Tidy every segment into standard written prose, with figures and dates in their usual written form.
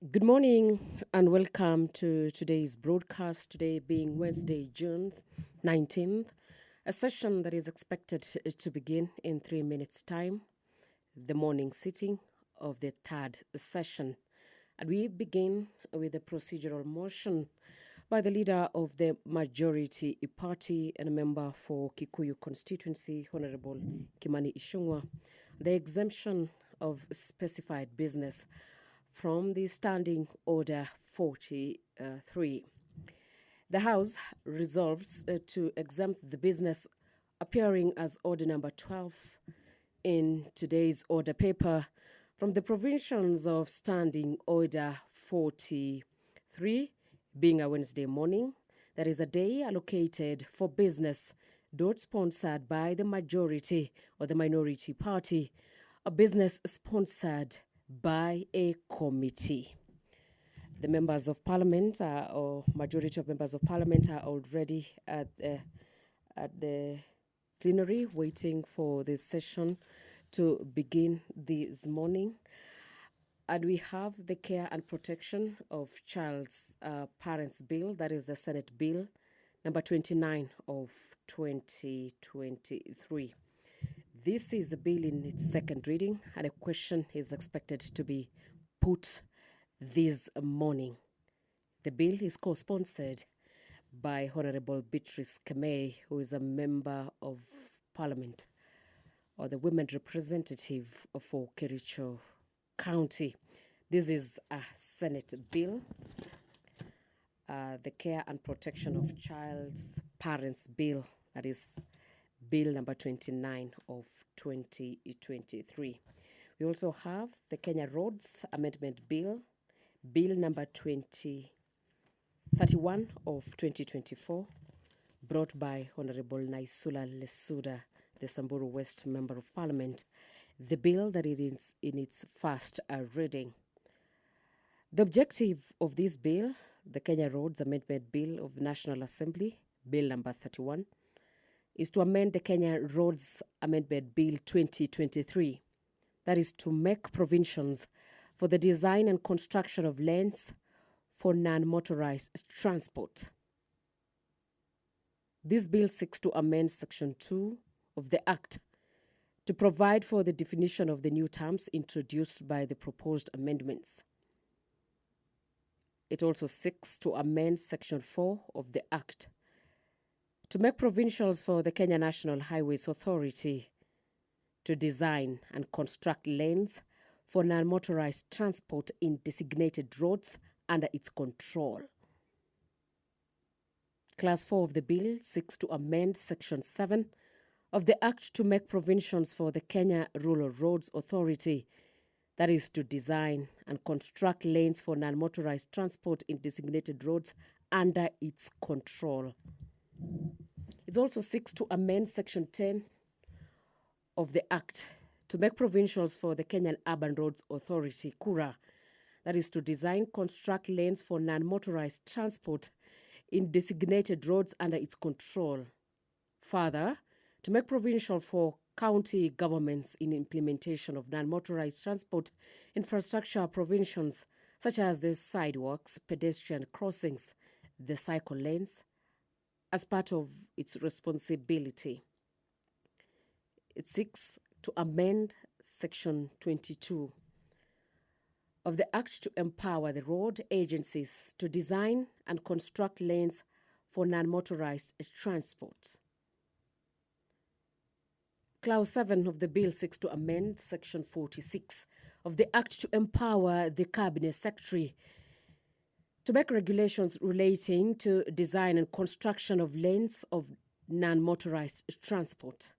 Good morning and welcome to today's broadcast. Today being Wednesday, June 19th, a session that is expected to begin in 3 minutes' time, the morning sitting of the third session. And we begin with a procedural motion by the leader of the majority party and a member for Kikuyu constituency, Honorable Kimani Ichung'wah, the exemption of specified business from the Standing Order 43. The House resolves to exempt the business appearing as Order number 12 in today's order paper from the provisions of Standing Order 43, being a Wednesday morning. That is a day allocated for business, not sponsored by the majority or the minority party, a business sponsored by a committee. The members of parliament or majority of members of parliament are already at the plenary waiting for this session to begin this morning. And we have the Care and Protection of Child's Parents Bill, that is the Senate Bill number 29 of 2023. This is a bill in its second reading, and a question is expected to be put this morning. The bill is co-sponsored by Honorable Beatrice Kemei, who is a member of Parliament or the women representative for Kericho County. This is a Senate bill, the Care and Protection of Child's Parents Bill, that is Bill number 29 of 2023. We also have the Kenya Roads Amendment Bill, Bill number 2031 of 2024, brought by Honorable Naisula Lesuda, the Samburu West Member of Parliament. The bill that it is in its first reading. The objective of this bill, the Kenya Roads Amendment Bill of the National Assembly, Bill number 31, is to amend the Kenya Roads Amendment Bill 2023. That is to make provisions for the design and construction of lanes for non-motorized transport. This bill seeks to amend Section 2 of the Act to provide for the definition of the new terms introduced by the proposed amendments. It also seeks to amend Section 4 of the Act to make provisions for the Kenya National Highways Authority to design and construct lanes for non-motorized transport in designated roads under its control. Class 4 of the bill seeks to amend Section 7 of the Act to make provisions for the Kenya Rural Roads Authority, that is to design and construct lanes for non-motorized transport in designated roads under its control. It also seeks to amend Section 10 of the Act to make provisions for the Kenyan Urban Roads Authority, KURA, that is to design, construct lanes for non-motorized transport in designated roads under its control. Further, to make provision for county governments in implementation of non-motorized transport infrastructure provisions such as the sidewalks, pedestrian crossings, the cycle lanes, as part of its responsibility. It seeks to amend Section 22 of the Act to empower the road agencies to design and construct lanes for non-motorized transport. Clause 7 of the bill seeks to amend Section 46 of the Act to empower the Cabinet Secretary to make regulations relating to design and construction of lanes of non-motorized transport,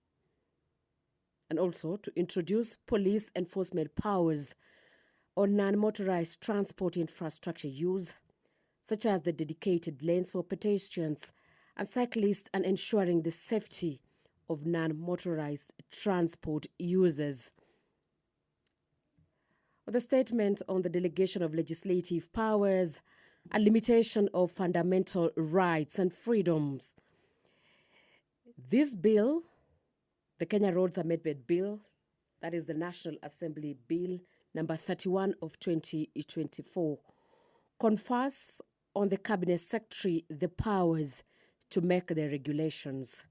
and also to introduce police enforcement powers on non-motorized transport infrastructure use, such as the dedicated lanes for pedestrians and cyclists, and ensuring the safety of non-motorized transport users. The statement on the delegation of legislative powers and limitation of fundamental rights and freedoms. This bill, the Kenya Roads Amendment Bill, that is the National Assembly Bill number 31 of 2024, confers on the Cabinet Secretary the powers to make the regulations.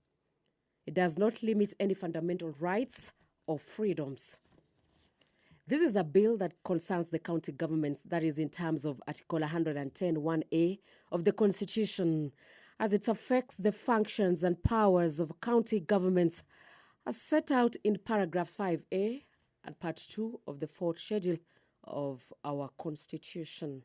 It does not limit any fundamental rights or freedoms. This is a bill that concerns the county governments, that is in terms of Article 110(1)(a) of the Constitution, as it affects the functions and powers of county governments as set out in paragraphs 5A and part 2 of the 4th schedule of our Constitution.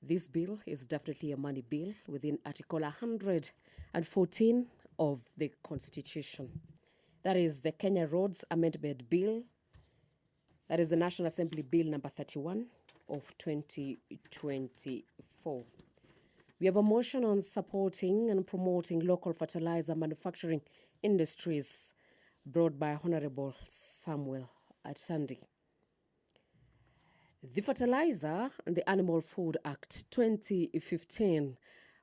This bill is definitely a money bill within Article 114 of the Constitution. That is the Kenya Roads Amendment Bill. That is the National Assembly Bill number 31 of 2024. We have a motion on supporting and promoting local fertilizer manufacturing industries, brought by Honorable Samuel Atandi. The Fertilizer and the Animal Food Act 2015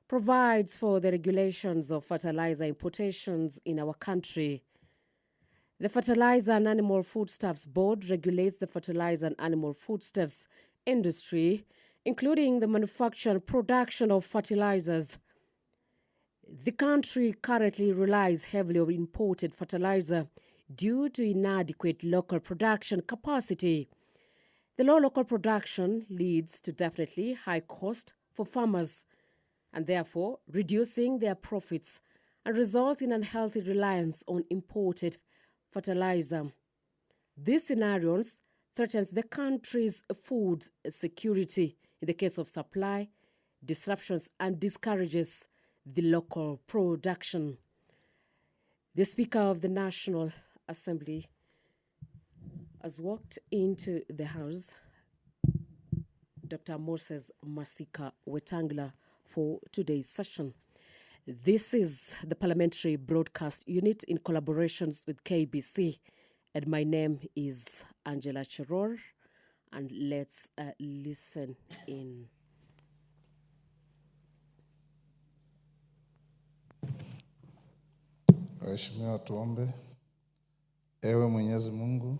provides for the regulations of fertilizer importations in our country. The Fertilizer and Animal Foodstuffs Board regulates the fertilizer and animal foodstuffs industry, including the manufacture and production of fertilizers. The country currently relies heavily on imported fertilizer due to inadequate local production capacity. The low local production leads to definitely high cost for farmers and therefore reducing their profits and results in unhealthy reliance on imported fertilizer. These scenarios threatens the country's food security in the case of supply disruptions and discourages the local production. The Speaker of the National Assembly has walked into the House, Dr. Moses Masika Wetangula, for today's session. This is the Parliamentary Broadcast Unit in collaborations with KBC, and my name is Angela Cheror, and let's listen in. Waheshimiwa, tuombe. Ewe Mwenyezi Mungu,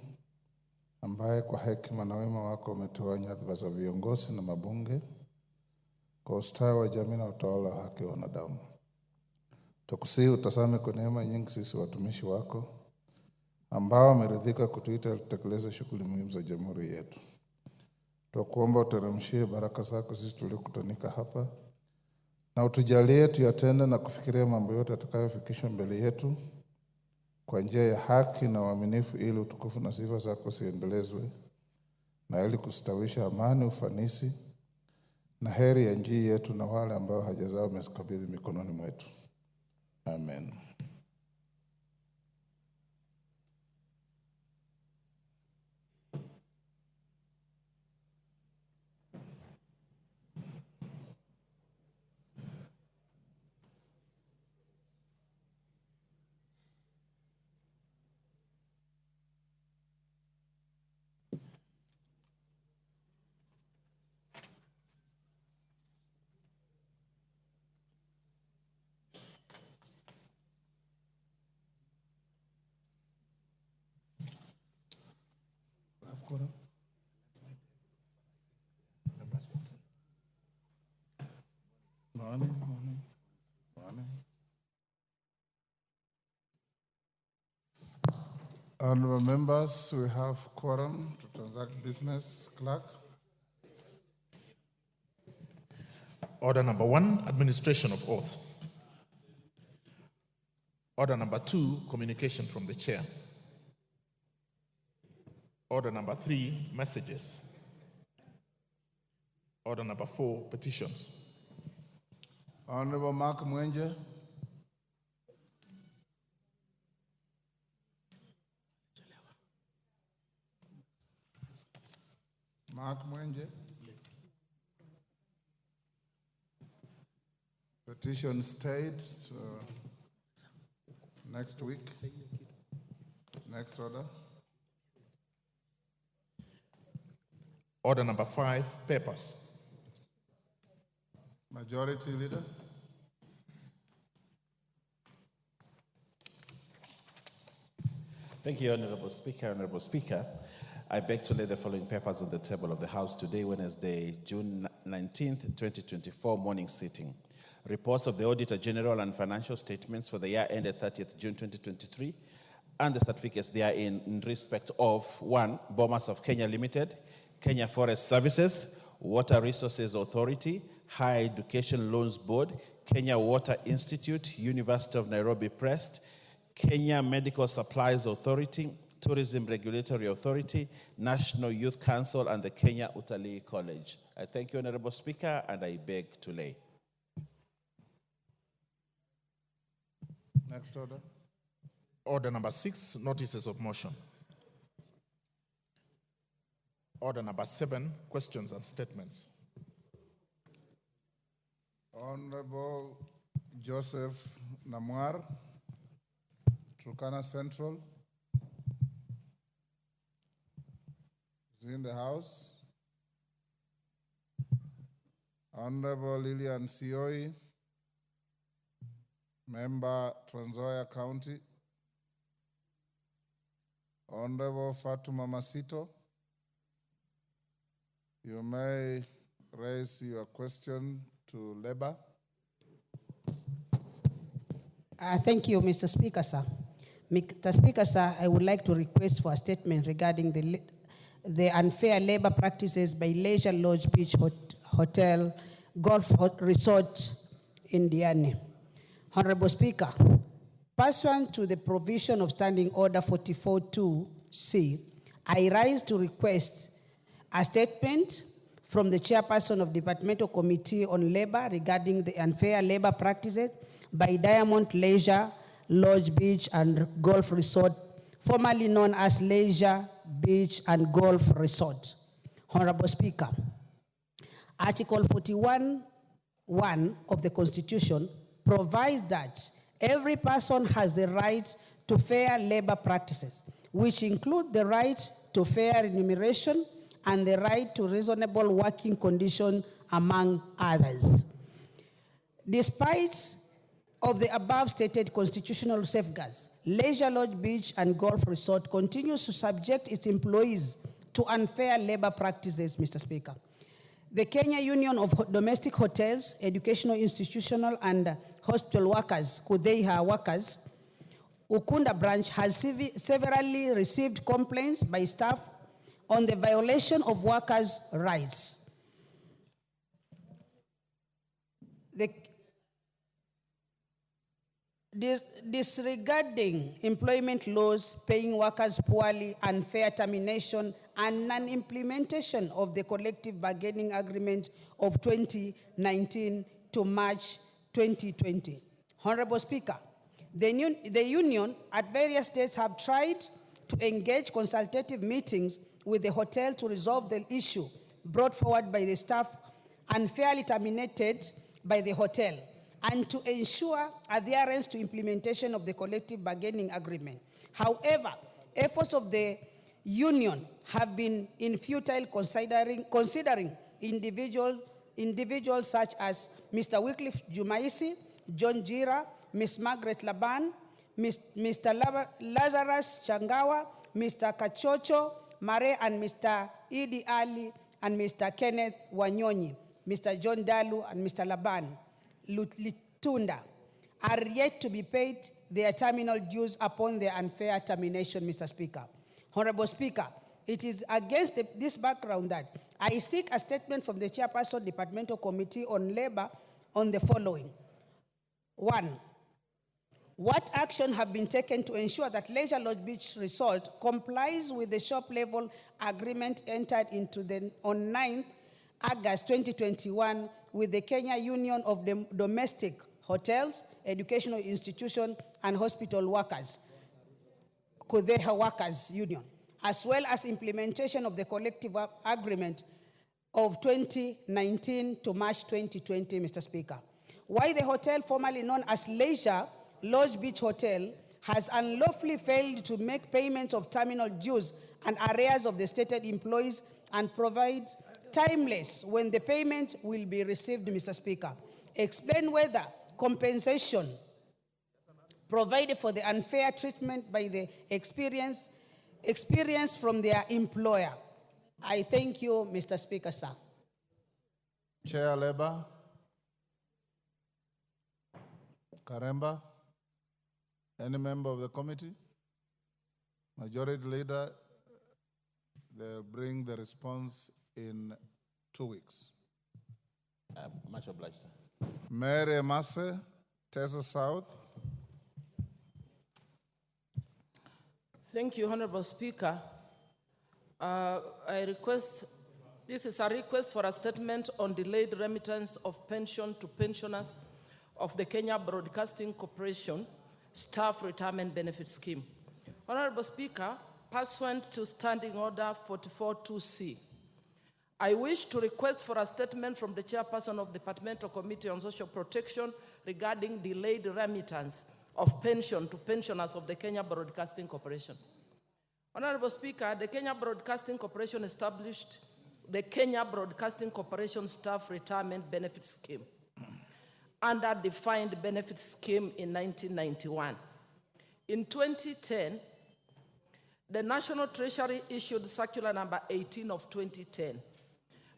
ambaye kwa hekima na wema wako umetoa nyadhifa za viongozi na mabunge kwa ustawi wa jamii na utawala wa haki wa wanadamu, tukusihi utazame kwa neema nyingi sisi watumishi wako ambao wameridhika kutuita tutekeleze shughuli muhimu za jamhuri yetu. Tukuomba uteremshie baraka zako sisi tuliokutanika hapa, na utujalie tuyatende na kufikiria mambo yote yatakayofikishwa mbele yetu kwa njia ya haki na uaminifu, ili utukufu na sifa zako ziendelezwe na ili kustawisha amani, ufanisi na heri ya nchi yetu na wale ambao haja zao umezikabidhi mikononi mwetu. Amen. Morning. Honorable members, we have quorum to transact business. Clerk. Order number 1, administration of oath. Order number 2, communication from the chair. Order number 3, messages. Order number 4, petitions. Honorable Mark Mwenje. Mark Mwenje. Petition stayed next week. Next order. Order number 5, papers. Majority Leader. Thank you, Honorable Speaker. I beg to lay the following papers on the table of the House today, Wednesday, June 19th, 2024, morning sitting. Reports of the Auditor General and financial statements for the year ended 30th June 2023 and the certificates therein in respect of 1. Bomas of Kenya Limited, Kenya Forest Services, Water Resources Authority, Higher Education Loans Board, Kenya Water Institute, University of Nairobi Press, Kenya Medical Supplies Authority, Tourism Regulatory Authority, National Youth Council, and the Kenya Utalii College. I thank you, Honorable Speaker, and I beg to lay. Next order. Order number 6, notices of motion. Order number 7, questions and statements. Honorable Joseph Namwar, Turkana Central, is in the House. Honorable Lillian Sioi, Member Trans Nzoia County. Honorable Fatuma Masito, you may raise your question to Labor. Thank you, Mr. Speaker, sir. Mr. Speaker, sir, I would like to request for a statement regarding the unfair labor practices by Leisure Lodge Beach Hotel Golf Resort in Diani. Honorable Speaker, pursuant to the provision of Standing Order 44.2c, I rise to request a statement from the chairperson of Departmental Committee on Labor regarding the unfair labor practices by Diamond Leisure Lodge Beach and Golf Resort, formerly known as Leisure Beach and Golf Resort. Honorable Speaker, Article 41(1) of the Constitution provides that every person has the right to fair labor practices, which include the right to fair remuneration and the right to reasonable working conditions, among others. Despite of the above stated constitutional safeguards, Leisure Lodge Beach and Golf Resort continues to subject its employees to unfair labor practices, Mr. Speaker. The Kenya Union of Domestic Hotels, Educational, Institutional, and Hospital Workers, KUDEIHA workers, Ukunda branch has severally received complaints by staff on the violation of workers' rights. Disregarding employment laws, paying workers poorly, unfair termination, and non-implementation of the collective bargaining agreement of 2019 to March 2020. Honorable Speaker, the union at various states have tried to engage consultative meetings with the hotel to resolve the issue brought forward by the staff unfairly terminated by the hotel and to ensure adherence to implementation of the collective bargaining agreement. However, efforts of the union have been futile considering individuals such as Mr. Wycliffe Jumaisi, John Jira, Ms. Margaret Laban, Mr. Lazarus Changawa, Mr. Kachocho Mare, and Mr. Idi Ali, and Mr. Kenneth Wanyonyi, Mr. John Dalu, and Mr. Laban Litunda are yet to be paid their terminal dues upon their unfair termination, Mr. Speaker. Honorable Speaker, it is against this background that I seek a statement from the Chairperson Departmental Committee on Labor on the following. 1. What action have been taken to ensure that Leisure Lodge Beach Resort complies with the shop level agreement entered into on 9th August 2021 with the Kenya Union of Domestic Hotels, Educational Institutions, and Hospital Workers, KUDEIHA Workers Union, as well as implementation of the collective agreement of 2019 to March 2020, Mr. Speaker? Why the hotel, formerly known as Leisure Lodge Beach Hotel, has unlawfully failed to make payments of terminal dues and arrears of the stated employees and provide timeless when the payment will be received, Mr. Speaker. Explain whether compensation provided for the unfair treatment by the experienced experience from their employer. I thank you, Mr. Speaker, sir. Chair Labor, Karemba, any member of the committee? Majority Leader, they'll bring the response in 2 weeks. Much obliged, sir. Mary Masse, Tessa South. Thank you, Honorable Speaker. This is a request for a statement on delayed remittance of pension to pensioners of the Kenya Broadcasting Corporation Staff Retirement Benefit Scheme. Honorable Speaker, pursuant to Standing Order 44-2C, I wish to request for a statement from the Chairperson of the Departmental Committee on Social Protection regarding delayed remittance of pension to pensioners of the Kenya Broadcasting Corporation. Honorable Speaker, the Kenya Broadcasting Corporation established the Kenya Broadcasting Corporation Staff Retirement Benefit Scheme under defined benefit scheme in 1991. In 2010, the National Treasury issued Circular Number 18 of 2010,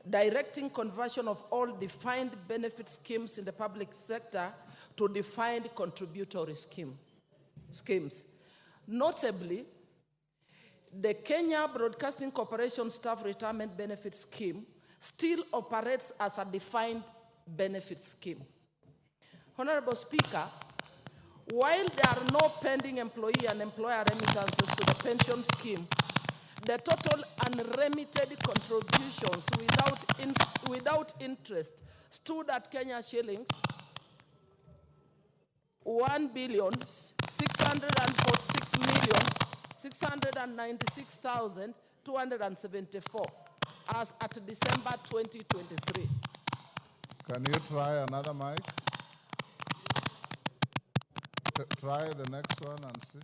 directing conversion of all defined benefit schemes in the public sector to defined contributory schemes. Notably, the Kenya Broadcasting Corporation Staff Retirement Benefit Scheme still operates as a defined benefit scheme. Honorable Speaker, while there are no pending employee and employer remittances to the pension scheme, the total unremitted contributions without interest stood at Kenya shillings 1,646,696,274 as at December 2023. Can you try another mic? Try the next one and see.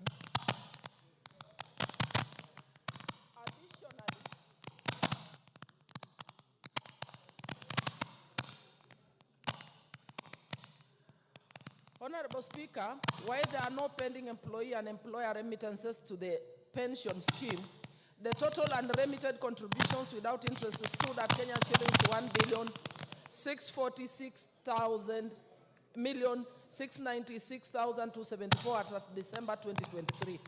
Honorable Speaker, while there are no pending employee and employer remittances to the pension scheme, the total unremitted contributions without interest stood at Kenya shillings 1,646,696,274 as at December 2023.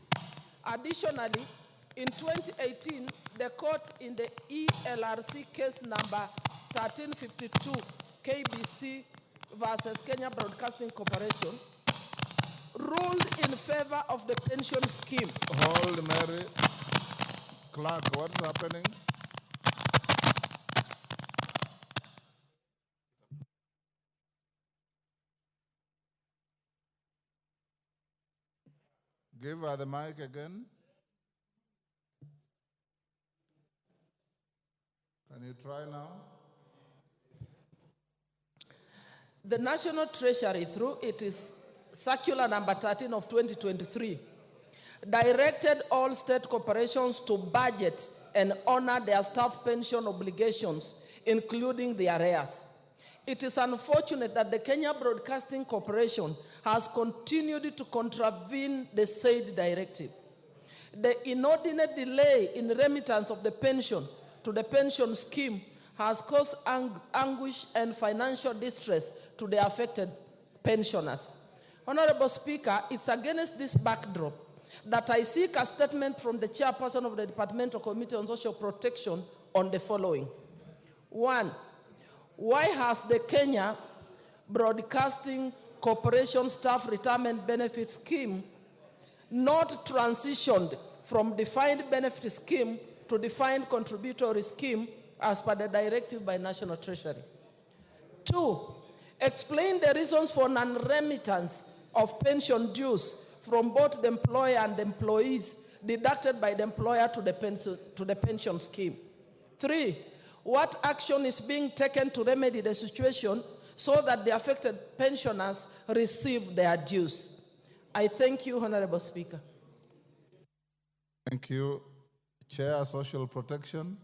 Additionally, in 2018, the court in the ELRC case number 1352 KBC versus Kenya Broadcasting Corporation ruled in favor of the pension scheme. Hold, Mary. Clerk, what's happening? Give her the mic again. Can you try now? The National Treasury, through its Circular Number 13 of 2023, directed all state corporations to budget and honor their staff pension obligations, including the arrears. It is unfortunate that the Kenya Broadcasting Corporation has continued to contravene the said directive. The inordinate delay in remittance of the pension to the pension scheme has caused anguish and financial distress to the affected pensioners. Honorable Speaker, it's against this backdrop that I seek a statement from the Chairperson of the Departmental Committee on Social Protection on the following. 1, why has the Kenya Broadcasting Corporation Staff Retirement Benefit Scheme not transitioned from defined benefit scheme to defined contributory scheme as per the directive by National Treasury? 2, explain the reasons for non-remittance of pension dues from both the employer and the employees deducted by the employer to the pension scheme. 3, what action is being taken to remedy the situation so that the affected pensioners receive their dues? I thank you, Honorable Speaker. Thank you. Chair, Social Protection.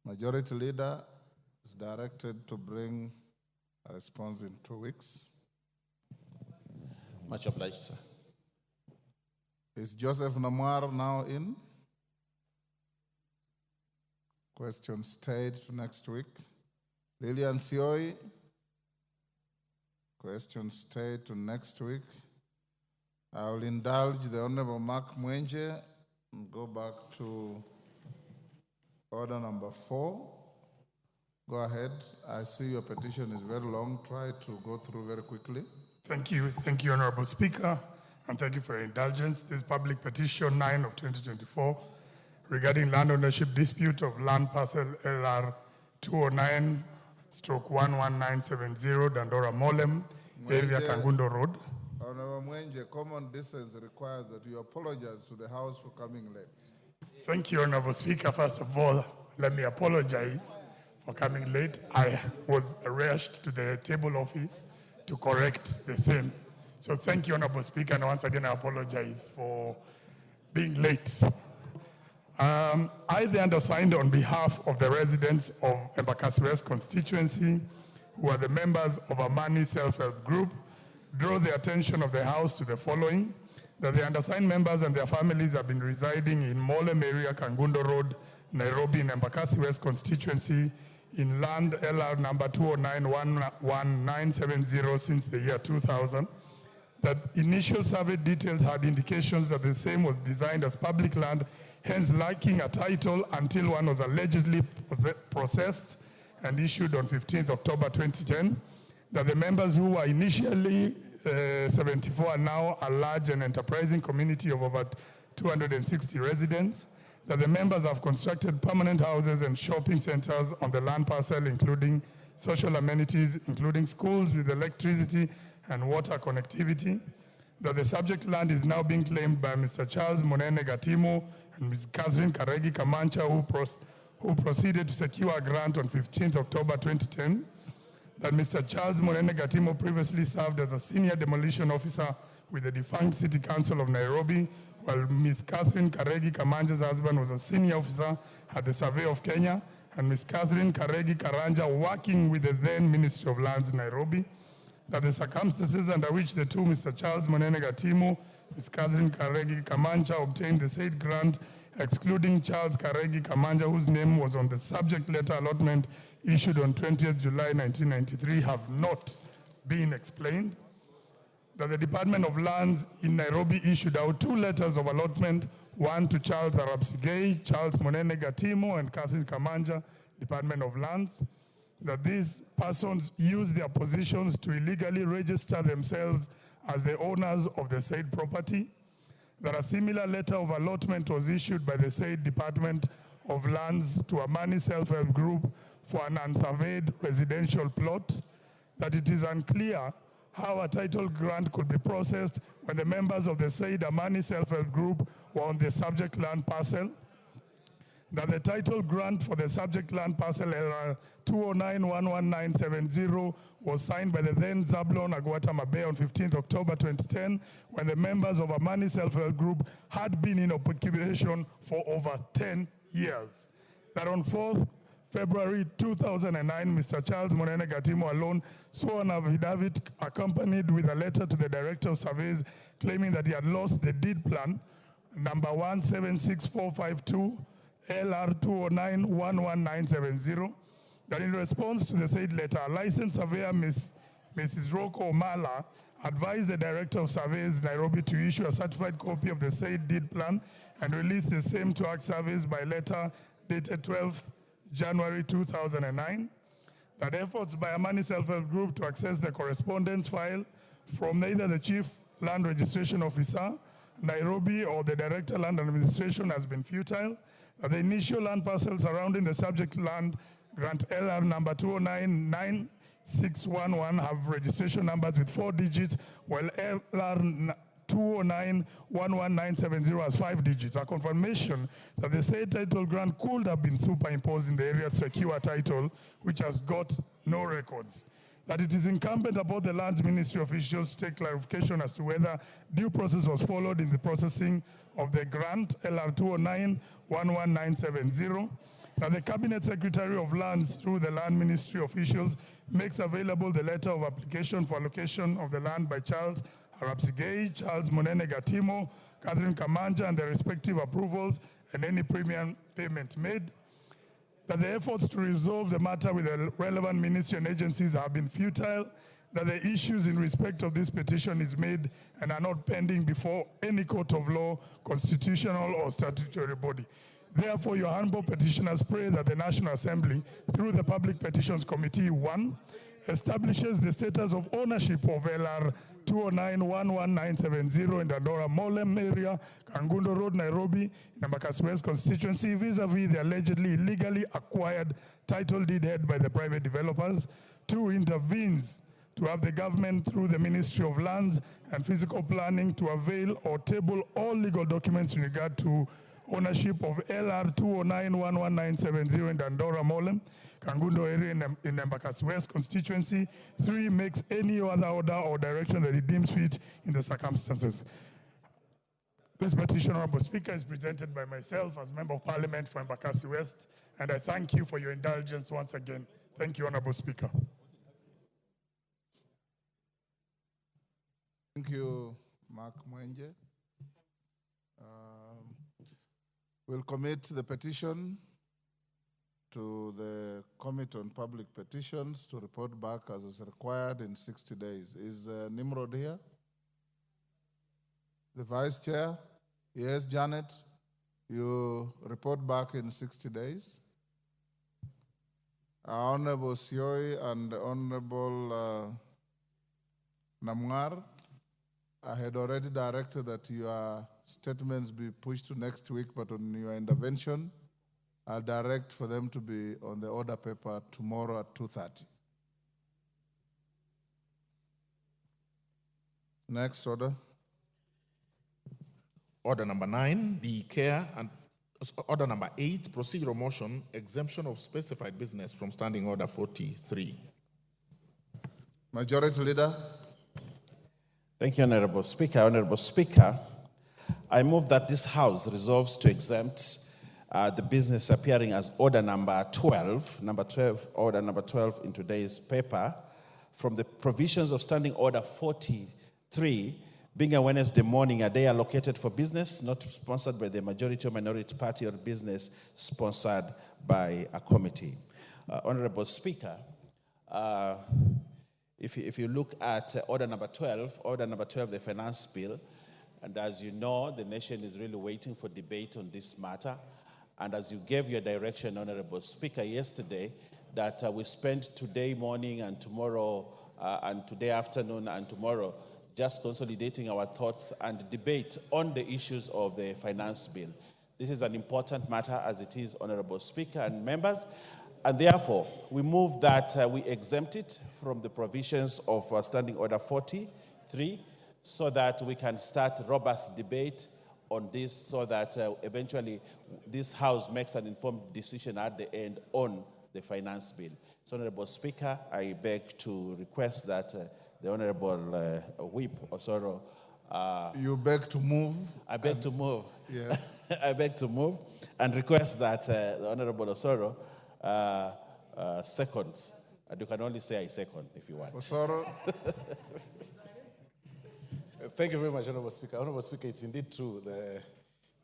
Majority Leader is directed to bring a response in 2 weeks. Much obliged, sir. Is Joseph Namwar now in? Question stayed to next week. Lillian Sioi. Question stayed to next week. I will indulge the Honorable Mark Mwenje and go back to order number 4. Go ahead. I see your petition is very long. Try to go through very quickly. Thank you, Honorable Speaker, and thank you for your indulgence. This public petition 9 of 2024 regarding land ownership dispute of land parcel LR 209/11970 Dandora Molem, area Kangundo Road. Honorable Mwenje, common decency requires that you apologize to the House for coming late. Thank you, Honorable Speaker. First of all, let me apologize for coming late. I was rushed to the table office to correct the same. So thank you, Honorable Speaker, and once again I apologize for being late. I, the undersigned, on behalf of the residents of Embakasi West constituency, who are the members of Amani Self-Help Group, draw the attention of the House to the following: that the undersigned members and their families have been residing in Molem area, Kangundo Road, Nairobi, in Embakasi West constituency, in land LR number 209/11970 since the year 2000. That initial survey details had indications that the same was designed as public land, hence lacking a title until one was allegedly processed and issued on 15th October 2010. That the members who were initially 74 are now a large and enterprising community of over 260 residents. That the members have constructed permanent houses and shopping centers on the land parcel, including social amenities, including schools with electricity and water connectivity. That the subject land is now being claimed by Mr. Charles Monene Gatimo and Ms. Catherine Karegi Kamancha, who proceeded to secure a grant on 15th October 2010. That Mr. Charles Monene Gatimo previously served as a senior demolition officer with the defunct City Council of Nairobi, while Ms. Catherine Karegi Kamanja's husband was a senior officer at the Survey of Kenya, and Ms. Catherine Karegi Karanja working with the then Ministry of Lands, Nairobi. That the circumstances under which the two Mr. Charles Monene Gatimo, Ms. Catherine Karegi Kamanja, obtained the said grant, excluding Charles Karegi Kamanja, whose name was on the subject letter allotment issued on 20th July 1993, have not been explained. That the Department of Lands in Nairobi issued out 2 letters of allotment, one to Charles Arabsigei, Charles Monene Gatimo, and Catherine Kamanja, Department of Lands. That these persons used their positions to illegally register themselves as the owners of the said property. That a similar letter of allotment was issued by the said Department of Lands to Amani Self-Help Group for an unsurveyed residential plot. That it is unclear how a title grant could be processed when the members of the said Amani Self-Help Group were on the subject land parcel. That the title grant for the subject land parcel LR 209/11970 was signed by the then Zablon Agwata Mabe on 15th October 2010, when the members of Amani Self-Help Group had been in occupation for over 10 years. That on 4th February 2009, Mr. Charles Monene Gatimo alone saw an affidavit accompanied with a letter to the Director of Surveys claiming that he had lost the deed plan number 176452 LR 209/11970. That in response to the said letter, a licensed surveyor, Mrs. Roko Omala, advised the Director of Surveys, Nairobi, to issue a certified copy of the said deed plan and release the same to ACT Surveys by letter dated 12th January 2009. That efforts by Amani Self-Help Group to access the correspondence file from neither the Chief Land Registration Officer, Nairobi, or the Director Land Administration has been futile. That the initial land parcel surrounding the subject land grant LR number 2099611 have registration numbers with 4 digits, while LR 209/11970 has 5 digits. A confirmation that the said title grant could have been superimposed in the area to secure a title which has got no records. That it is incumbent upon the Lands Ministry officials to take clarification as to whether due process was followed in the processing of the grant LR 209/11970. That the Cabinet Secretary of Lands, through the Land Ministry officials, makes available the letter of application for allocation of the land by Charles Arabsigei, Charles Monene Gatimo, Catherine Kamanja and their respective approvals and any premium payment made. That the efforts to resolve the matter with the relevant ministry and agencies have been futile, that the issues in respect of this petition is made and are not pending before any court of law, constitutional or statutory body. Therefore, your humble petitioners pray that the National Assembly, through the Public Petitions Committee 1, establishes the status of ownership of LR 209-11970 in Dandora Molem area, Kangundo Road, Nairobi, in Embakasi West constituency, vis-a-vis the allegedly illegally acquired title deed held by the private developers. 2, intervenes to have the government, through the Ministry of Lands and Physical Planning, to avail or table all legal documents in regard to ownership of LR 209-11970 in Dandora Molem, Kangundo area in Embakasi West constituency. 3, makes any other order or direction that it deems fit in the circumstances. This petition, Honorable Speaker, is presented by myself as Member of Parliament for Embakasi West, and I thank you for your indulgence once again. Thank you, Honorable Speaker. Thank you, Mark Mwenje. We'll commit the petition to the Committee on Public Petitions to report back as is required in 60 days. Is Nimrod here? The Vice Chair? Yes, Janet, you report back in 60 days. Honorable Sioi and Honorable Namwar, I had already directed that your statements be pushed to next week, but on your intervention, I'll direct for them to be on the order paper tomorrow at 2:30. Next order. Order number 9, the care and order number 8, procedural motion, exemption of specified business from standing order 43. Majority Leader. Thank you, Honorable Speaker. Honorable Speaker, I move that this House resolves to exempt the business appearing as order number 12, order number 12 in today's paper, from the provisions of standing order 43, being a Wednesday morning, a day allocated for business, not sponsored by the majority or minority party, or business sponsored by a committee. Honorable Speaker, if you look at order number 12, the finance bill, and as you know, the nation is really waiting for debate on this matter. And as you gave your direction, Honorable Speaker, yesterday, that we spend today morning and tomorrow and today afternoon and tomorrow just consolidating our thoughts and debate on the issues of the finance bill. This is an important matter, as it is, Honorable Speaker and members, and therefore we move that we exempt it from the provisions of Standing Order 43 so that we can start robust debate on this, so that eventually this House makes an informed decision at the end on the finance bill. So, Honorable Speaker, I beg to request that the Honorable Whip Osoro. You beg to move? I beg to move. Yes. I beg to move and request that the Honorable Osoro seconds. And you can only say I second if you want. Osoro. Thank you very much, Honorable Speaker. Honorable Speaker, it's indeed true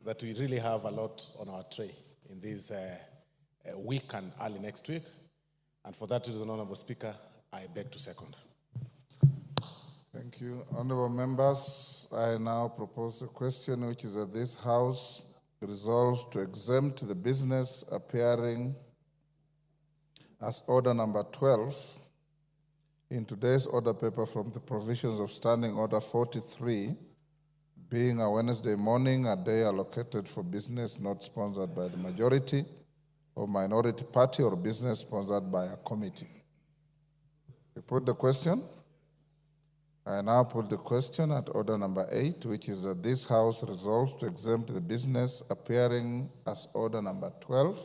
that we really have a lot on our tray in this week and early next week. And for that reason, Honorable Speaker, I beg to second. Thank you. Honorable members, I now propose a question which is that this House resolves to exempt the business appearing as order number 12 in today's order paper from the provisions of Standing Order 43, being a Wednesday morning, a day allocated for business not sponsored by the majority or minority party or business sponsored by a committee. You put the question? I now put the question at order number 8, which is that this House resolves to exempt the business appearing as order number 12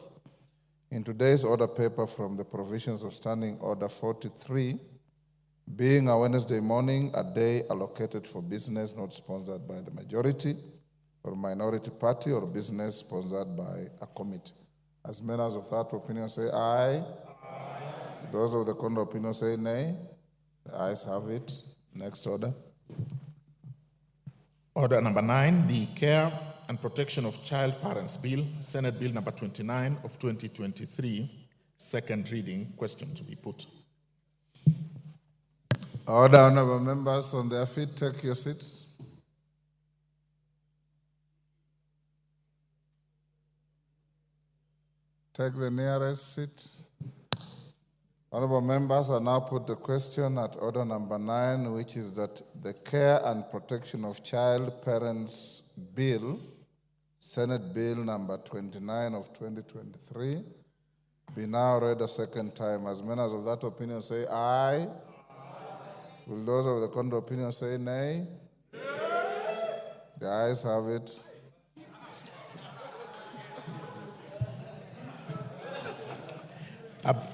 in today's order paper from the provisions of Standing Order 43, being a Wednesday morning, a day allocated for business not sponsored by the majority or minority party or business sponsored by a committee. As members of that opinion say aye. Aye. Those of the contrary opinion say nay. The ayes have it. Next order. Order number 9, the Care and Protection of Child Parents Bill, Senate Bill number 29 of 2023, second reading. Question to be put. Order, honorable members on their feet, take your seats. Take the nearest seat. Honorable members, I now put the question at order number 9, which is that the Care and Protection of Child Parents Bill, Senate Bill number 29 of 2023, be now read a second time. As members of that opinion say aye. Will those of the contrary opinion say nay? The ayes have it.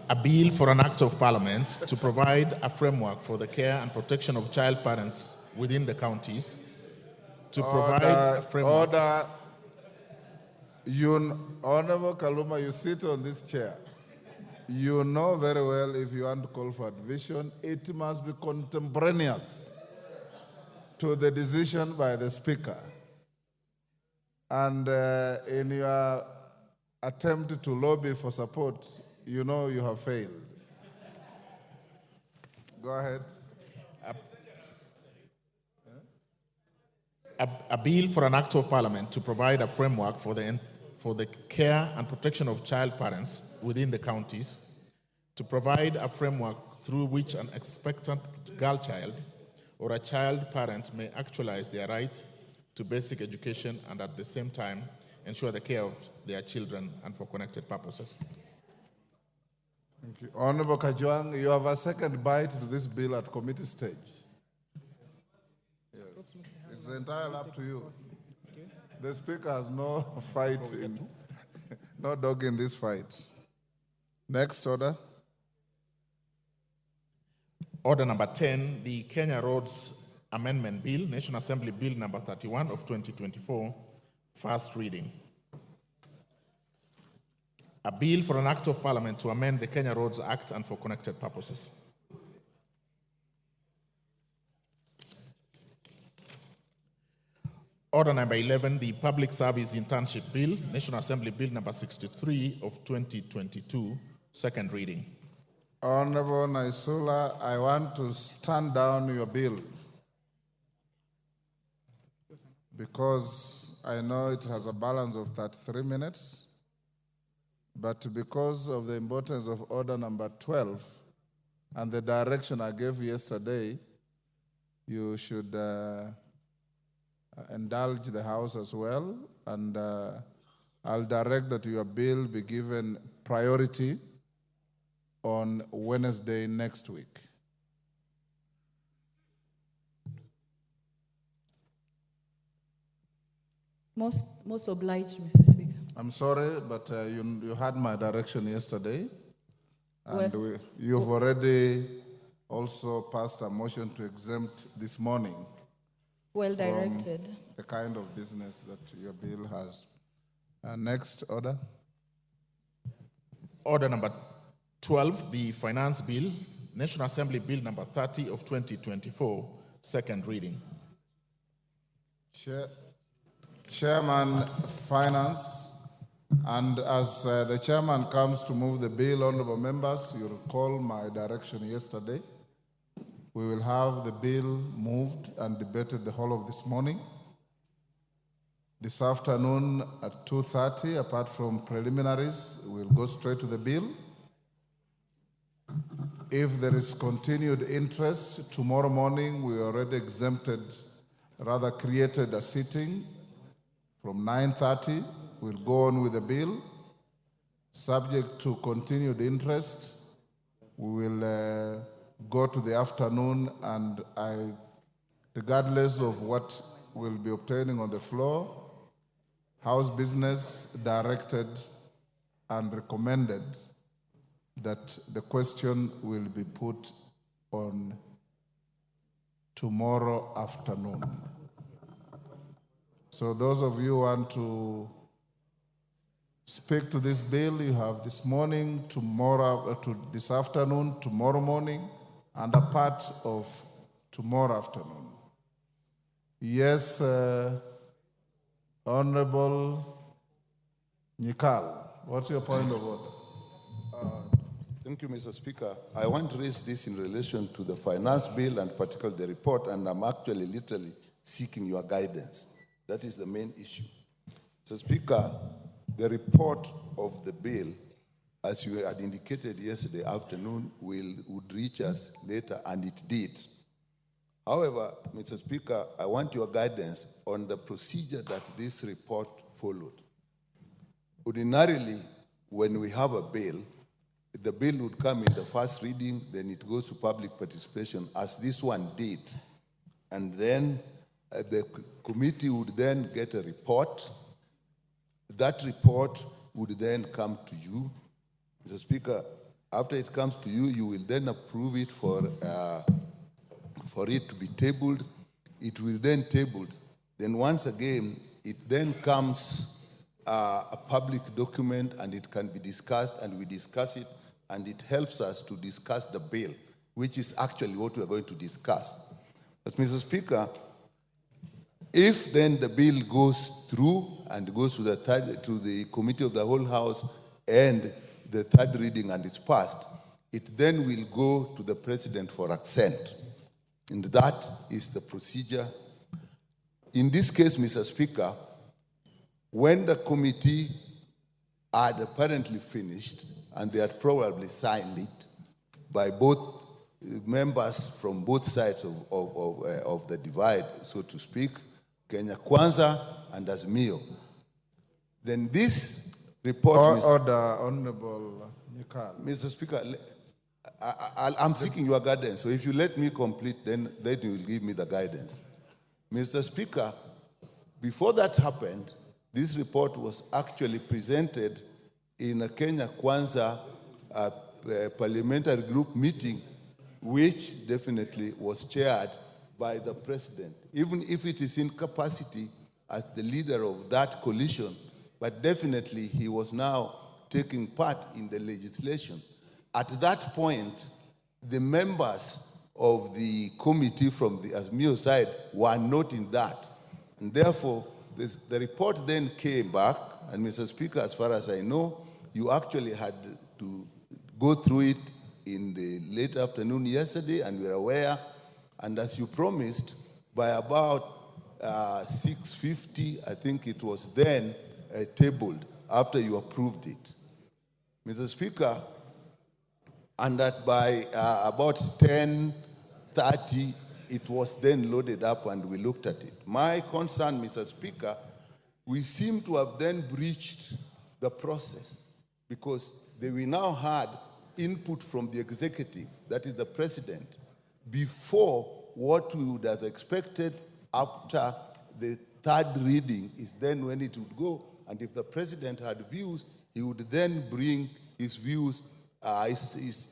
A bill for an act of parliament to provide a framework for the care and protection of child parents within the counties. To provide a framework. Order. Honorable Kaluma, you sit on this chair. You know very well if you want to call for division, it must be contemporaneous to the decision by the Speaker. And in your attempt to lobby for support, you know you have failed. Go ahead. A bill for an act of parliament to provide a framework for the care and protection of child parents within the counties, to provide a framework through which an expectant girl child or a child parent may actualize their right to basic education and at the same time ensure the care of their children and for connected purposes. Thank you. Honorable Kajwang, you have a second bite to this bill at committee stage. Yes. It's entirely up to you. The Speaker has no fight, no dog in this fight. Next order. Order number 10, the Kenya Roads Amendment Bill, National Assembly Bill number 31 of 2024, first reading. A bill for an act of parliament to amend the Kenya Roads Act and for connected purposes. Order number 11, the Public Service Internship Bill, National Assembly Bill number 63 of 2022, second reading. Honorable Naisula, I want to stand down your bill because I know it has a balance of 33 minutes, but because of the importance of order number 12 and the direction I gave yesterday, you should indulge the House as well, and I'll direct that your bill be given priority on Wednesday next week. Most obliged, Mr. Speaker. I'm sorry, but you had my direction yesterday, and you've already also passed a motion to exempt this morning. Well directed. The kind of business that your bill has. Next order. Order number 12, the Finance Bill, National Assembly Bill number 30 of 2024, second reading. Chairman, Finance, and as the chairman comes to move the bill, honorable members, you recall my direction yesterday. We will have the bill moved and debated the whole of this morning. This afternoon at 2:30, apart from preliminaries, we'll go straight to the bill. If there is continued interest, tomorrow morning we already created a sitting from 9:30. We'll go on with the bill. Subject to continued interest, we will go to the afternoon, and regardless of what we'll be obtaining on the floor, House Business directed and recommended that the question will be put on tomorrow afternoon. So those of you who want to speak to this bill, you have this morning, this afternoon, tomorrow morning, and a part of tomorrow afternoon. Yes, Honorable Nikal, what's your point of order? Thank you, Mr. Speaker. I want to raise this in relation to the finance bill and particularly the report, and I'm actually literally seeking your guidance. That is the main issue. Mr. Speaker, the report of the bill, as you had indicated yesterday afternoon, would reach us later, and it did. However, Mr. Speaker, I want your guidance on the procedure that this report followed. Ordinarily, when we have a bill, the bill would come in the first reading, then it goes to public participation, as this one did. And then the committee would then get a report. That report would then come to you. Mr. Speaker, after it comes to you, you will then approve it for it to be tabled. It will then tabled. Then once again, it then comes a public document, and it can be discussed, and we discuss it, and it helps us to discuss the bill, which is actually what we're going to discuss. But Mr. Speaker, if then the bill goes through and goes to the committee of the whole house and the third reading and it's passed, it then will go to the president for assent. And that is the procedure. In this case, Mr. Speaker, when the committee had apparently finished and they had probably signed it by both members from both sides of the divide, so to speak, Kenya Kwanza and Azimio, then this report... Order, Honorable Nikal. Mr. Speaker, I'm seeking your guidance, so if you let me complete, then you will give me the guidance. Mr. Speaker, before that happened, this report was actually presented in a Kenya Kwanza parliamentary group meeting, which definitely was chaired by the president, even if it is in capacity as the leader of that coalition, but definitely he was now taking part in the legislation. At that point, the members of the committee from the Azimio side were not in that. And therefore, the report then came back, and Mr. Speaker, as far as I know, you actually had to go through it in the late afternoon yesterday, and we're aware, and as you promised, by about 6:50, I think it was then tabled after you approved it. Mr. Speaker, and that by about 10:30, it was then loaded up and we looked at it. My concern, Mr. Speaker, we seem to have then breached the process because we now had input from the executive, that is the president, before what we would have expected after the third reading is then when it would go. And if the president had views, he would then bring his views,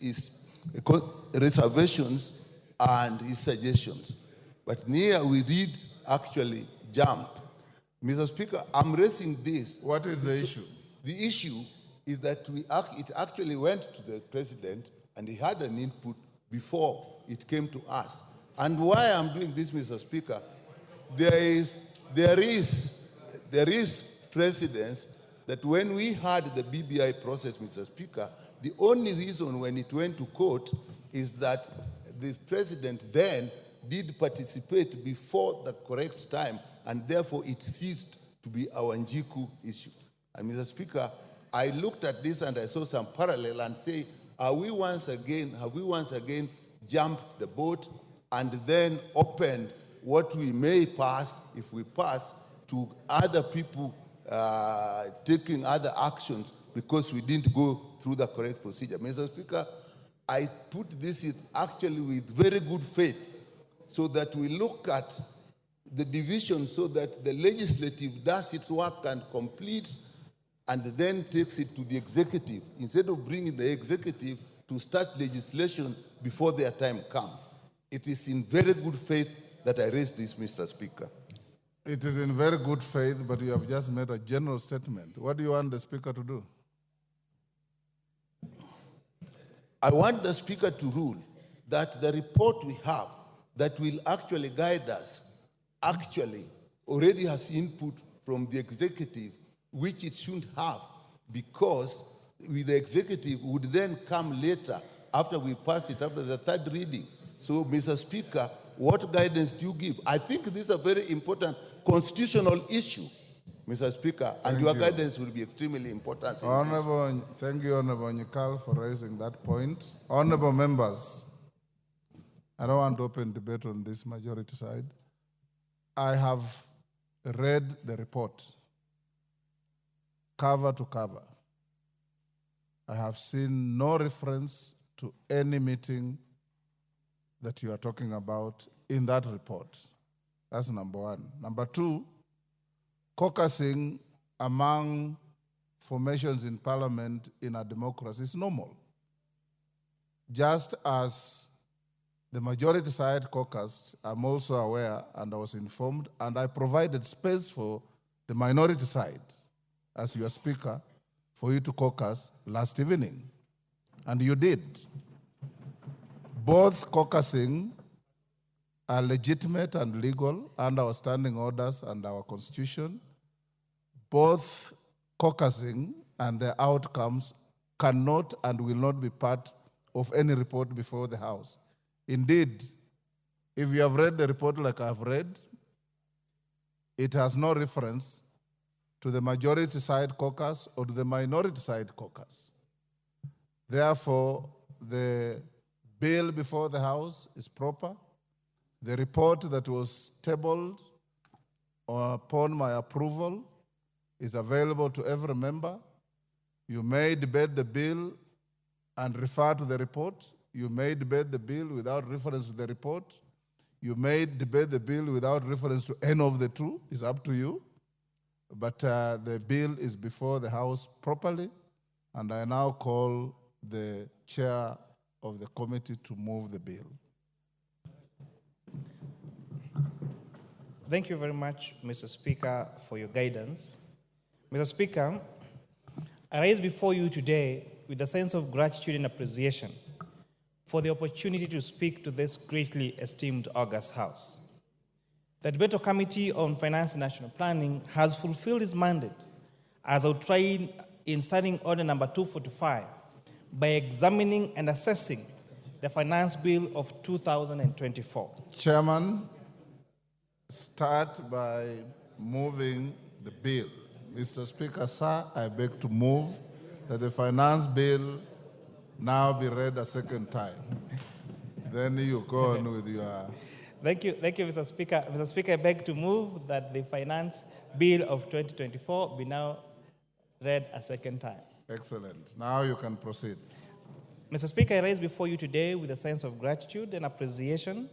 his reservations and his suggestions. But here we did actually jump. Mr. Speaker, I'm raising this. What is the issue? The issue is that it actually went to the president and he had an input before it came to us. And why I'm doing this, Mr. Speaker, there is precedence that when we had the BBI process, Mr. Speaker, the only reason when it went to court is that the president then did participate before the correct time, and therefore it ceased to be our Njiku issue. And Mr. Speaker, I looked at this and I saw some parallel and say, have we once again jumped the boat and then opened what we may pass, if we pass, to other people taking other actions because we didn't go through the correct procedure. Mr. Speaker, I put this in actually with very good faith so that we look at the division so that the legislative does its work and completes and then takes it to the executive instead of bringing the executive to start legislation before their time comes. It is in very good faith that I raise this, Mr. Speaker. It is in very good faith, but you have just made a general statement. What do you want the Speaker to do? I want the Speaker to rule that the report we have that will actually guide us actually already has input from the executive, which it shouldn't have, because with the executive would then come later after we pass it, after the third reading. So, Mr. Speaker, what guidance do you give? I think this is a very important constitutional issue, Mr. Speaker, and your guidance will be extremely important. Thank you, Honorable Nyikal, for raising that point. Honorable members, I don't want to open debate on this majority side. I have read the report, cover to cover. I have seen no reference to any meeting that you are talking about in that report. That's number one. Number two, caucusing among formations in parliament in a democracy is normal. Just as the majority side caucused, I'm also aware and I was informed, and I provided space for the minority side as your speaker for you to caucus last evening. And you did. Both caucusing are legitimate and legal under our standing orders and our constitution. Both caucusing and their outcomes cannot and will not be part of any report before the House. Indeed, if you have read the report like I have read, it has no reference to the majority side caucus or to the minority side caucus. Therefore, the bill before the House is proper. The report that was tabled upon my approval is available to every member. You may debate the bill and refer to the report. You may debate the bill without reference to the report. You may debate the bill without reference to any of the two. It's up to you. But the bill is before the House properly, and I now call the chair of the committee to move the bill. Thank you very much, Mr. Speaker, for your guidance. Mr. Speaker, I rise before you today with a sense of gratitude and appreciation for the opportunity to speak to this greatly esteemed August House. The Debate Committee on Finance and National Planning has fulfilled its mandate as outlined in Standing Order number 245 by examining and assessing the Finance Bill of 2024. Chairman, start by moving the bill. Mr. Speaker, sir, I beg to move that the Finance Bill now be read a second time. Then you go on with your... Thank you, Mr. Speaker. Mr. Speaker, I beg to move that the Finance Bill of 2024 be now read a second time. Excellent. Now you can proceed. Mr. Speaker, I rise before you today with a sense of gratitude and appreciation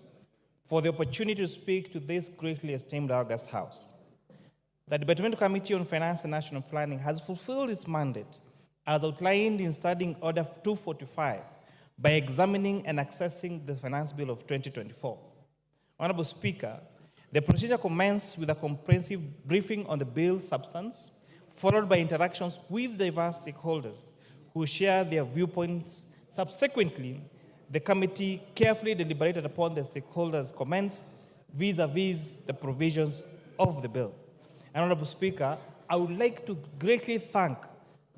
for the opportunity to speak to this greatly esteemed August House. The Departmental Committee on Finance and National Planning has fulfilled its mandate as outlined in Standing Order 245 by examining and accessing the Finance Bill of 2024. Honorable Speaker, the procedure commenced with a comprehensive briefing on the bill's substance, followed by interactions with diverse stakeholders who share their viewpoints. Subsequently, the committee carefully deliberated upon the stakeholders' comments vis-a-vis the provisions of the bill. Honorable Speaker, I would like to greatly thank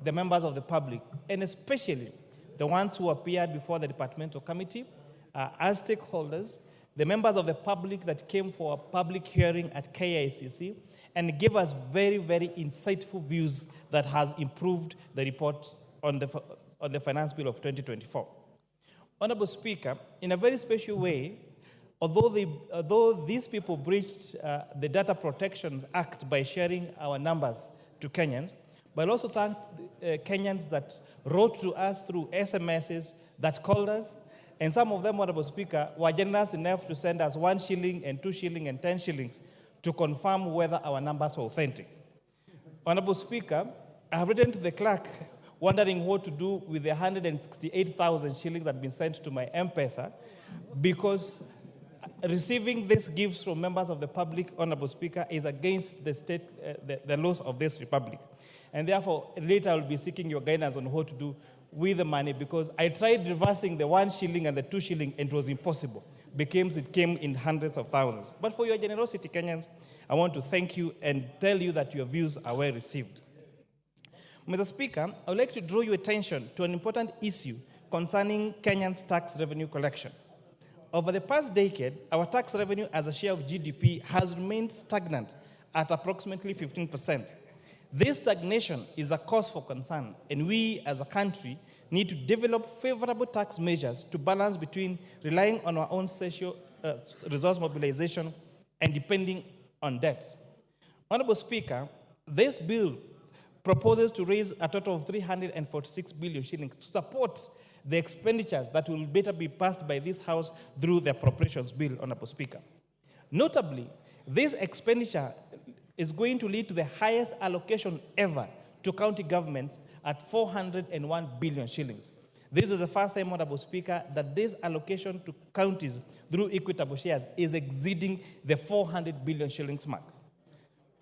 the members of the public, and especially the ones who appeared before the departmental committee as stakeholders, the members of the public that came for a public hearing at KICC and gave us very, very insightful views that has improved the report on the Finance Bill of 2024. Honorable Speaker, in a very special way, although these people breached the Data Protection Act by sharing our numbers to Kenyans, but also thank Kenyans that wrote to us through SMSs, that called us, and some of them, Honorable Speaker, were generous enough to send us 1 shilling and 2 shilling and 10 shillings to confirm whether our numbers were authentic. Honorable Speaker, I have written to the clerk wondering what to do with the 168,000 shillings that have been sent to my M-Pesa, because receiving these gifts from members of the public, Honorable Speaker, is against the state, the laws of this republic. And therefore, later I will be seeking your guidance on what to do with the money, because I tried reversing the 1 shilling and the 2 shilling and it was impossible. it came in hundreds of thousands. But for your generosity, Kenyans, I want to thank you and tell you that your views are well received. Mr. Speaker, I would like to draw your attention to an important issue concerning Kenyan's tax revenue collection. Over the past decade, our tax revenue as a share of GDP has remained stagnant at approximately 15%. This stagnation is a cause for concern, and we as a country need to develop favorable tax measures to balance between relying on our own resource mobilization and depending on debt. Honorable Speaker, this bill proposes to raise a total of 346 billion shillings to support the expenditures that will better be passed by this House through the appropriations bill, Honorable Speaker. Notably, this expenditure is going to lead to the highest allocation ever to county governments at 401 billion shillings. This is the first time, Honorable Speaker, that this allocation to counties through equitable shares is exceeding the 400 billion shillings mark.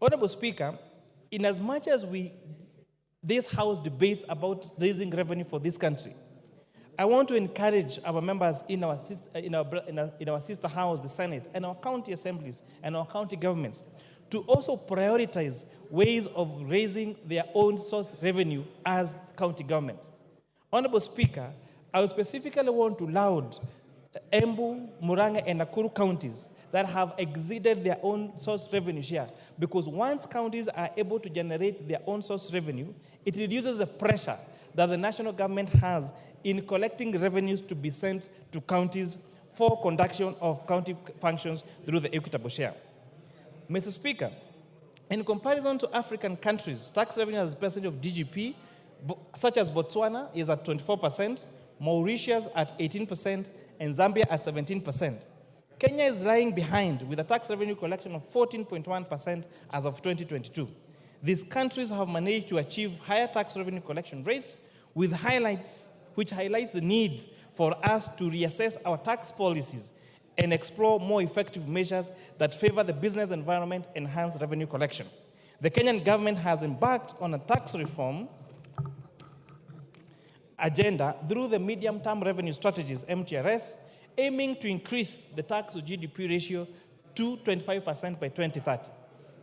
Honorable Speaker, in as much as this House debates about raising revenue for this country, I want to encourage our members in our sister house, the Senate, and our county assemblies and our county governments to also prioritize ways of raising their own source revenue as county governments. Honorable Speaker, I would specifically want to laud Embu, Murang'a, and Nakuru counties that have exceeded their own source revenue share, because once counties are able to generate their own source revenue, it reduces the pressure that the national government has in collecting revenues to be sent to counties for conduction of county functions through the equitable share. Mr. Speaker, in comparison to African countries, tax revenue as a percentage of GDP, such as Botswana, is at 24%, Mauritius at 18%, and Zambia at 17%. Kenya is lying behind with a tax revenue collection of 14.1% as of 2022. These countries have managed to achieve higher tax revenue collection rates, which highlights the need for us to reassess our tax policies and explore more effective measures that favor the business environment and enhance revenue collection. The Kenyan government has embarked on a tax reform agenda through the medium-term revenue strategies, MTRS, aiming to increase the tax to GDP ratio to 25% by 2030.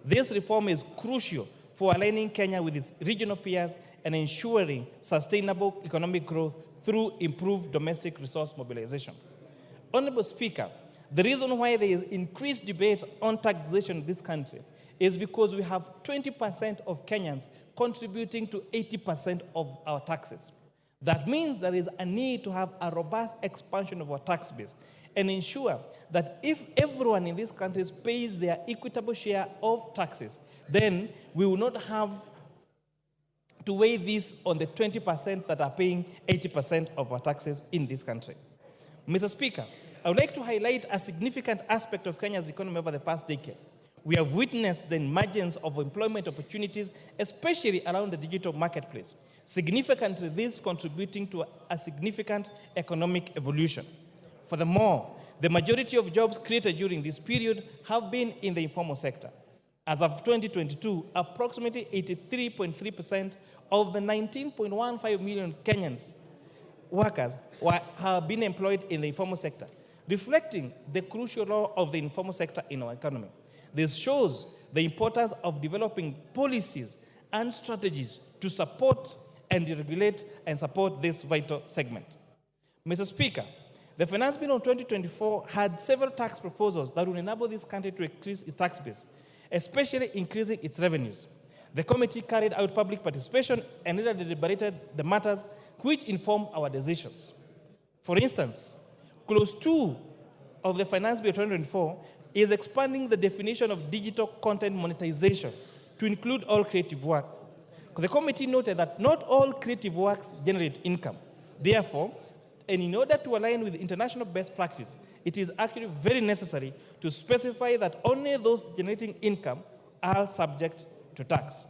This reform is crucial for aligning Kenya with its regional peers and ensuring sustainable economic growth through improved domestic resource mobilization. Honorable Speaker, the reason why there is increased debate on taxation in this country is because we have 20% of Kenyans contributing to 80% of our taxes. That means there is a need to have a robust expansion of our tax base and ensure that if everyone in these countries pays their equitable share of taxes, then we will not have to weigh this on the 20% that are paying 80% of our taxes in this country. Mr. Speaker, I would like to highlight a significant aspect of Kenya's economy over the past decade. We have witnessed the emergence of employment opportunities, especially around the digital marketplace. Significantly, this contributing to a significant economic evolution. Furthermore, the majority of jobs created during this period have been in the informal sector. As of 2022, approximately 83.3% of the 19.15 million Kenyans workers have been employed in the informal sector, reflecting the crucial role of the informal sector in our economy. This shows the importance of developing policies and strategies to support and regulate and support this vital segment. Mr. Speaker, the Finance Bill of 2024 had several tax proposals that will enable this country to increase its tax base, especially increasing its revenues. The committee carried out public participation and later deliberated the matters which inform our decisions. For instance, Clause 2 of the Finance Bill 2024 is expanding the definition of digital content monetization to include all creative work. The committee noted that not all creative works generate income. Therefore, and in order to align with international best practice, it is actually very necessary to specify that only those generating income are subject to tax.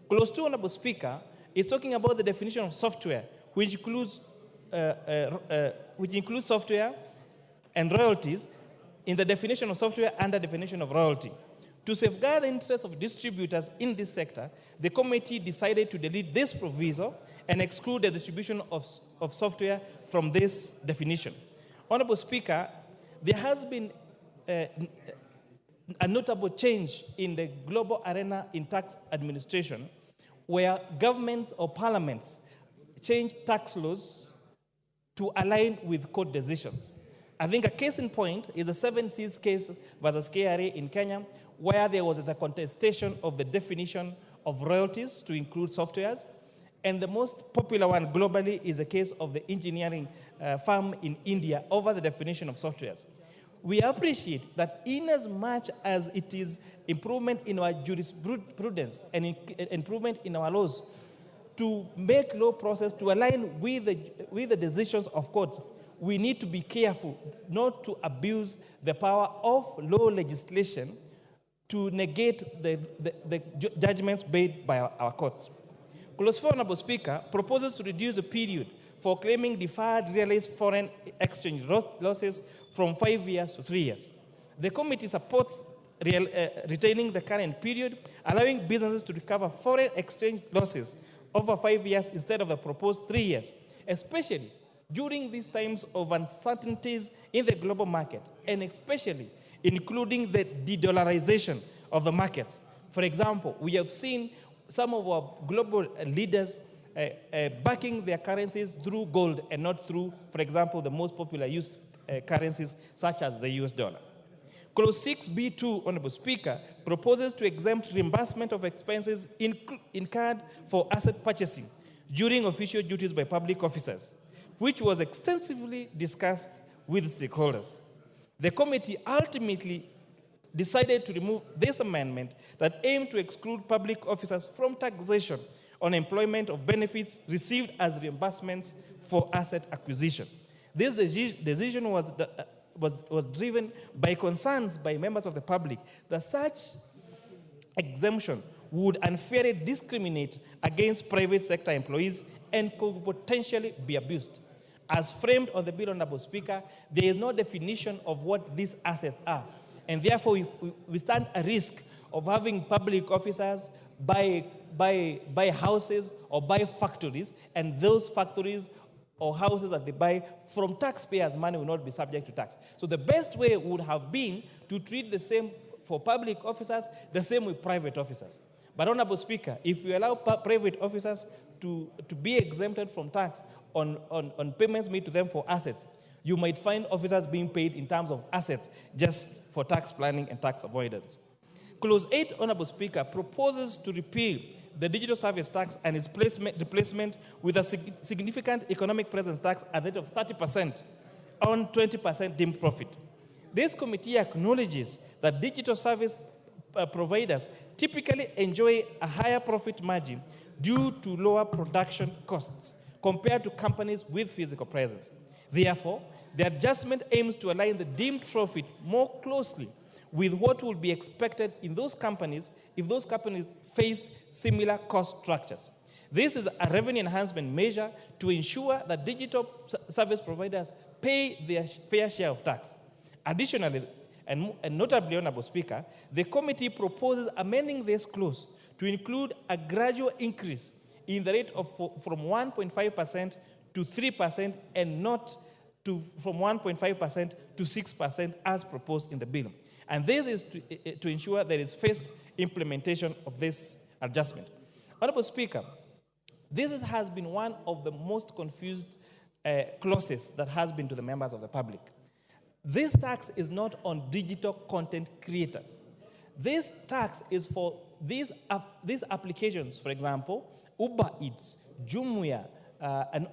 Clause 2, Honorable Speaker, is talking about the definition of software, which includes software and royalties in the definition of software and the definition of royalty. To safeguard the interests of distributors in this sector, the committee decided to delete this proviso and exclude the distribution of software from this definition. Honorable Speaker, there has been a notable change in the global arena in tax administration, where governments or parliaments change tax laws to align with court decisions. I think a case in point is the 7Cs case versus KRA in Kenya, where there was the contestation of the definition of royalties to include softwares. And the most popular one globally is the case of the engineering firm in India over the definition of softwares. We appreciate that in as much as it is improvement in our jurisprudence and improvement in our laws to make law process to align with the decisions of courts, we need to be careful not to abuse the power of law legislation to negate the judgments made by our courts. Clause 4, Honorable Speaker, proposes to reduce the period for claiming deferred realized foreign exchange losses from 5 years to 3 years. The committee supports retaining the current period, allowing businesses to recover foreign exchange losses over 5 years instead of the proposed 3 years, especially during these times of uncertainties in the global market, and especially including the de-dollarization of the markets. For example, we have seen some of our global leaders backing their currencies through gold and not through, for example, the most popular used currencies such as the US dollar. Clause 6B2, Honorable Speaker, proposes to exempt reimbursement of expenses incurred for asset purchasing during official duties by public officers, which was extensively discussed with stakeholders. The committee ultimately decided to remove this amendment that aimed to exclude public officers from taxation on employment of benefits received as reimbursements for asset acquisition. This decision was driven by concerns by members of the public that such exemption would unfairly discriminate against private sector employees and could potentially be abused. As framed on the bill, Honorable Speaker, there is no definition of what these assets are. And therefore, we stand a risk of having public officers buy houses or buy factories, and those factories or houses that they buy from taxpayers' money will not be subject to tax. So the best way would have been to treat the same for public officers, the same with private officers. But Honorable Speaker, if you allow private officers to be exempted from tax on payments made to them for assets, you might find officers being paid in terms of assets just for tax planning and tax avoidance. Clause 8, Honorable Speaker, proposes to repeal the digital service tax and its replacement with a significant economic presence tax at the rate of 30% on 20% deemed profit. This committee acknowledges that digital service providers typically enjoy a higher profit margin due to lower production costs compared to companies with physical presence. Therefore, the adjustment aims to align the deemed profit more closely with what will be expected in those companies if those companies face similar cost structures. This is a revenue enhancement measure to ensure that digital service providers pay their fair share of tax. Additionally, and notably, Honorable Speaker, the committee proposes amending this clause to include a gradual increase in the rate of from 1.5% to 3% and not from 1.5% to 6% as proposed in the bill. And this is to ensure there is phased implementation of this adjustment. Honorable Speaker, this has been one of the most confused clauses that has been to the members of the public. This tax is not on digital content creators. This tax is for these applications, for example, Uber Eats, Jumia, and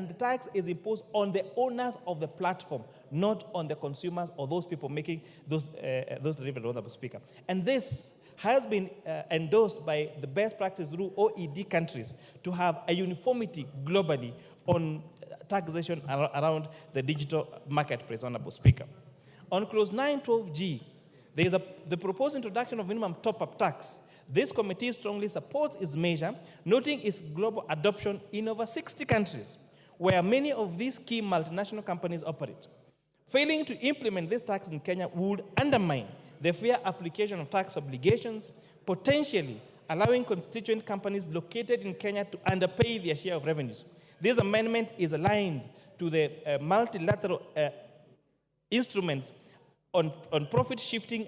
the tax is imposed on the owners of the platform, not on the consumers or those people making those deliveries, Honorable Speaker. And this has been endorsed by the best practice through OECD countries to have a uniformity globally on taxation around the digital marketplace, Honorable Speaker. On clause 912G, there is the proposed introduction of minimum top-up tax. This committee strongly supports its measure, noting its global adoption in over 60 countries, where many of these key multinational companies operate. Failing to implement this tax in Kenya would undermine the fair application of tax obligations, potentially allowing constituent companies located in Kenya to underpay their share of revenues. This amendment is aligned to the multilateral instruments on profit shifting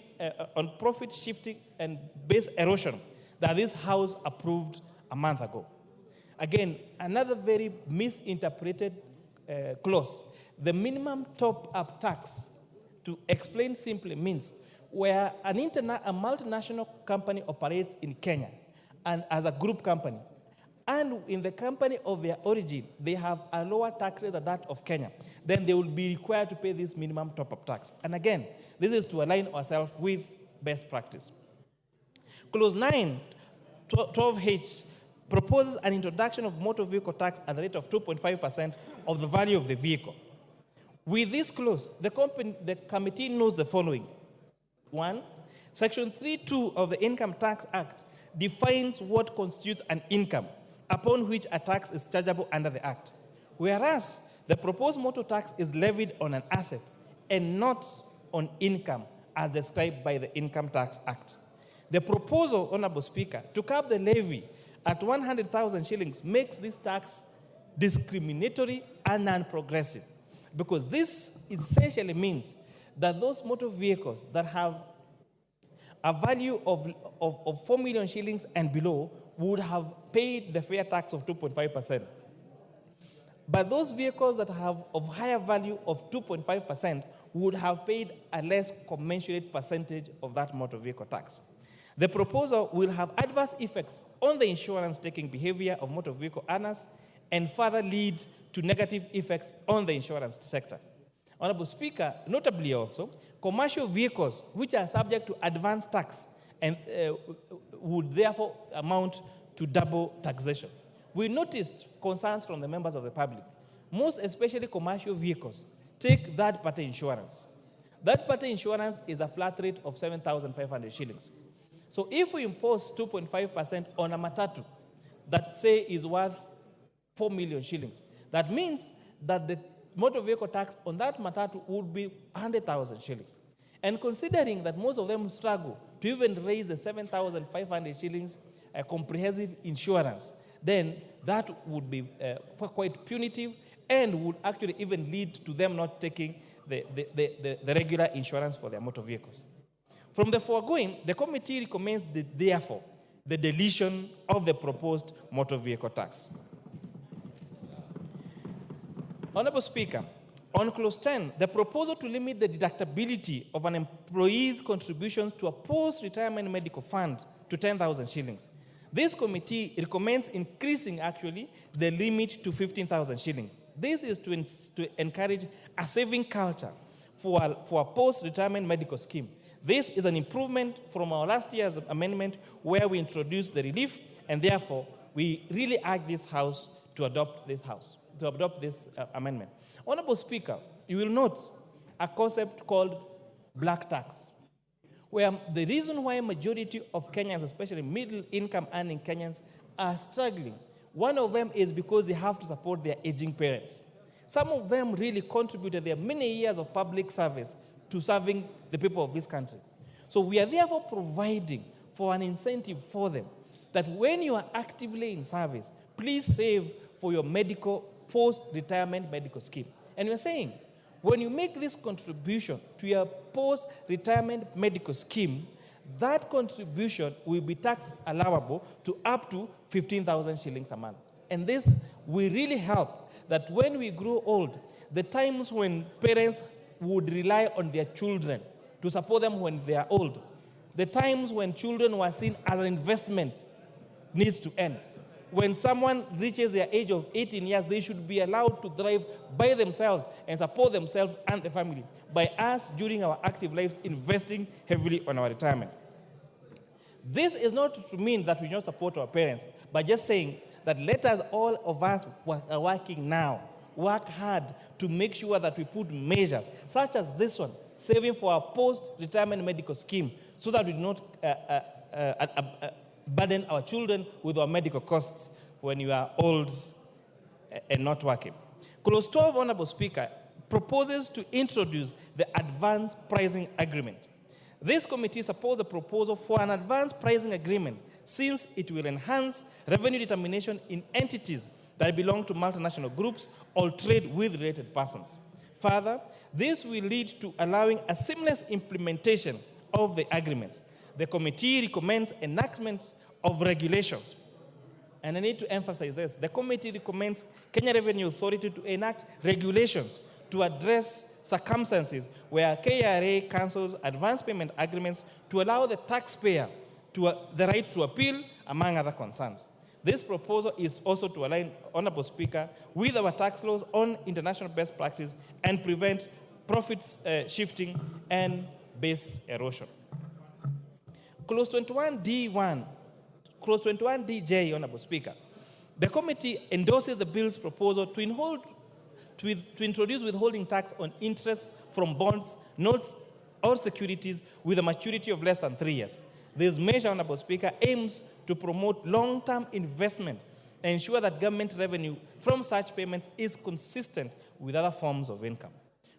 and base erosion that this House approved a month ago. Again, another very misinterpreted clause. The minimum top-up tax, to explain simply, means where a multinational company operates in Kenya and as a group company, and in the company of their origin, they have a lower tax rate than that of Kenya, then they will be required to pay this minimum top-up tax. And again, this is to align ourselves with best practice. Clause 9, 12H, proposes an introduction of motor vehicle tax at the rate of 2.5% of the value of the vehicle. With this clause, the committee knows the following. 1, Section 3(2) of the Income Tax Act defines what constitutes an income upon which a tax is chargeable under the Act, whereas the proposed motor tax is levied on an asset and not on income as described by the Income Tax Act. The proposal, Honorable Speaker, to cap the levy at 100,000 shillings makes this tax discriminatory and non-progressive, because this essentially means that those motor vehicles that have a value of 4 million shillings and below would have paid the fair tax of 2.5%. But those vehicles that have of higher value of 2.5% would have paid a less commensurate percentage of that motor vehicle tax. The proposal will have adverse effects on the insurance-taking behavior of motor vehicle owners and further lead to negative effects on the insurance sector. Honorable Speaker, notably also, commercial vehicles which are subject to advance tax and would therefore amount to double taxation. We noticed concerns from the members of the public. Most especially commercial vehicles take third-party insurance. Third-party insurance is a flat rate of 7,500 shillings. So if we impose 2.5% on a matatu that, say, is worth 4 million shillings, that means that the motor vehicle tax on that matatu would be 100,000 shillings. And considering that most of them struggle to even raise the 7,500 shillings comprehensive insurance, then that would be quite punitive and would actually even lead to them not taking the regular insurance for their motor vehicles. From the foregoing, the committee recommends, therefore, the deletion of the proposed motor vehicle tax. Honorable Speaker, on clause 10, the proposal to limit the deductibility of an employee's contributions to a post-retirement medical fund to 10,000 shillings. This committee recommends increasing, actually, the limit to 15,000 shillings. This is to encourage a saving culture for a post-retirement medical scheme. This is an improvement from our last year's amendment where we introduced the relief, and therefore, we really urge this House to adopt this amendment. Honorable Speaker, you will note a concept called black tax, where the reason why a majority of Kenyans, especially middle-income earning Kenyans, are struggling, one of them is because they have to support their aging parents. Some of them really contributed their many years of public service to serving the people of this country. So we are therefore providing for an incentive for them that when you are actively in service, please save for your post-retirement medical scheme. And we're saying, when you make this contribution to your post-retirement medical scheme, that contribution will be tax allowable to up to 15,000 shillings a month. And this will really help that when we grow old, the times when parents would rely on their children to support them when they are old, the times when children were seen as an investment needs to end. When someone reaches their age of 18 years, they should be allowed to drive by themselves and support themselves and the family by us during our active lives investing heavily on our retirement. This is not to mean that we don't support our parents, but just saying that let us, all of us who are working now, work hard to make sure that we put measures such as this one, saving for our post-retirement medical scheme, so that we do not burden our children with our medical costs when you are old and not working. Clause 12, Honorable Speaker, proposes to introduce the advance pricing agreement. This committee supports a proposal for an advance pricing agreement since it will enhance revenue determination in entities that belong to multinational groups or trade with related persons. Further, this will lead to allowing a seamless implementation of the agreements. The committee recommends enactment of regulations. And I need to emphasize this. The committee recommends Kenya Revenue Authority to enact regulations to address circumstances where KRA cancels advance payment agreements to allow the taxpayer the right to appeal, among other concerns. This proposal is also to align, Honorable Speaker, with our tax laws on international best practice and prevent profits shifting and base erosion. Clause 21D1, Honorable Speaker. The committee endorses the bill's proposal to introduce withholding tax on interest from bonds, notes, or securities with a maturity of less than 3 years. This measure, Honorable Speaker, aims to promote long-term investment and ensure that government revenue from such payments is consistent with other forms of income.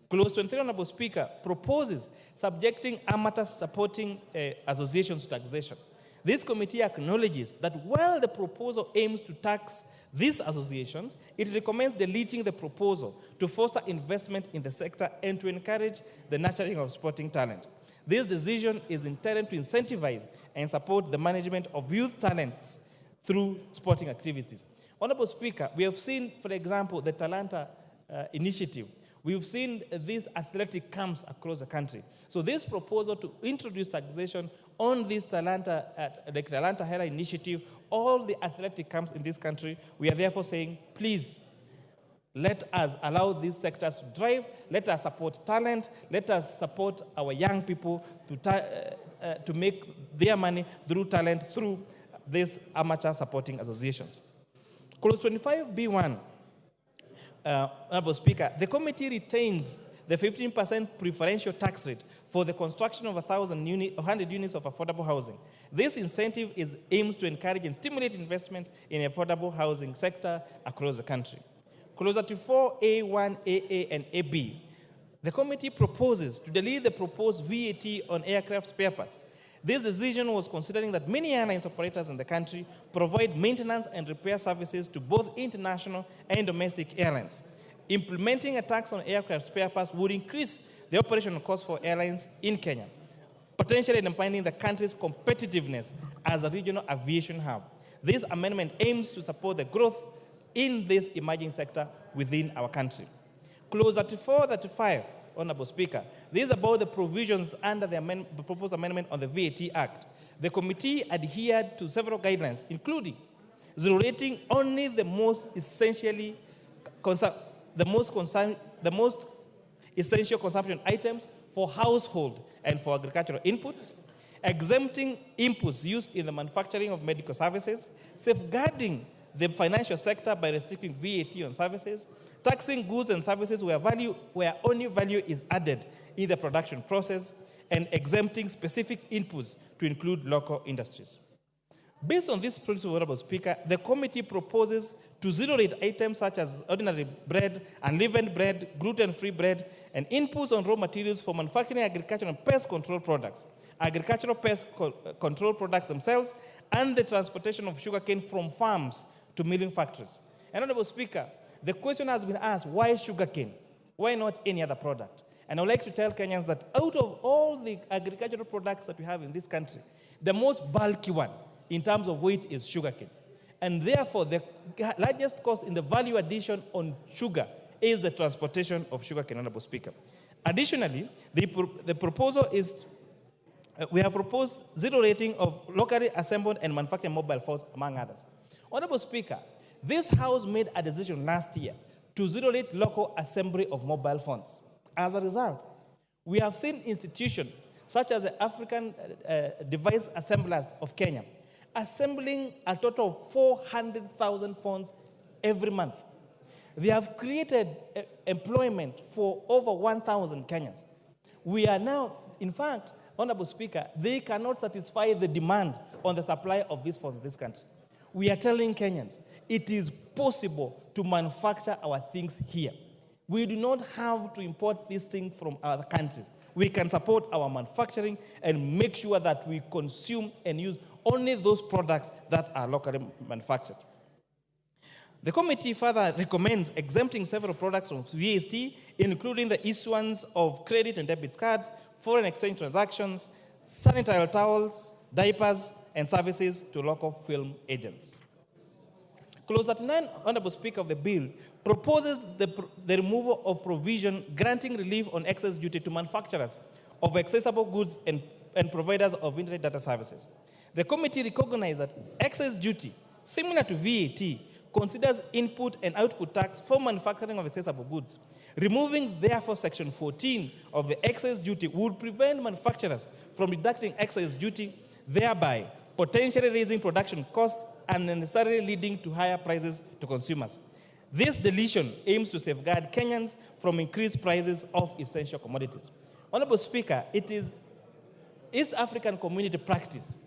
Clause 23, Honorable Speaker, proposes subjecting amateur supporting associations to taxation. This committee acknowledges that while the proposal aims to tax these associations, it recommends deleting the proposal to foster investment in the sector and to encourage the nurturing of sporting talent. This decision is intended to incentivize and support the management of youth talents through sporting activities. Honorable Speaker, we have seen, for example, the Talanta initiative. We've seen these athletic camps across the country. So this proposal to introduce taxation on this Talanta, the Talanta Hera initiative, all the athletic camps in this country, we are therefore saying, please, let us allow these sectors to drive, let us support talent, let us support our young people to make their money through talent, through these amateur supporting associations. Clause 25B1, Honorable Speaker, the committee retains the 15% preferential tax rate for the construction of 100 units of affordable housing. This incentive aims to encourage and stimulate investment in the affordable housing sector across the country. Clause 34A1, AA, and AB. The committee proposes to delete the proposed VAT on aircraft spare parts. This decision was considering that many airlines operators in the country provide maintenance and repair services to both international and domestic airlines. Implementing a tax on aircraft spare parts would increase the operational costs for airlines in Kenya, potentially undermining the country's competitiveness as a regional aviation hub. This amendment aims to support the growth in this emerging sector within our country. Clause 34-35, Honorable Speaker, this is about the provisions under the proposed amendment on the VAT Act. The committee adhered to several guidelines, including zero rating only the most essential consumption items for household and for agricultural inputs, exempting inputs used in the manufacturing of medical services, safeguarding the financial sector by restricting VAT on services, taxing goods and services where only value is added in the production process, and exempting specific inputs to include local industries. Based on this principle, Honorable Speaker, the committee proposes to zero-rate items such as ordinary bread, unleavened bread, gluten-free bread, and inputs on raw materials for manufacturing agricultural and pest control products, agricultural pest control products themselves, and the transportation of sugarcane from farms to milling factories. And Honorable Speaker, the question has been asked, why sugarcane? Why not any other product? And I would like to tell Kenyans that out of all the agricultural products that we have in this country, the most bulky one in terms of weight is sugarcane. And therefore, the largest cost in the value addition on sugar is the transportation of sugarcane, Honorable Speaker. Additionally, the proposal is, we have proposed zero rating of locally assembled and manufactured mobile phones, among others. Honorable Speaker, this House made a decision last year to zero-rate local assembly of mobile phones. As a result, we have seen institutions such as the African Device Assemblers of Kenya assembling a total of 400,000 phones every month. They have created employment for over 1,000 Kenyans. We are now, in fact, Honorable Speaker, they cannot satisfy the demand on the supply of these phones in this country. We are telling Kenyans, it is possible to manufacture our things here. We do not have to import these things from other countries. We can support our manufacturing and make sure that we consume and use only those products that are locally manufactured. The committee further recommends exempting several products from VAT, including the issuance of credit and debit cards, foreign exchange transactions, sanitary towels, diapers, and services to local film agents. Clause 39, Honorable Speaker, of the bill proposes the removal of provision granting relief on excess duty to manufacturers of accessible goods and providers of internet data services. The committee recognizes that excess duty, similar to VAT, considers input and output tax for manufacturing of accessible goods. Removing, therefore, Section 14 of the excess duty would prevent manufacturers from deducting excess duty, thereby potentially raising production costs and necessarily leading to higher prices to consumers. This deletion aims to safeguard Kenyans from increased prices of essential commodities. Honorable Speaker, it is East African community practice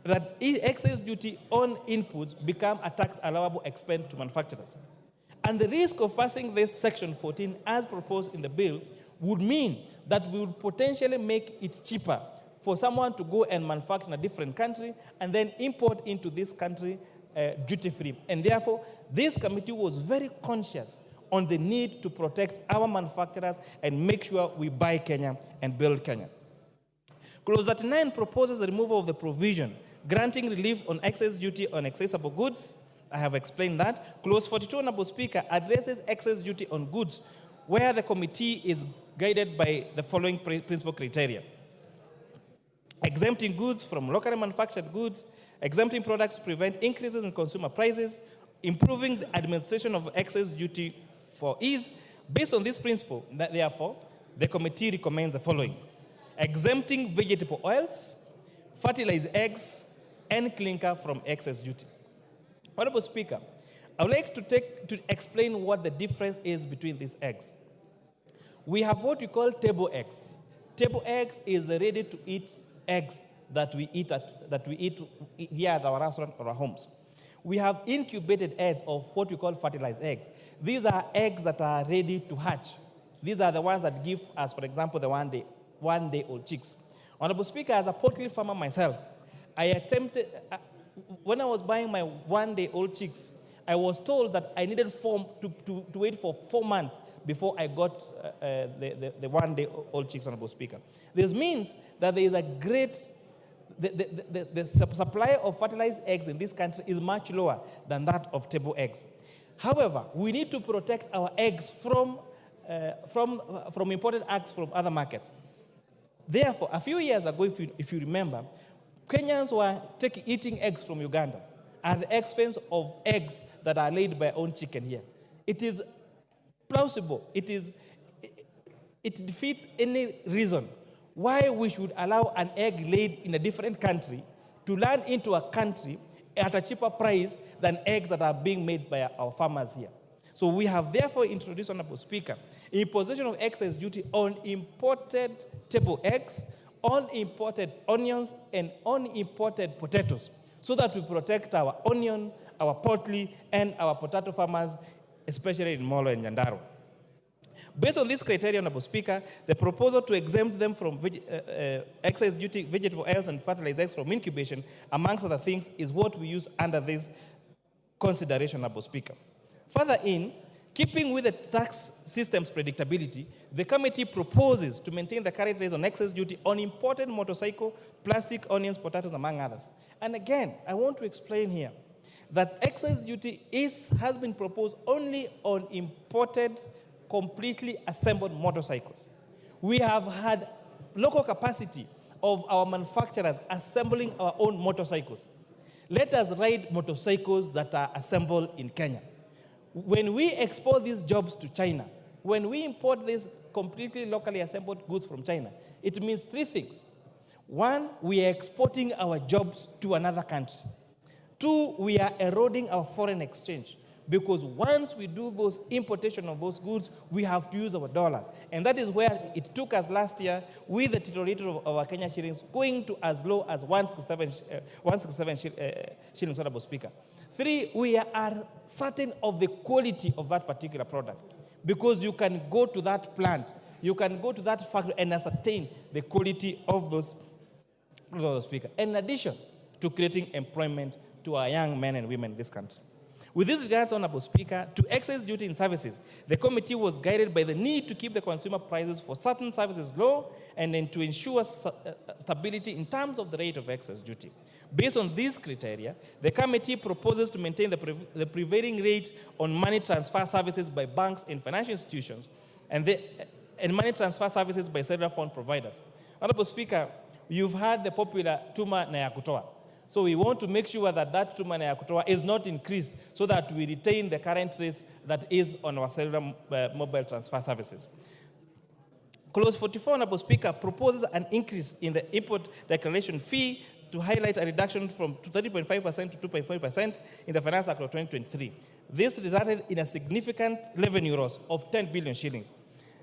that excess duty on inputs become a tax allowable expense to manufacturers. And the risk of passing this Section 14 as proposed in the bill would mean that we would potentially make it cheaper for someone to go and manufacture in a different country and then import into this country duty-free. And therefore, this committee was very conscious on the need to protect our manufacturers and make sure we buy Kenya and build Kenya. Clause 39 proposes the removal of the provision granting relief on excess duty on accessible goods. I have explained that. Clause 42, Honorable Speaker, addresses excess duty on goods where the committee is guided by the following principal criteria: exempting goods from locally manufactured goods, exempting products to prevent increases in consumer prices, improving the administration of excess duty for ease. Based on this principle, therefore, the committee recommends the following: exempting vegetable oils, fertilized eggs, and clinker from excess duty. Honorable Speaker, I would like to explain what the difference is between these eggs. We have what we call table eggs. Table eggs is ready-to-eat eggs that we eat here at our restaurant or our homes. We have incubated eggs of what we call fertilized eggs. These are eggs that are ready to hatch. These are the ones that give us, for example, the one-day-old chicks. Honorable Speaker, as a poultry farmer myself, I attempted, when I was buying my one-day-old chicks, I was told that I needed to wait for 4 months before I got the one-day-old chicks, Honorable Speaker. This means that there is a great, the supply of fertilized eggs in this country is much lower than that of table eggs. However, we need to protect our eggs from imported eggs from other markets. Therefore, a few years ago, if you remember, Kenyans were eating eggs from Uganda at the expense of eggs that are laid by our own chicken here. It is plausible. It defeats any reason why we should allow an egg laid in a different country to land into a country at a cheaper price than eggs that are being made by our farmers here. So we have therefore introduced, Honorable Speaker, imposition of excess duty on imported table eggs, on imported onions, and on imported potatoes, so that we protect our onion, our poultry, and our potato farmers, especially in Molo and Nyandarua. Based on this criteria, Honorable Speaker, the proposal to exempt them from excess duty vegetable oils and fertilized eggs from incubation, amongst other things, is what we use under this consideration, Honorable Speaker. Further in, keeping with the tax system's predictability, the committee proposes to maintain the current rates on excess duty on imported motorcycle, plastic, onions, potatoes, among others. And again, I want to explain here that excess duty has been proposed only on imported, completely assembled motorcycles. We have had local capacity of our manufacturers assembling our own motorcycles. Let us ride motorcycles that are assembled in Kenya. When we export these jobs to China, when we import these completely locally assembled goods from China, it means three things. One, we are exporting our jobs to another country. Two, we are eroding our foreign exchange, because once we do those importation of those goods, we have to use our dollars. And that is where it took us last year with the titulator of our Kenya shillings going to as low as 167 shillings, Honorable Speaker. Three, we are certain of the quality of that particular product, because you can go to that plant, you can go to that factory and ascertain the quality of those, Speaker. In addition to creating employment to our young men and women in this country. With this regards, Honorable Speaker, to excise duty in services, the committee was guided by the need to keep the consumer prices for certain services low and then to ensure stability in terms of the rate of excise duty. Based on these criteria, the committee proposes to maintain the prevailing rate on money transfer services by banks and financial institutions and money transfer services by cellular phone providers. Honorable Speaker, you've heard the popular Tuma na ya kutoa. So we want to make sure that that Tuma na ya kutoa is not increased so that we retain the current rates that is on our cellular mobile transfer services. Clause 44, Honorable Speaker, proposes an increase in the import declaration fee to highlight a reduction from 30.5% to 2.5% in the Finance Act of 2023. This resulted in a significant revenue loss of 10 billion shillings,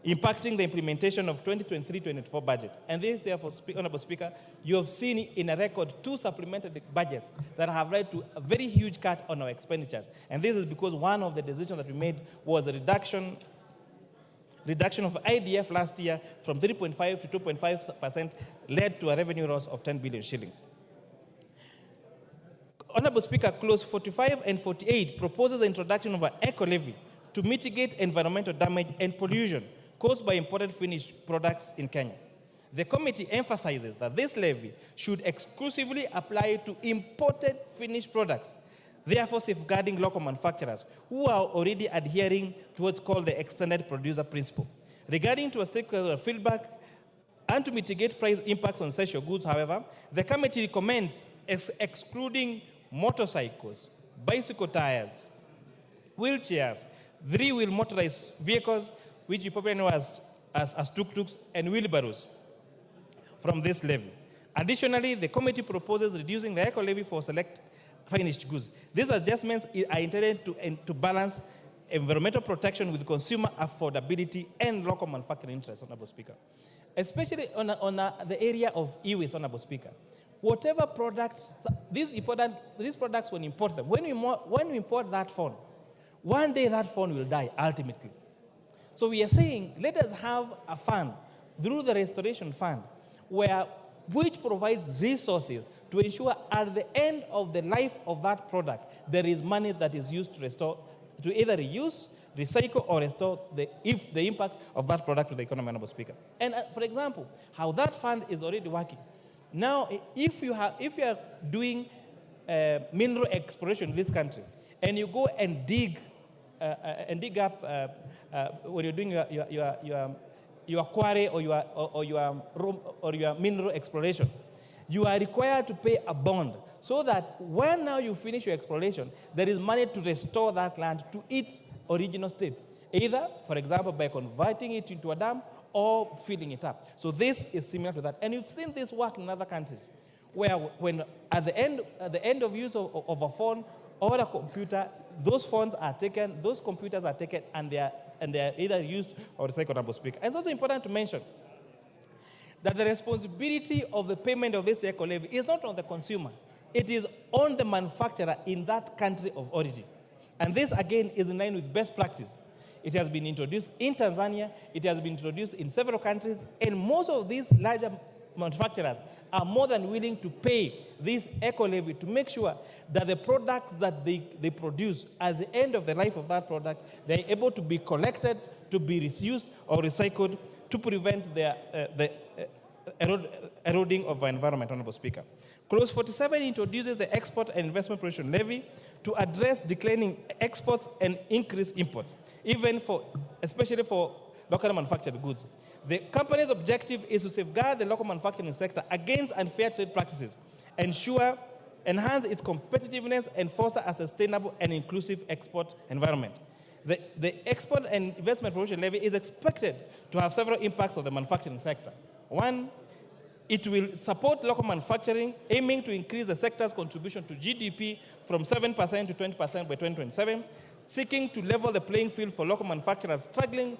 impacting the implementation of 2023-24 budget. And this, therefore, Honorable Speaker, you have seen in a record 2 supplementary budgets that have led to a very huge cut on our expenditures. And this is because one of the decisions that we made was a reduction of IDF last year from 3.5 to 2.5% led to a revenue loss of 10 billion shillings. Honorable Speaker, clause 45 and 48 proposes the introduction of an eco levy to mitigate environmental damage and pollution caused by imported finished products in Kenya. The committee emphasizes that this levy should exclusively apply to imported finished products, therefore safeguarding local manufacturers who are already adhering to what's called the extended producer principle. Regarding to a stakeholder feedback and to mitigate price impacts on essential goods, however, the committee recommends excluding motorcycles, bicycle tires, wheelchairs, 3-wheel motorized vehicles, which you probably know as tuk-tuks and wheelbarrows, from this levy. Additionally, the committee proposes reducing the eco levy for select finished goods. These adjustments are intended to balance environmental protection with consumer affordability and local manufacturing interests, Honorable Speaker. Especially on the area of e-waste, Honorable Speaker. Whatever products, these products, when you import them, when we import that phone, one day that phone will die ultimately. So we are saying, let us have a fund through the restoration fund which provides resources to ensure at the end of the life of that product, there is money that is used to restore, to either reuse, recycle, or restore the impact of that product to the economy, Honorable Speaker. And for example, how that fund is already working. Now, if you are doing mineral exploration in this country, and you go and dig up when you're doing your quarry or your mineral exploration, you are required to pay a bond so that when now you finish your exploration, there is money to restore that land to its original state, either, for example, by converting it into a dam or filling it up. So this is similar to that. And you've seen this work in other countries, where when at the end of use of a phone or a computer, those phones are taken, those computers are taken, and they are either used or recycled, Honorable Speaker. And it's also important to mention that the responsibility of the payment of this eco levy is not on the consumer. It is on the manufacturer in that country of origin. And this, again, is in line with best practice. It has been introduced in Tanzania, it has been introduced in several countries, and most of these larger manufacturers are more than willing to pay this eco levy to make sure that the products that they produce at the end of the life of that product, they're able to be collected, to be reused or recycled to prevent the eroding of our environment, Honorable Speaker. Clause 47 introduces the Export and Investment Promotion Levy to address declining exports and increase imports, especially for locally manufactured goods. The company's objective is to safeguard the local manufacturing sector against unfair trade practices, enhance its competitiveness, and foster a sustainable and inclusive export environment. The Export and Investment Promotion Levy is expected to have several impacts on the manufacturing sector. One, it will support local manufacturing, aiming to increase the sector's contribution to GDP from 7% to 20% by 2027, seeking to level the playing field for local manufacturers struggling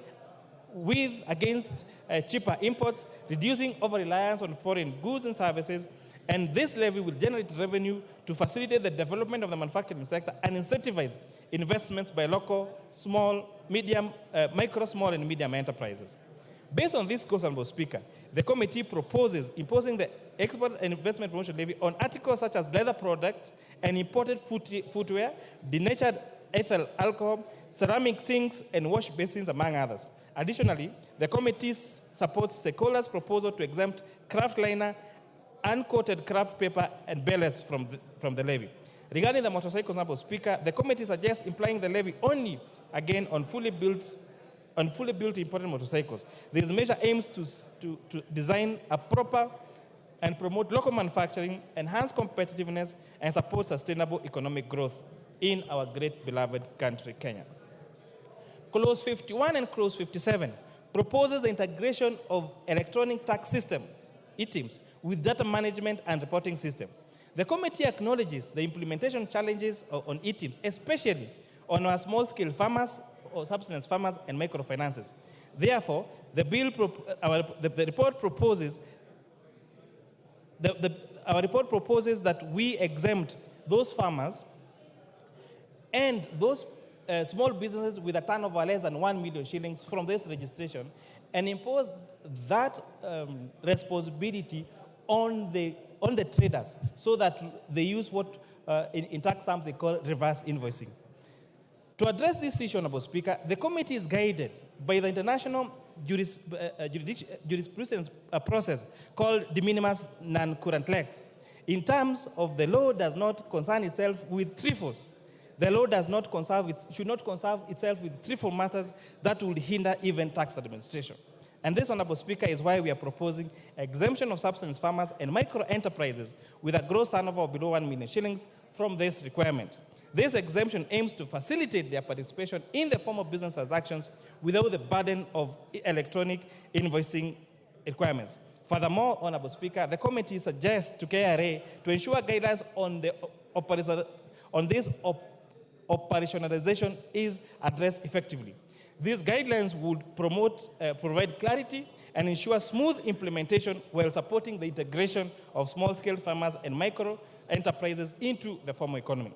against cheaper imports, reducing over-reliance on foreign goods and services, and this levy will generate revenue to facilitate the development of the manufacturing sector and incentivize investments by local, micro, small, and medium enterprises. Based on this course, Honorable Speaker, the committee proposes imposing the Export and Investment Promotion Levy on articles such as leather products and imported footwear, denatured ethyl alcohol, ceramic sinks, and wash basins, among others. Additionally, the committee supports stakeholders' proposal to exempt kraft liner, uncoated kraft paper, and ballast from the levy. Regarding the motorcycles, Honorable Speaker, the committee suggests implying the levy only, again, on fully built imported motorcycles. This measure aims to design a proper and promote local manufacturing, enhance competitiveness, and support sustainable economic growth in our great beloved country, Kenya. Clause 51 and Clause 57 proposes the integration of electronic tax system, ETIMS, with data management and reporting system. The committee acknowledges the implementation challenges on ETIMS, especially on our small-scale farmers, or subsistence farmers, and microfinances. Therefore, the report proposes our report proposes that we exempt those farmers and those small businesses with a turnover less than 1 million shillings from this registration, and impose that responsibility on the traders, so that they use what in tax terms they call reverse invoicing. To address this issue, Honorable Speaker, the committee is guided by the international jurisprudence process called de minimis non current lex. In terms of the law does not concern itself with trifles. The law should not concern itself with trivial matters that would hinder even tax administration. And this, Honorable Speaker, is why we are proposing exemption of subsistence farmers and micro-enterprises with a gross turnover of below 1 million shillings from this requirement. This exemption aims to facilitate their participation in the form of business transactions without the burden of electronic invoicing requirements. Furthermore, Honorable Speaker, the committee suggests to KRA to ensure guidelines on this operationalization is addressed effectively. These guidelines would provide clarity and ensure smooth implementation while supporting the integration of small-scale farmers and micro-enterprises into the formal economy.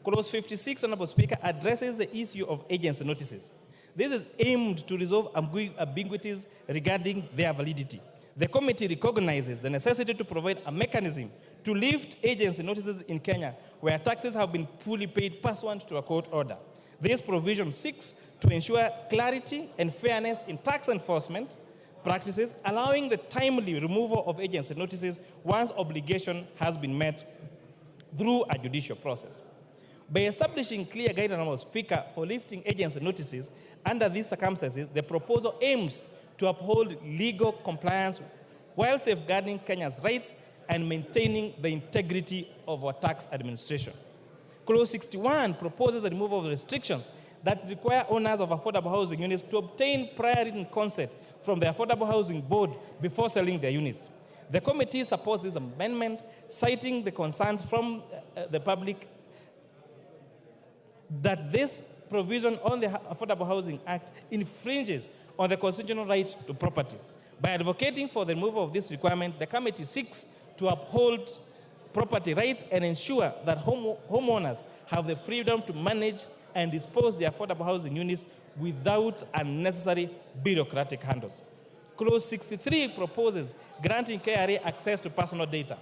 Clause 56, Honorable Speaker, addresses the issue of agency notices. This is aimed to resolve ambiguities regarding their validity. The committee recognizes the necessity to provide a mechanism to lift agency notices in Kenya where taxes have been fully paid pursuant to a court order. This provision seeks to ensure clarity and fairness in tax enforcement practices, allowing the timely removal of agency notices once obligation has been met through a judicial process. By establishing clear guidelines, Honorable Speaker, for lifting agency notices under these circumstances, the proposal aims to uphold legal compliance while safeguarding Kenya's rights and maintaining the integrity of our tax administration. Clause 61 proposes the removal of restrictions that require owners of affordable housing units to obtain prior written consent from the Affordable Housing Board before selling their units. The committee supports this amendment, citing the concerns from the public that this provision on the Affordable Housing Act infringes on the constitutional right to property. By advocating for the removal of this requirement, the committee seeks to uphold property rights and ensure that homeowners have the freedom to manage and dispose their affordable housing units without unnecessary bureaucratic handles. Clause 63 proposes granting KRA access to personal data.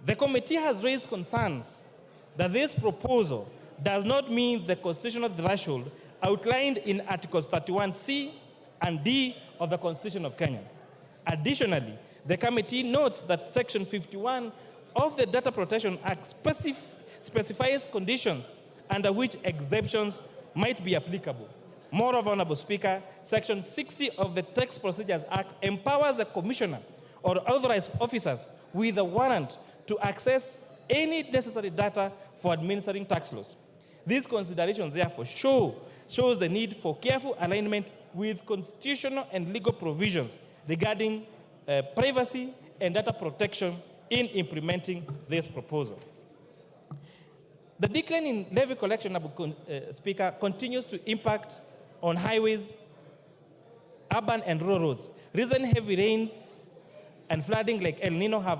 The committee has raised concerns that this proposal does not meet the constitutional threshold outlined in Articles 31C and D of the Constitution of Kenya. Additionally, the committee notes that Section 51 of the Data Protection Act specifies conditions under which exemptions might be applicable. Moreover, Honorable Speaker, Section 60 of the Tax Procedures Act empowers the commissioner or authorized officers with a warrant to access any necessary data for administering tax laws. These considerations, therefore, shows the need for careful alignment with constitutional and legal provisions regarding privacy and data protection in implementing this proposal. The decline in levy collection, Speaker, continues to impact on highways, urban and rural roads. Recent heavy rains and flooding like El Nino have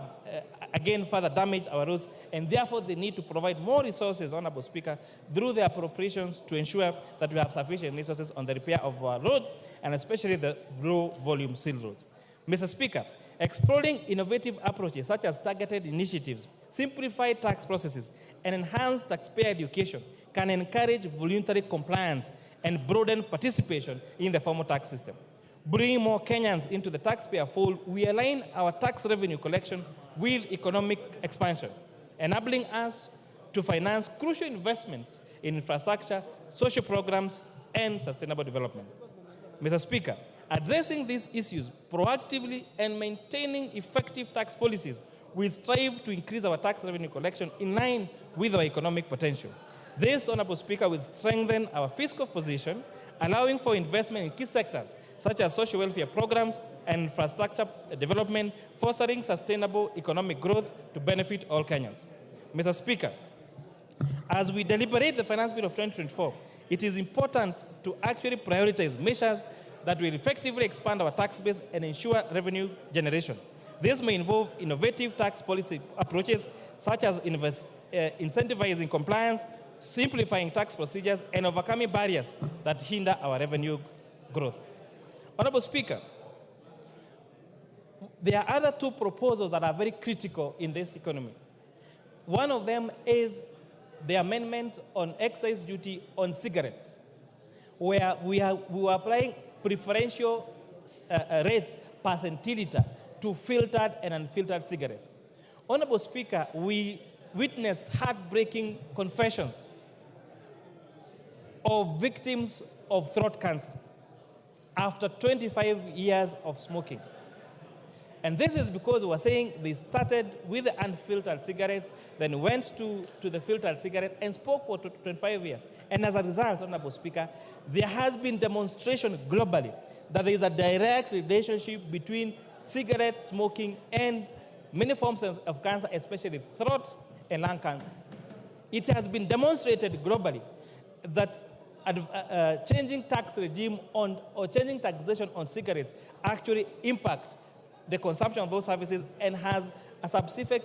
again further damaged our roads, and therefore they need to provide more resources, Honorable Speaker, through the appropriations to ensure that we have sufficient resources on the repair of our roads, and especially the low-volume seal roads. Mr. Speaker, exploring innovative approaches such as targeted initiatives, simplify tax processes, and enhance taxpayer education can encourage voluntary compliance and broaden participation in the formal tax system. Bringing more Kenyans into the taxpayer fold, we align our tax revenue collection with economic expansion, enabling us to finance crucial investments in infrastructure, social programs, and sustainable development. Mr. Speaker, addressing these issues proactively and maintaining effective tax policies, we strive to increase our tax revenue collection in line with our economic potential. This, Honorable Speaker, will strengthen our fiscal position, allowing for investment in key sectors such as social welfare programs and infrastructure development, fostering sustainable economic growth to benefit all Kenyans. Mr. Speaker, as we deliberate the Finance Bill of 2024, it is important to actually prioritize measures that will effectively expand our tax base and ensure revenue generation. This may involve innovative tax policy approaches such as incentivizing compliance, simplifying tax procedures, and overcoming barriers that hinder our revenue growth. Honorable Speaker, there are other two proposals that are very critical in this economy. One of them is the amendment on excise duty on cigarettes, where we are applying preferential rates per centiliter to filtered and unfiltered cigarettes. Honorable Speaker, we witnessed heartbreaking confessions of victims of throat cancer after 25 years of smoking. And this is because we're saying they started with the unfiltered cigarettes, then went to the filtered cigarette and spoke for 25 years. And as a result, Honorable Speaker, there has been demonstration globally that there is a direct relationship between cigarette smoking and many forms of cancer, especially throat and lung cancer. It has been demonstrated globally that changing tax regime or changing taxation on cigarettes actually impact the consumption of those services and has a subsequent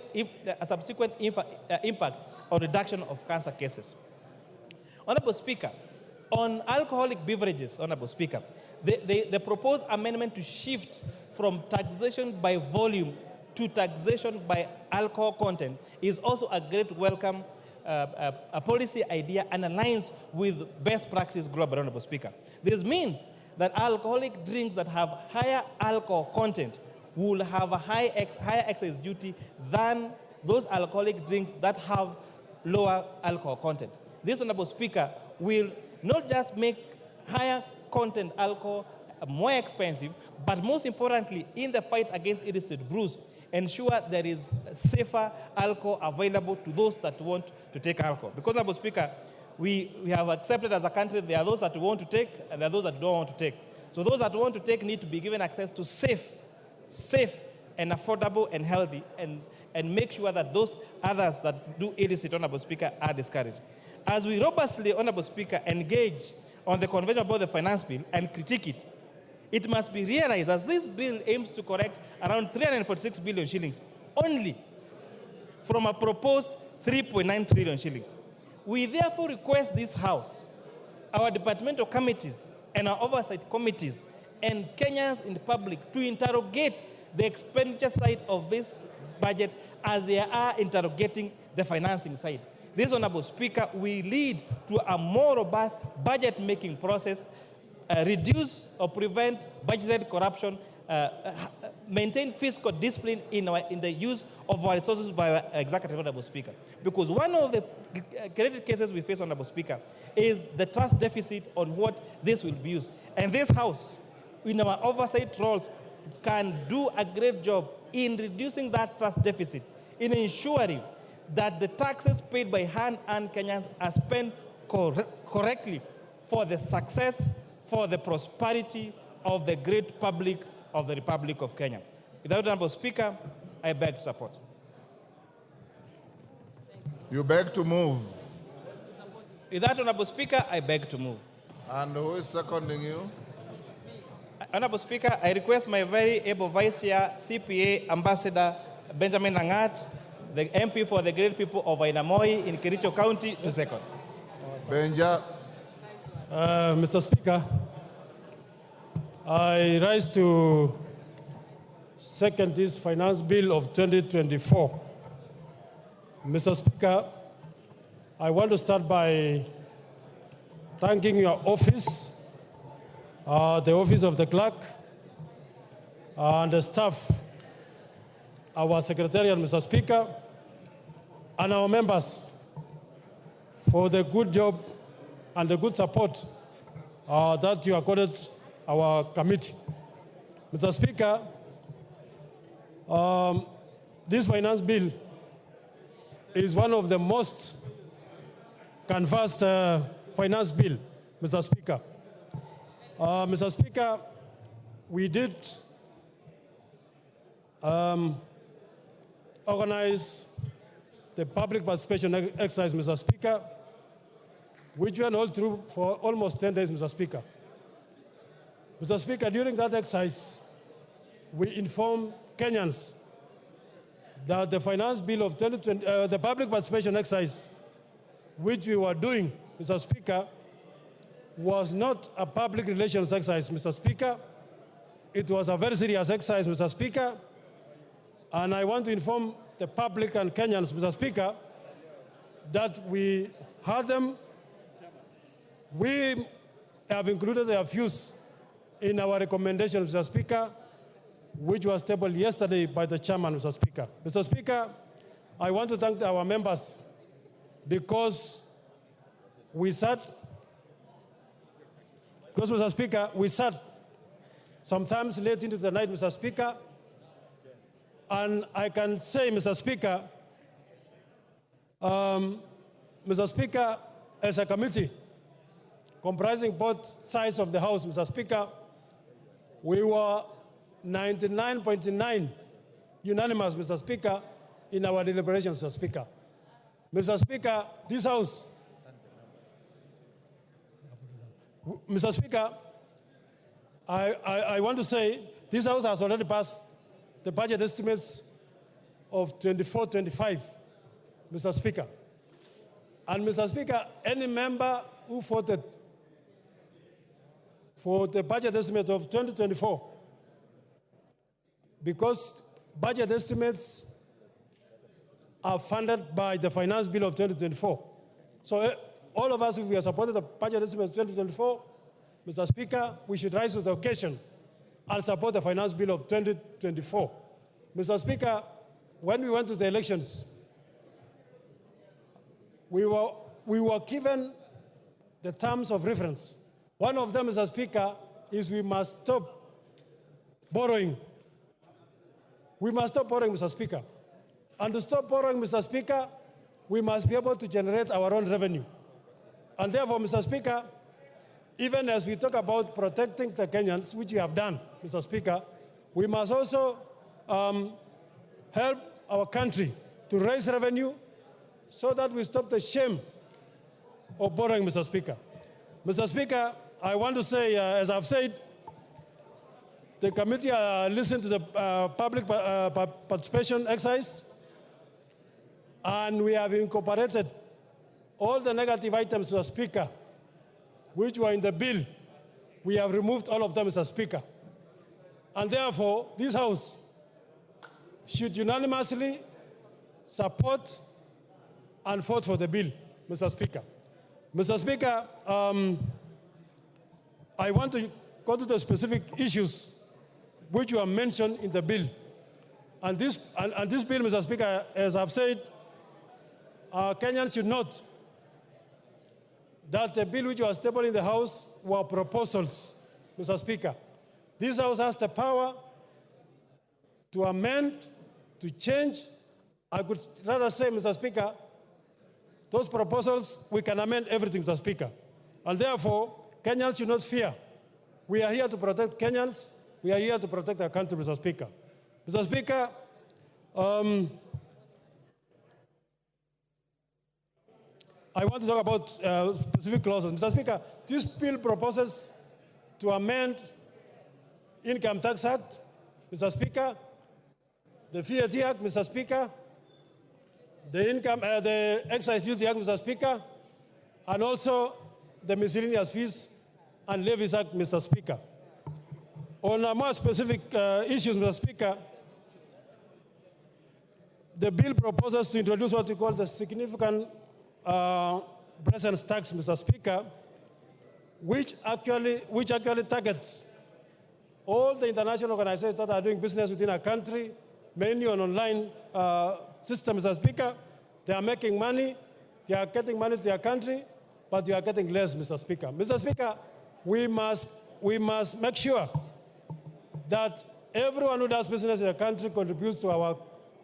impact on reduction of cancer cases. Honorable Speaker, on alcoholic beverages, Honorable Speaker, the proposed amendment to shift from taxation by volume to taxation by alcohol content is also a great welcome a policy idea and aligns with best practice global, Honorable Speaker. This means that alcoholic drinks that have higher alcohol content will have a higher excise duty than those alcoholic drinks that have lower alcohol content. This, Honorable Speaker, will not just make higher content alcohol more expensive, but most importantly, in the fight against illicit brews, ensure there is safer alcohol available to those that want to take alcohol. Because, Honorable Speaker, we have accepted as a country there are those that want to take and there are those that don't want to take. So those that want to take need to be given access to safe and affordable and healthy, and make sure that those others that do illicit, Honorable Speaker, are discouraged. As we robustly, Honorable Speaker, engage on the convention about the finance bill and critique it, it must be realized that this bill aims to correct around 346 billion shillings only from a proposed 3.9 trillion shillings. We therefore request this House, our departmental committees and our oversight committees and Kenyans in the public to interrogate the expenditure side of this budget as they are interrogating the financing side. This, Honorable Speaker, will lead to a more robust budget-making process, reduce or prevent budgeted corruption, maintain fiscal discipline in the use of our resources by our executive, Honorable Speaker. Because one of the credit cases we face, Honorable Speaker, is the trust deficit on what this will be used. And this House, in our oversight roles, can do a great job in reducing that trust deficit, in ensuring that the taxes paid by hand-earned Kenyans are spent correctly for the success, for the prosperity of the great public of the Republic of Kenya. Without Honorable Speaker, I beg to support. You beg to move. Without Honorable Speaker, I beg to move. And who is seconding you? Honorable Speaker, I request my very able Vice Chair, CPA Ambassador Benjamin Langat, the MP for the great people of Ainamoi in Kericho County, to second. Benja. Mr. Speaker, I rise to second this finance bill of 2024. Mr. Speaker, I want to start by thanking your office, the office of the clerk, and the staff, our secretariat, Mr. Speaker, and our members for the good job and the good support that you accorded our committee. Mr. Speaker, this finance bill is one of the most canvassed finance bill, Mr. Speaker. Mr. Speaker, we did organize the public participation exercise, Mr. Speaker, which went all through for almost 10 days, Mr. Speaker. Mr. Speaker, during that exercise, we informed Kenyans that the finance bill of 2020, the public participation exercise, which we were doing, Mr. Speaker, was not a public relations exercise, Mr. Speaker. It was a very serious exercise, Mr. Speaker. And I want to inform the public and Kenyans, Mr. Speaker, that we heard them. We have included their views in our recommendation, Mr. Speaker, which was tabled yesterday by the chairman, Mr. Speaker. Mr. Speaker, I want to thank our members because Mr. Speaker, we sat sometimes late into the night, Mr. Speaker, and I can say, Mr. Speaker, Mr. Speaker, as a committee comprising both sides of the House, Mr. Speaker, we were 99.9 unanimous, Mr. Speaker, in our deliberations, Mr. Speaker. Mr. Speaker, this House, Mr. Speaker, I want to say this House has already passed the budget estimates of 24-25, Mr. Speaker. And Mr. Speaker, any member who voted for the budget estimate of 2024, because budget estimates are funded by the finance bill of 2024. So all of us, if we are supporting the budget estimate of 2024, Mr. Speaker, we should rise to the occasion and support the finance bill of 2024. Mr. Speaker, when we went to the elections, we were given the terms of reference. One of them, Mr. Speaker, is we must stop borrowing. We must stop borrowing, Mr. Speaker. And to stop borrowing, Mr. Speaker, we must be able to generate our own revenue. And therefore, Mr. Speaker, even as we talk about protecting the Kenyans, which we have done, Mr. Speaker, we must also help our country to raise revenue so that we stop the shame of borrowing, Mr. Speaker. Mr. Speaker, I want to say, as I've said, the committee listened to the public participation exercise, and we have incorporated all the negative items, Mr. Speaker, which were in the bill. We have removed all of them, Mr. Speaker. And therefore, this House should unanimously support and vote for the bill, Mr. Speaker. Mr. Speaker, I want to go to the specific issues which were mentioned in the bill. And this bill, Mr. Speaker, as I've said, Kenyans should note that the bill which was tabled in the House were proposals, Mr. Speaker. This House has the power to amend, to change. I could rather say, Mr. Speaker, those proposals, we can amend everything, Mr. Speaker. And therefore, Kenyans should not fear. We are here to protect Kenyans. We are here to protect our country, Mr. Speaker. Mr. Speaker, I want to talk about specific clauses. Mr. Speaker, this bill proposes to amend Income Tax Act, Mr. Speaker, the VAT Act, Mr. Speaker, the Excise Duty Act, Mr. Speaker, and also the Miscellaneous Fees and Levies Act, Mr. Speaker. On more specific issues, Mr. Speaker, the bill proposes to introduce what we call the significant presence tax, Mr. Speaker, which actually targets all the international organizations that are doing business within our country, mainly on online systems, Mr. Speaker. They are making money, they are getting money to their country, but they are getting less, Mr. Speaker. Mr. Speaker, we must make sure that everyone who does business in the country contributes to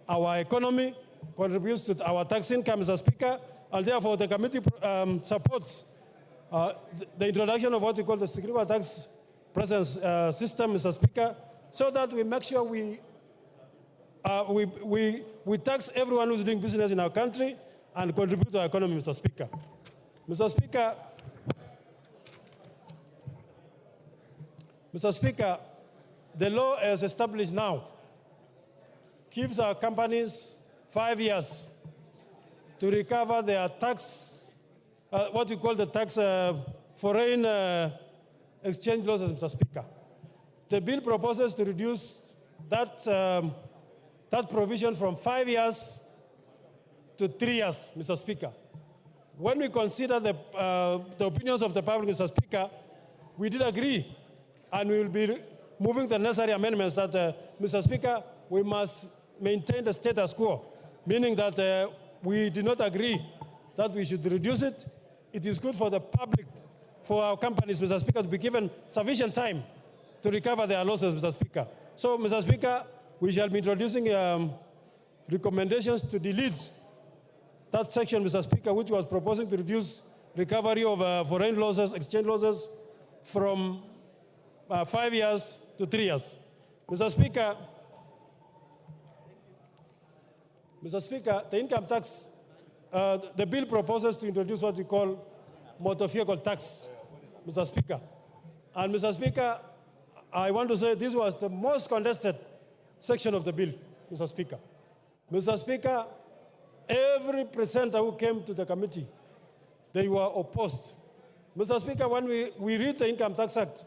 our economy, contributes to our tax income, Mr. Speaker, and therefore the committee supports the introduction of what we call the significant tax presence system, Mr. Speaker, so that we make sure we tax everyone who's doing business in our country and contribute to our economy, Mr. Speaker. Mr. Speaker, the law as established now gives our companies 5 years to recover their tax, what we call the tax foreign exchange losses, Mr. Speaker. The bill proposes to reduce that provision from 5 years to 3 years, Mr. Speaker. When we consider the opinions of the public, Mr. Speaker, we did agree, and we will be moving the necessary amendments that, Mr. Speaker, we must maintain the status quo, meaning that we did not agree that we should reduce it. It is good for the public, for our companies, Mr. Speaker, to be given sufficient time to recover their losses, Mr. Speaker. So, Mr. Speaker, we shall be introducing recommendations to delete that section, Mr. Speaker, which was proposing to reduce recovery of foreign losses, exchange losses, from 5 years to 3 years. Mr. Speaker, the income tax, the bill proposes to introduce what we call motor vehicle tax, Mr. Speaker. And Mr. Speaker, I want to say this was the most contested section of the bill, Mr. Speaker. Mr. Speaker, every presenter who came to the committee, they were opposed. Mr. Speaker, when we read the Income Tax Act,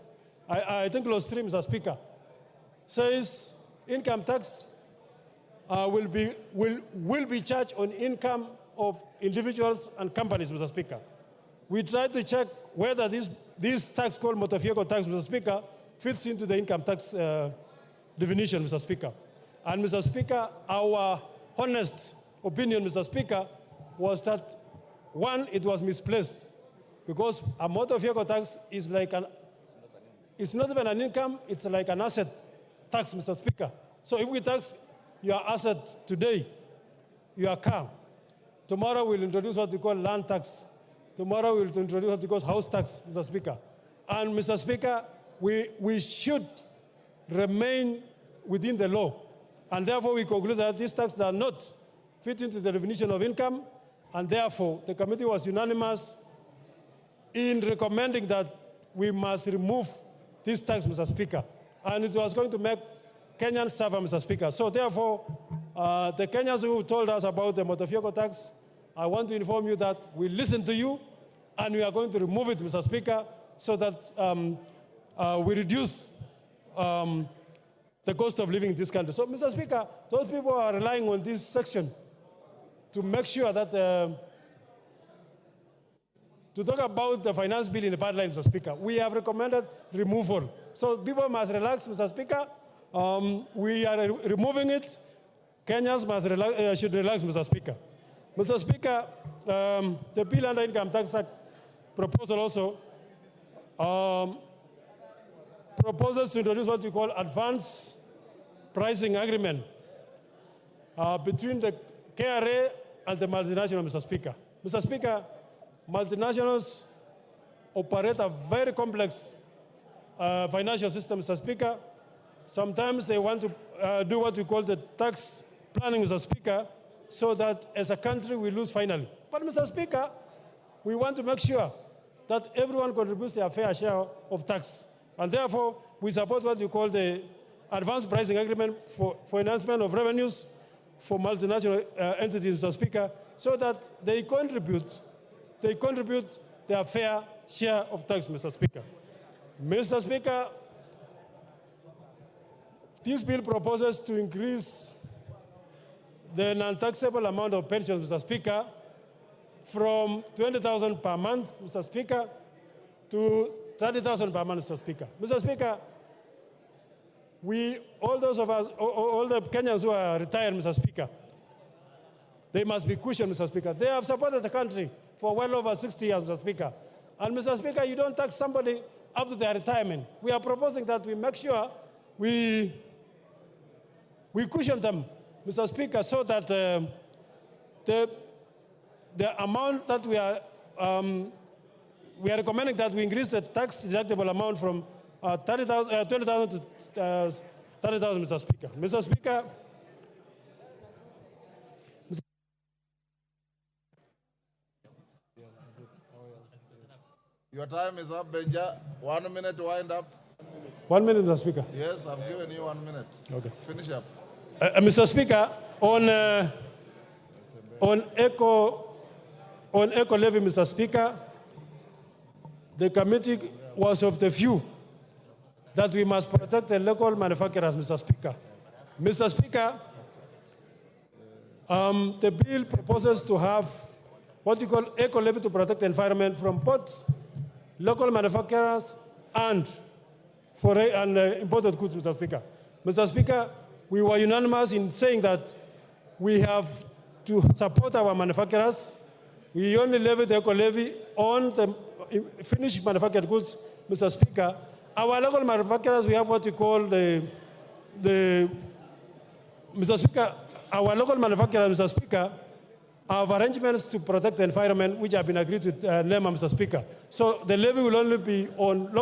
I think clause 3, Mr. Speaker, says income tax will be charged on income of individuals and companies, Mr. Speaker. We tried to check whether this tax called motor vehicle tax, Mr. Speaker, fits into the income tax definition, Mr. Speaker. And Mr. Speaker, our honest opinion, Mr. Speaker, was that, one, it was misplaced, because a motor vehicle tax is like it's not even an income, it's like an asset tax, Mr. Speaker. So if we tax your asset today, your car, tomorrow we'll introduce what we call land tax. Tomorrow we'll introduce what we call house tax, Mr. Speaker. And Mr. Speaker, we should remain within the law. And therefore we conclude that these taxes are not fit into the definition of income, and therefore the committee was unanimous in recommending that we must remove this tax, Mr. Speaker. And it was going to make Kenyans suffer, Mr. Speaker. So therefore, the Kenyans who told us about the motor vehicle tax, I want to inform you that we listened to you, and we are going to remove it, Mr. Speaker, so that we reduce the cost of living in this country. So, Mr. Speaker, those people are relying on this section to make sure that, to talk about the finance bill in the pipeline, Mr. Speaker. We have recommended removal. So people must relax, Mr. Speaker. We are removing it. Kenyans should relax, Mr. Speaker. Mr. Speaker, the bill under Income Tax Act proposal also proposes to introduce what we call advance pricing agreement between the KRA and the multinational, Mr. Speaker. Mr. Speaker, multinationals operate a very complex financial system, Mr. Speaker. Sometimes they want to do what we call the tax planning, Mr. Speaker, so that as a country we lose finally. But, Mr. Speaker, we want to make sure that everyone contributes their fair share of tax. And therefore, we support what we call the advanced pricing agreement for enhancement of revenues for multinational entities, Mr. Speaker, so that they contribute their fair share of tax, Mr. Speaker. Mr. Speaker, this bill proposes to increase the non-taxable amount of pensions, Mr. Speaker, from 20,000 per month, Mr. Speaker, to 30,000 per month, Mr. Speaker. Mr. Speaker, all those of us, all the Kenyans who are retired, Mr. Speaker, they must be cushioned, Mr. Speaker. They have supported the country for well over 60 years, Mr. Speaker. And Mr. Speaker, you don't tax somebody up to their retirement. We are proposing that we make sure we cushion them, Mr. Speaker, so that the amount that we are recommending that we increase the tax deductible amount from 20,000 to 30,000, Mr. Speaker. Mr. Speaker, Your time is up, Benja. 1 minute to wind up. 1 minute, Mr. Speaker. Yes, I've given you 1 minute. Okay. Finish up. Mr. Speaker, on eco levy, Mr. Speaker, the committee was of the view that we must protect the local manufacturers, Mr. Speaker. Mr. Speaker, the bill proposes to have what you call eco levy to protect the environment from both local manufacturers and imported goods, Mr. Speaker. Mr. Speaker, we were unanimous in saying that we have to support our manufacturers. We only levy the eco levy on the finished manufactured goods, Mr. Speaker. Our local manufacturers, we have what we call Mr. Speaker, our local manufacturers, Mr. Speaker, have arrangements to protect the environment which have been agreed with NEMA, Mr. Speaker. So the levy will only be on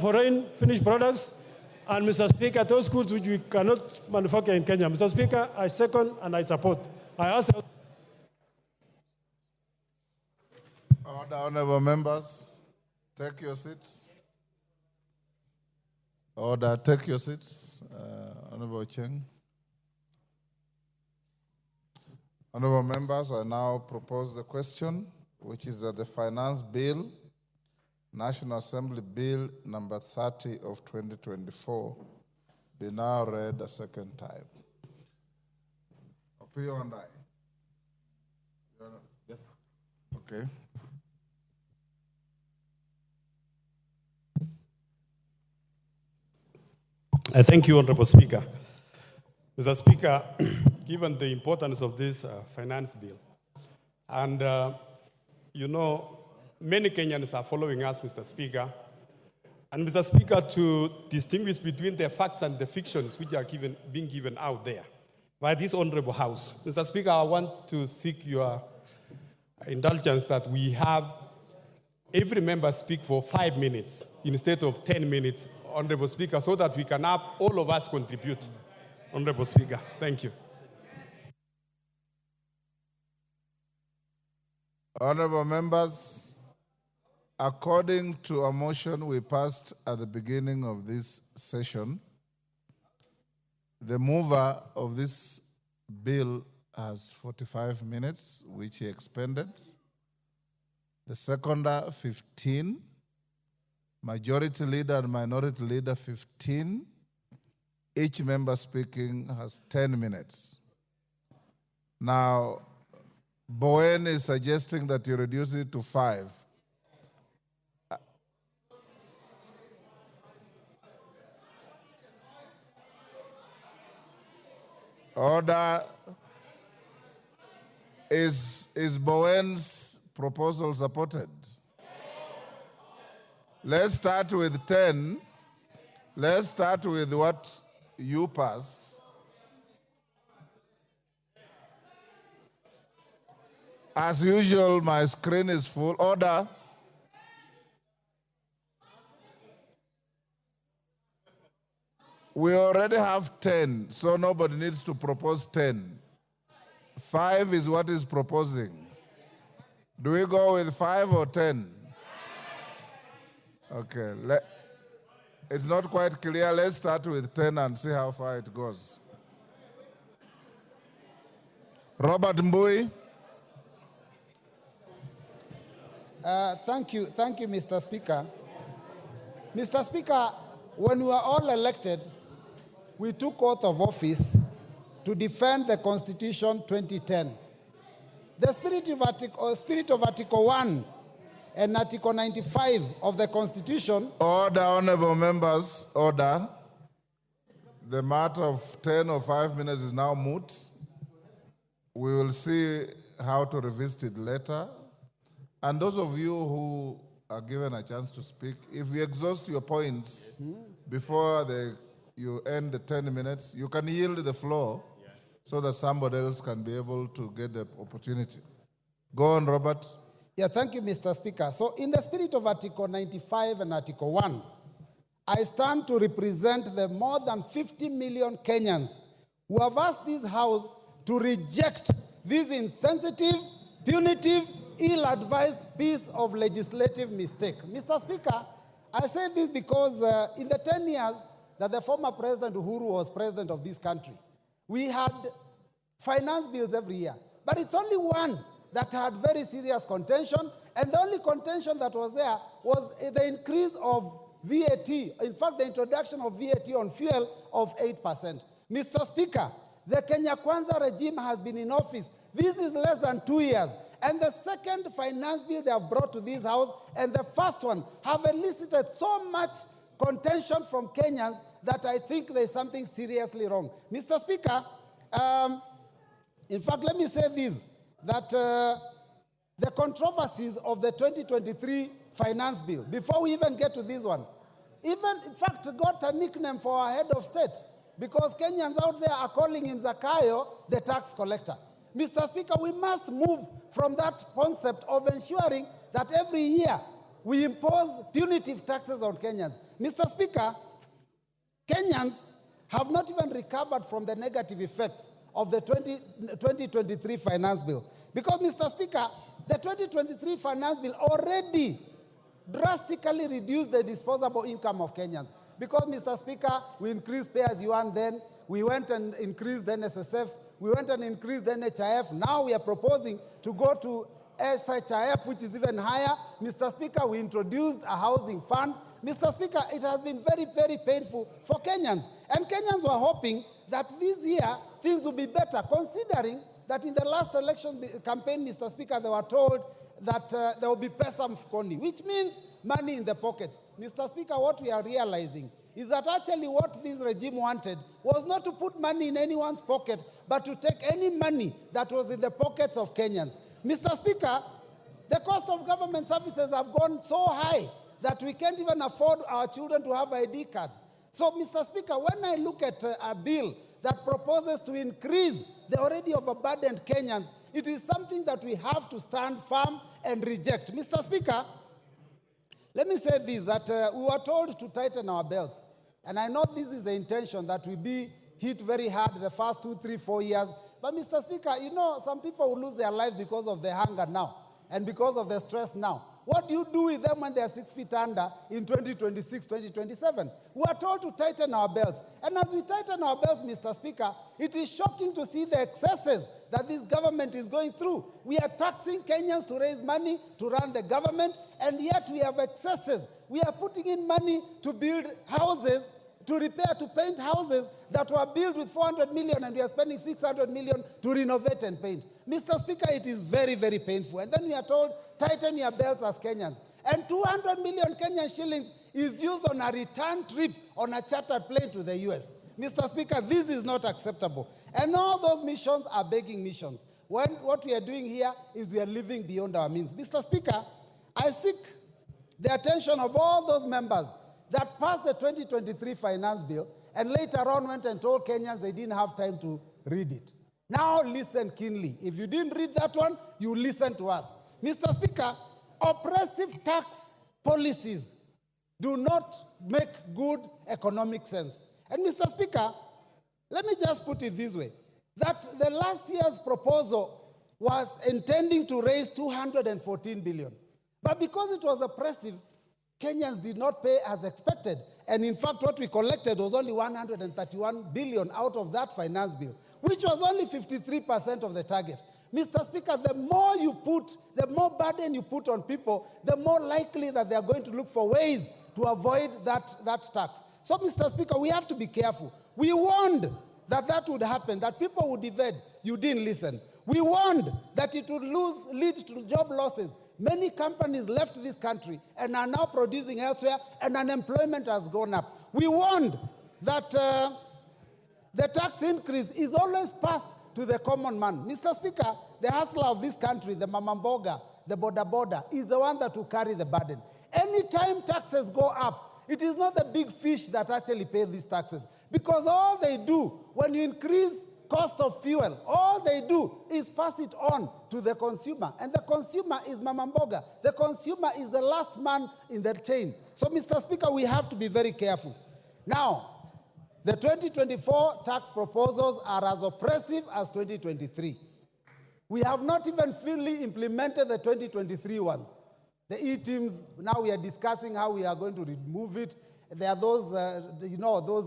foreign finished products, and Mr. Speaker, those goods which we cannot manufacture in Kenya. Mr. Speaker, I second and I support. I ask. Order, honorable members, take your seats. Order, take your seats. Honorable Cheng. Honorable members, I now propose the question, which is that the Finance Bill, National Assembly Bill number 30 of 2024, be now read a second time. Opio and I. Yes. Okay. I thank you, Honorable Speaker. Mr. Speaker, given the importance of this finance bill, and many Kenyans are following us, Mr. Speaker, and Mr. Speaker, to distinguish between the facts and the fictions which are being given out there by this honorable House. Mr. Speaker, I want to seek your indulgence that we have every member speak for 5 minutes instead of 10 minutes, Honorable Speaker, so that we can have all of us contribute. Honorable Speaker, thank you. Honorable members, according to a motion we passed at the beginning of this session, the mover of this bill has 45 minutes, which he expended. The seconder, 15. Majority leader and minority leader, 15. Each member speaking has 10 minutes. Now, Bowen is suggesting that you reduce it to 5. Order. Is Bowen's proposal supported? Let's start with 10. Let's start with what you passed. As usual, my screen is full. Order. We already have 10, so nobody needs to propose 10. 5 is what is proposing. Do we go with 5 or 10? Okay. It's not quite clear. Let's start with 10 and see how far it goes. Robert Mbui. Thank you, Mr. Speaker. Mr. Speaker, when we were all elected, we took oath of office to defend the Constitution 2010. The spirit of Article 1 and Article 95 of the Constitution. Order, honorable members, order. The matter of 10 or 5 minutes is now moot. We will see how to revisit it later. And those of you who are given a chance to speak, if you exhaust your points before you end the 10 minutes, you can yield the floor so that somebody else can be able to get the opportunity. Go on, Robert. Yeah, thank you, Mr. Speaker. So in the spirit of Article 95 and Article 1, I stand to represent the more than 50 million Kenyans who have asked this House to reject this insensitive, punitive, ill-advised piece of legislative mistake. Mr. Speaker, I say this because in the 10 years that the former President Uhuru was president of this country, we had finance bills every year. But it's only one that had very serious contention, and the only contention that was there was the increase of VAT, in fact, the introduction of VAT on fuel of 8%. Mr. Speaker, the Kenya Kwanza regime has been in office. This is less than 2 years. And the second finance bill they have brought to this House and the first one have elicited so much contention from Kenyans that I think there is something seriously wrong. Mr. Speaker, in fact, let me say this, that the controversies of the 2023 finance bill, before we even get to this one, even, in fact, got a nickname for our head of state, because Kenyans out there are calling him Zakayo, the tax collector. Mr. Speaker, we must move from that concept of ensuring that every year we impose punitive taxes on Kenyans. Mr. Speaker, Kenyans have not even recovered from the negative effects of the 2023 finance bill. Because, Mr. Speaker, the 2023 finance bill already drastically reduced the disposable income of Kenyans. Because, Mr. Speaker, we increased pay as you earn then, we went and increased the NSSF, we went and increased the NHIF. Now we are proposing to go to SHIF, which is even higher. Mr. Speaker, we introduced a housing fund. Mr. Speaker, it has been very, very painful for Kenyans. And Kenyans were hoping that this year things will be better, considering that in the last election campaign, Mr. Speaker, they were told that there will be pesa mfukoni, which means money in the pockets. Mr. Speaker, what we are realizing is that actually what this regime wanted was not to put money in anyone's pocket, but to take any money that was in the pockets of Kenyans. Mr. Speaker, the cost of government services have gone so high that we can't even afford our children to have ID cards. So, Mr. Speaker, when I look at a bill that proposes to increase the already overburdened Kenyans, it is something that we have to stand firm and reject. Mr. Speaker, let me say this, that we were told to tighten our belts. And I know this is the intention, that we be hit very hard the first 2, 3, 4 years. But, Mr. Speaker, you know, some people will lose their lives because of the hunger now and because of the stress now. What do you do with them when they are 6 feet under in 2026, 2027? We are told to tighten our belts. And as we tighten our belts, Mr. Speaker, it is shocking to see the excesses that this government is going through. We are taxing Kenyans to raise money to run the government, and yet we have excesses. We are putting in money to build houses, to repair, to paint houses that were built with 400 million, and we are spending 600 million to renovate and paint. Mr. Speaker, it is very, very painful. And then we are told, tighten your belts as Kenyans. And 200 million Kenyan shillings is used on a return trip on a chartered plane to the US. Mr. Speaker, this is not acceptable. And all those missions are begging missions. When what we are doing here is we are living beyond our means. Mr. Speaker, I seek the attention of all those members that passed the 2023 finance bill and later on went and told Kenyans they didn't have time to read it. Now listen keenly. If you didn't read that one, you listen to us. Mr. Speaker, oppressive tax policies do not make good economic sense. And Mr. Speaker, let me just put it this way, that the last year's proposal was intending to raise 214 billion. But because it was oppressive, Kenyans did not pay as expected. And in fact, what we collected was only 131 billion out of that finance bill, which was only 53% of the target. Mr. Speaker, the more you put, the more burden you put on people, the more likely that they are going to look for ways to avoid that tax. So, Mr. Speaker, we have to be careful. We warned that would happen, that people would evade. You didn't listen. We warned that it would lead to job losses. Many companies left this country and are now producing elsewhere, and unemployment has gone up. We warned that the tax increase is always passed to the common man. Mr. Speaker, the hustler of this country, the mamamboga, the boda, is the one that will carry the burden. Anytime taxes go up, it is not the big fish that actually pay these taxes. Because all they do, when you increase cost of fuel, all they do is pass it on to the consumer. And the consumer is mamamboga. The consumer is the last man in the chain. So, Mr. Speaker, we have to be very careful. Now, the 2024 tax proposals are as oppressive as 2023. We have not even fully implemented the 2023 ones. The E-teams, now we are discussing how we are going to remove it. There are those,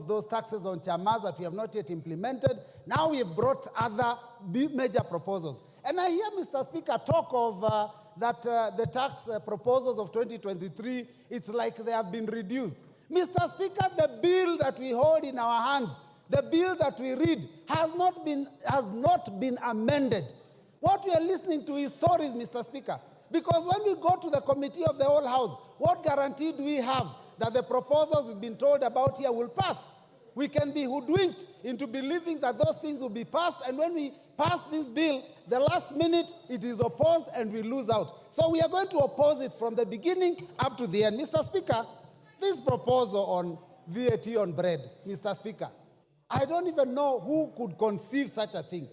those taxes on chamas that we have not yet implemented. Now we have brought other major proposals. And I hear, Mr. Speaker, talk of the tax proposals of 2023, it's like they have been reduced. Mr. Speaker, the bill that we hold in our hands, the bill that we read, has not been amended. What we are listening to is stories, Mr. Speaker. Because when we go to the committee of the whole house, what guarantee do we have that the proposals we've been told about here will pass? We can be hoodwinked into believing that those things will be passed, and when we pass this bill, the last minute it is opposed and we lose out. So we are going to oppose it from the beginning up to the end. Mr. Speaker, this proposal on VAT on bread, Mr. Speaker, I don't even know who could conceive such a thing.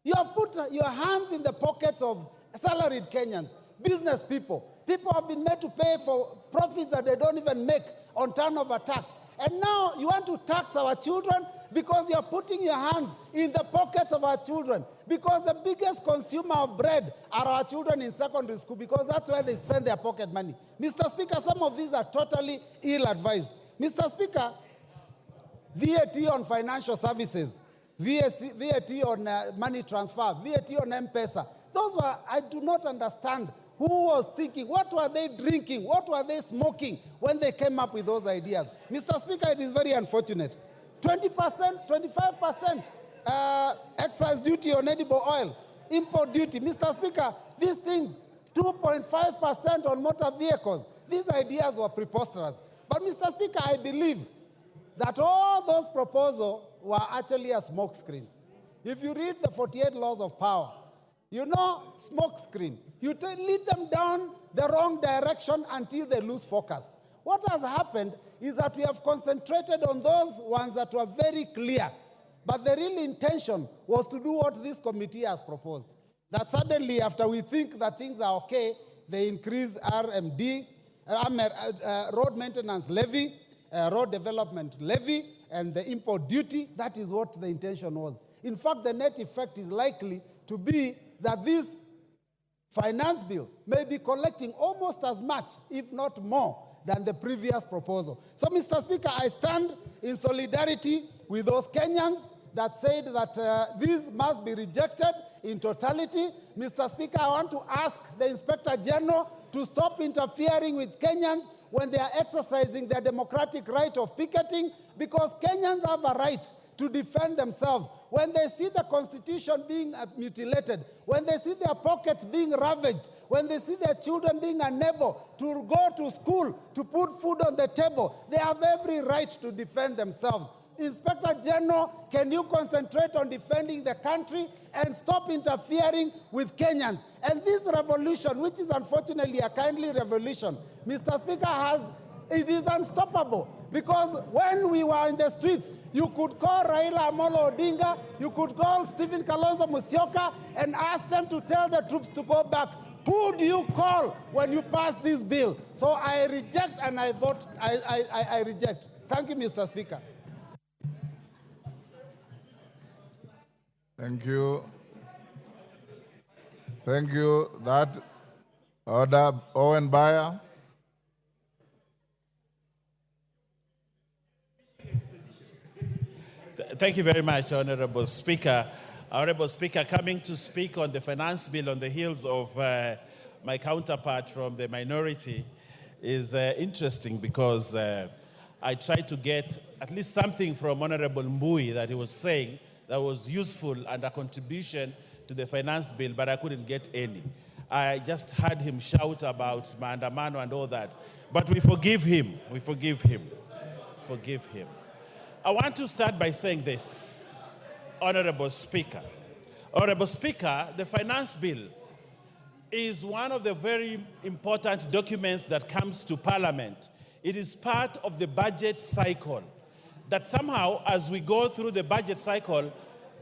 You have put your hands in the pockets of salaried Kenyans, business people. People have been made to pay for profits that they don't even make on turnover tax. And now you want to tax our children because you're putting your hands in the pockets of our children. Because the biggest consumer of bread are our children in secondary school, because that's where they spend their pocket money. Mr. Speaker, some of these are totally ill-advised. Mr. Speaker, VAT on financial services, VAT on money transfer, VAT on M-Pesa, those were, I do not understand who was thinking, what were they drinking, what were they smoking when they came up with those ideas. Mr. Speaker, it is very unfortunate. 20%, 25% excise duty on edible oil, import duty. Mr. Speaker, these things, 2.5% on motor vehicles, these ideas were preposterous. But Mr. Speaker, I believe that all those proposals were actually a smokescreen. If you read the 48 laws of power, you know, smokescreen. You lead them down the wrong direction until they lose focus. What has happened is that we have concentrated on those ones that were very clear, but the real intention was to do what this committee has proposed. That suddenly, after we think that things are okay, they increase RMD, road maintenance levy, road development levy, and the import duty. That is what the intention was. In fact, the net effect is likely to be that this finance bill may be collecting almost as much, if not more, than the previous proposal. So, Mr. Speaker, I stand in solidarity with those Kenyans that said that this must be rejected in totality. Mr. Speaker, I want to ask the Inspector General to stop interfering with Kenyans when they are exercising their democratic right of picketing, because Kenyans have a right to defend themselves. When they see the Constitution being mutilated, when they see their pockets being ravaged, when they see their children being unable to go to school, to put food on the table, they have every right to defend themselves. Inspector General, can you concentrate on defending the country and stop interfering with Kenyans? And this revolution, which is unfortunately a kindly revolution, Mr. Speaker, it is unstoppable. Because when we were in the streets, you could call Raila Amolo Odinga, you could call Stephen Kalonzo Musyoka and ask them to tell the troops to go back. Who do you call when you pass this bill? So I reject and I vote, I reject. Thank you, Mr. Speaker. Thank you. Thank you. That order, Owen Bayer. Thank you very much, Honorable Speaker. Honorable Speaker, coming to speak on the finance bill on the heels of my counterpart from the minority is interesting, because I tried to get at least something from Honorable Mbui that he was saying that was useful and a contribution to the finance bill, but I couldn't get any. I just heard him shout about maandamano and all that. But we forgive him. We forgive him. Forgive him. I want to start by saying this, Honorable Speaker. Honorable Speaker, the finance bill is one of the very important documents that comes to Parliament. It is part of the budget cycle. That somehow, as we go through the budget cycle,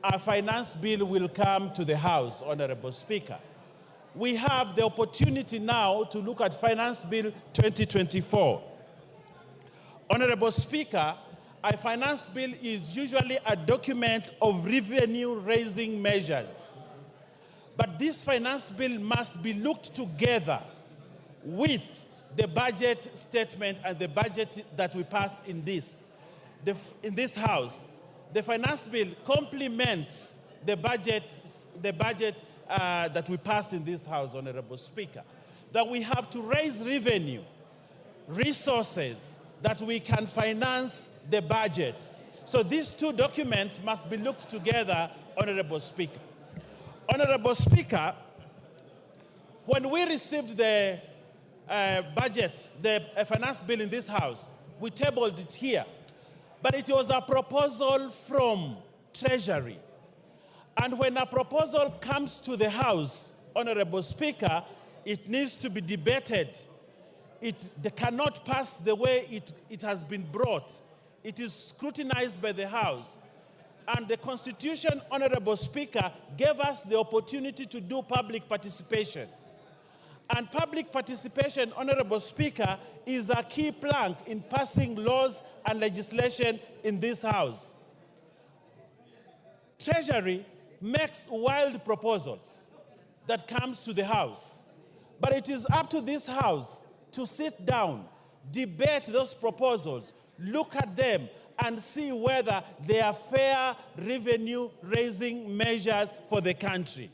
a finance bill will come to the House, Honorable Speaker. We have the opportunity now to look at Finance Bill 2024. Honorable Speaker, a finance bill is usually a document of revenue-raising measures. But this finance bill must be looked together with the budget statement and the budget that we passed in this House. The finance bill complements the budget that we passed in this House, Honorable Speaker. That we have to raise revenue, resources, that we can finance the budget. So these two documents must be looked together, Honorable Speaker. Honorable Speaker, when we received the budget, the finance bill in this House, we tabled it here. But it was a proposal from Treasury. And when a proposal comes to the House, Honorable Speaker, it needs to be debated. They cannot pass the way it has been brought. It is scrutinized by the House. And the Constitution, Honorable Speaker, gave us the opportunity to do public participation. And public participation, Honorable Speaker, is a key plank in passing laws and legislation in this House. Treasury makes wild proposals that comes to the House. But it is up to this House to sit down, debate those proposals, look at them, and see whether they are fair revenue-raising measures for the country.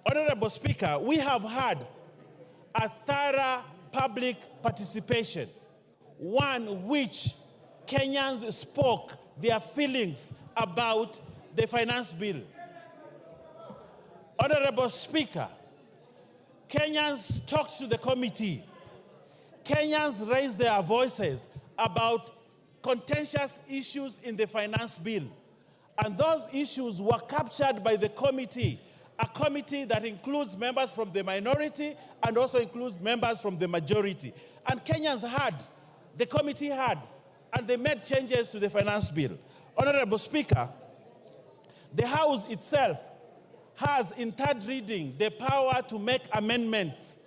Honorable Speaker, we have had a thorough public participation, one which Kenyans spoke their feelings about the finance bill. Honorable Speaker, Kenyans talked to the committee. Kenyans raised their voices about contentious issues in the finance bill. And those issues were captured by the committee, a committee that includes members from the minority and also includes members from the majority. And Kenyans had, the committee had, and they made changes to the finance bill. Honorable Speaker, the House itself has, in third reading, the power to make amendments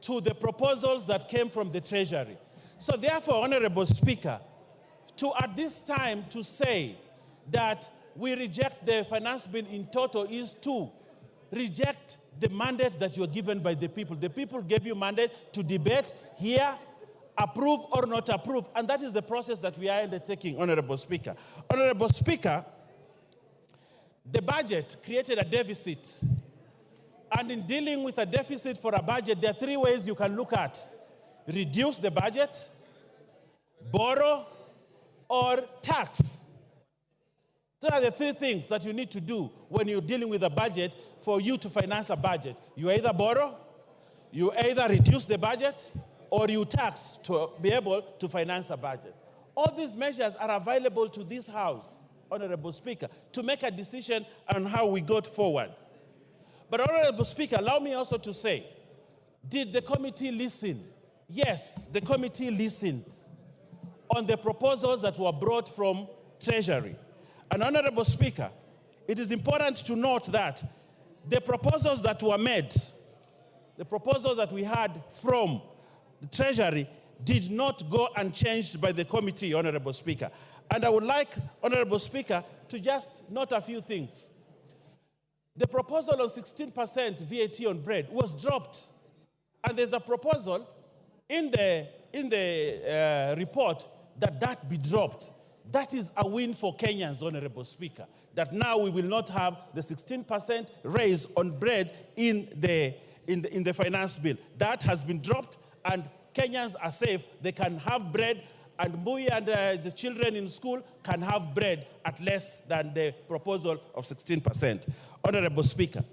to the proposals that came from the Treasury. So therefore, Honorable Speaker, at this time to say that we reject the finance bill in total is to reject the mandate that you were given by the people. The people gave you mandate to debate, hear, approve or not approve, and that is the process that we are undertaking, Honorable Speaker. Honorable Speaker, the budget created a deficit, and in dealing with a deficit for a budget, there are three ways you can look at: reduce the budget, borrow, or tax. Those are the three things that you need to do when you're dealing with a budget for you to finance a budget. You either borrow, you either reduce the budget, or you tax to be able to finance a budget. All these measures are available to this House, Honorable Speaker, to make a decision on how we go forward. But Honorable Speaker, allow me also to say, did the committee listen? Yes, the committee listened on the proposals that were brought from Treasury. And Honorable Speaker, it is important to note that the proposals that were made, the proposals that we had from the Treasury did not go unchanged by the committee, Honorable Speaker. And I would like, Honorable Speaker, to just note a few things. The proposal on 16% VAT on bread was dropped. And there's a proposal in the report that be dropped. That is a win for Kenyans, Honorable Speaker, that now we will not have the 16% raise on bread in the finance bill. That has been dropped, and Kenyans are safe. They can have bread and Mbuyi and the children in school can have bread at less than the proposal of 16%. Honorable Speaker,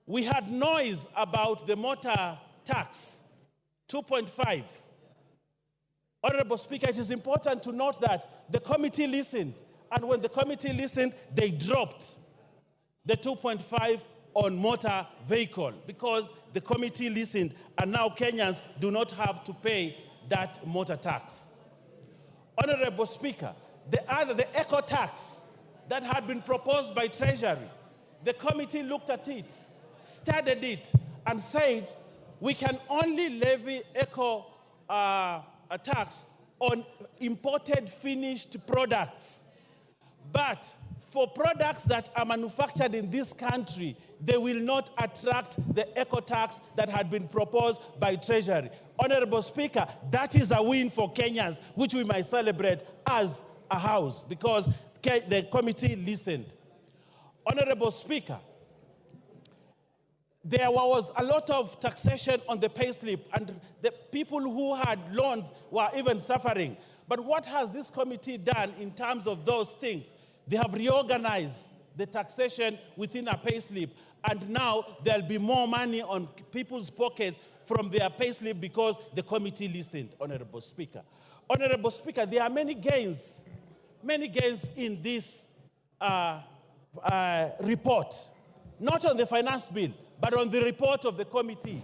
we had noise about the motor tax, 2.5. Honorable Speaker, it is important to note that the committee listened, and when the committee listened, they dropped the 2.5 on motor vehicle because the committee listened, and now Kenyans do not have to pay that motor tax. Honorable Speaker, the eco tax that had been proposed by Treasury, the committee looked at it, studied it, and said we can only levy eco a tax on imported finished products. But for products that are manufactured in this country, they will not attract the eco tax that had been proposed by Treasury. Honorable Speaker, that is a win for Kenyans, which we might celebrate as a house because the committee listened. Honorable Speaker, there was a lot of taxation on the payslip, and the people who had loans were even suffering. But what has this committee done in terms of those things? They have reorganized the taxation within a payslip, and now there'll be more money on people's pockets from their payslip because the committee listened, Honorable Speaker. Honorable Speaker, there are many gains in this report, not on the finance bill, but on the report of the committee,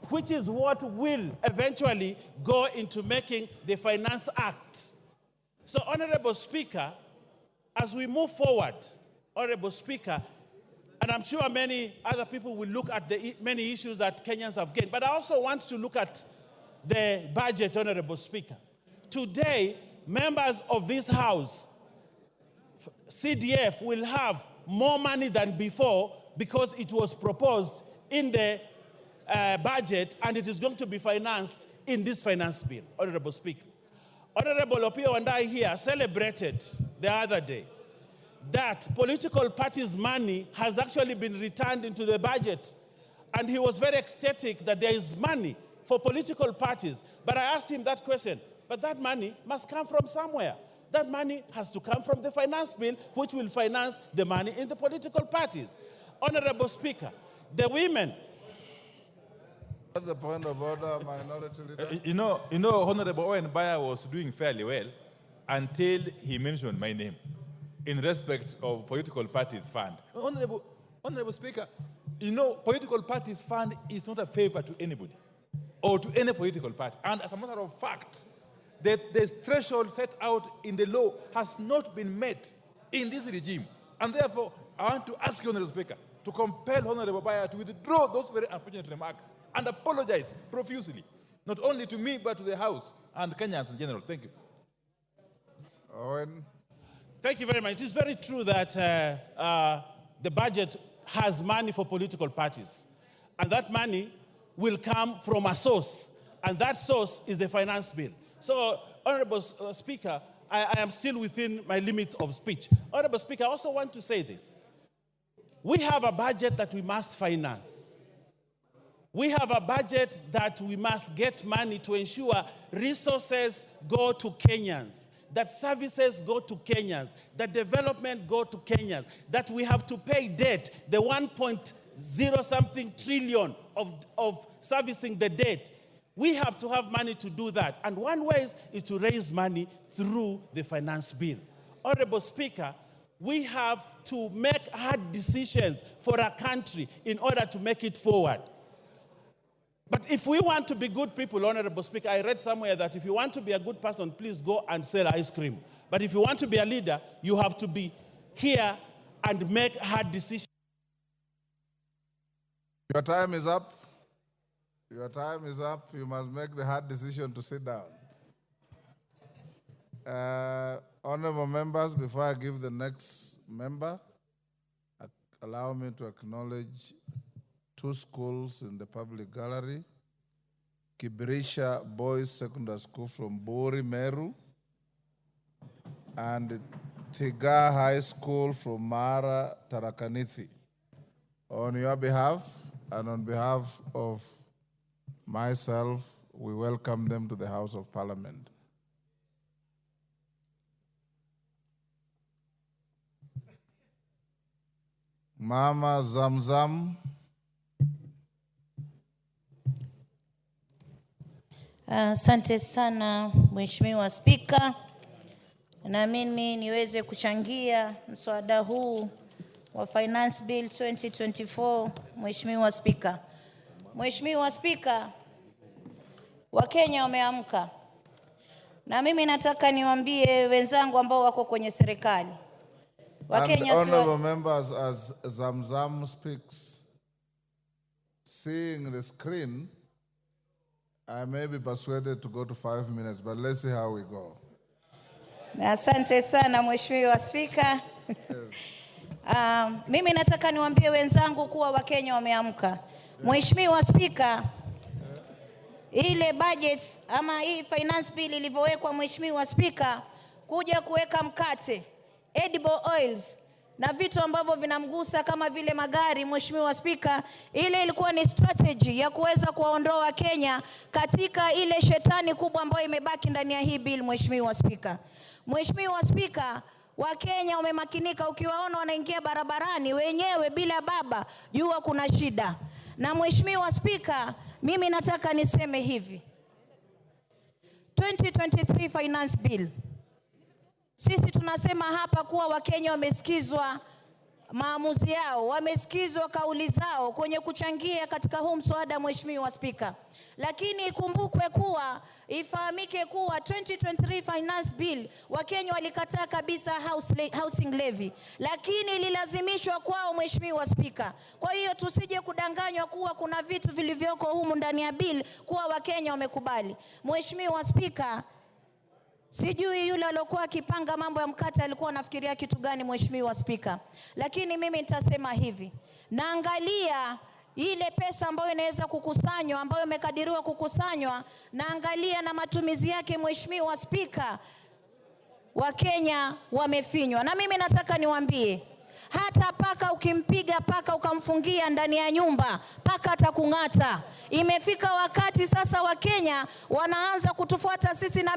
which is what will eventually go into making the Finance Act. So, Honorable Speaker, as we move forward, Honorable Speaker, and I'm sure many other people will look at the many issues that Kenyans have gained, but I also want to look at the budget, Honorable Speaker. Today, members of this House, CDF, will have more money than before because it was proposed in the budget and it is going to be financed in this finance bill, Honorable Speaker. Honorable Opiyo and I here celebrated the other day that political parties' money has actually been returned into the budget. And he was very ecstatic that there is money for political parties. But I asked him that question, but that money must come from somewhere. That money has to come from the finance bill, which will finance the money in the political parties. Honorable Speaker, the women. What's the point of order, Minority Leader? You know, Honorable Owen Baya was doing fairly well until he mentioned my name in respect of political parties fund. Honorable Speaker, you know, political parties fund is not a favor to anybody or to any political party. And as a matter of fact, the threshold set out in the law has not been met in this regime. And therefore, I want to ask you, Honorable Speaker, to compel Honorable Baya to withdraw those very unfortunate remarks and apologize profusely, not only to me, but to the House and Kenyans in general. Thank you. Owen. Thank you very much. It is very true that the budget has money for political parties. And that money will come from a source. And that source is the finance bill. So, Honorable Speaker, I am still within my limits of speech. Honorable Speaker, I also want to say this. We have a budget that we must finance. We have a budget that we must get money to ensure resources go to Kenyans, that services go to Kenyans, that development go to Kenyans, that we have to pay debt, the 1.0-something trillion of servicing the debt. We have to have money to do that. And one way is to raise money through the finance bill. Honorable Speaker, we have to make hard decisions for our country in order to make it forward. But if we want to be good people, Honorable Speaker, I read somewhere that if you want to be a good person, please go and sell ice cream. But if you want to be a leader, you have to be here and make hard decisions. Your time is up. Your time is up. You must make the hard decision to sit down. Honorable members, before I give the next member, allow me to acknowledge two schools in the public gallery. Kibirisha Boys Secondary School from Bori, Meru, and Tiga High School from Mara, Tarakaniti. On your behalf and on behalf of myself, we welcome them to the House of Parliament. Mama Zamzam. Asante sana Mheshimiwa Spika, na mimi niweze kuchangia mswada huu wa Finance Bill 2024. Mheshimiwa Spika, Mheshimiwa Spika, Wakenya wameamka, na mimi nataka niwaambie wenzangu ambao wako kwenye serikali. Wakenya honorable members, as Zamzam speaks, seeing the screen, I may be persuaded to go to 5 minutes, but let's see how we go. Asante sana Mheshimiwa Spika. Mimi nataka niwaambie wenzangu kuwa Wakenya wameamka. Mheshimiwa Spika, ile budget ama hii finance bill ilivyowekwa Mheshimiwa Spika, kuja kuweka mkate, edible oils na vitu ambavyo vinamgusa kama vile magari, Mheshimiwa Spika, ile ilikuwa ni strategy ya kuweza kuwaondoa Kenya katika ile shetani kubwa ambayo imebaki ndani ya hii bill, Mheshimiwa Spika. Mheshimiwa Spika, Wakenya wamemakinika, ukiwaona wanaingia barabarani wenyewe bila baba, jua kuna shida. Na Mheshimiwa Spika, mimi nataka niseme hivi. 2023 finance bill, sisi tunasema hapa kuwa Wakenya wamesikizwa maamuzi yao, wamesikizwa kauli zao kwenye kuchangia katika huu mswada, Mheshimiwa Spika. Lakini ikumbukwe kuwa, ifahamike kuwa 2023 finance bill Wakenya walikataa kabisa housing levy, lakini ililazimishwa kwao, Mheshimiwa Spika. Kwa hiyo tusije kudanganywa kuwa kuna vitu vilivyoko humu ndani ya bill kuwa Wakenya wamekubali. Mheshimiwa Spika, sijui yule aliyokuwa akipanga mambo ya mkate alikuwa anafikiria kitu gani, Mheshimiwa Spika. Lakini mimi nitasema hivi, naangalia ile pesa ambayo inaweza kukusanywa, ambayo imekadiriwa kukusanywa, naangalia na matumizi yake, Mheshimiwa Spika, Wakenya wamefinywa. Na mimi nataka niwaambie, hata paka ukimpiga paka ukamfungia ndani ya nyumba, paka atakung'ata. Imefika wakati sasa Wakenya wanaanza kutufuata sisi na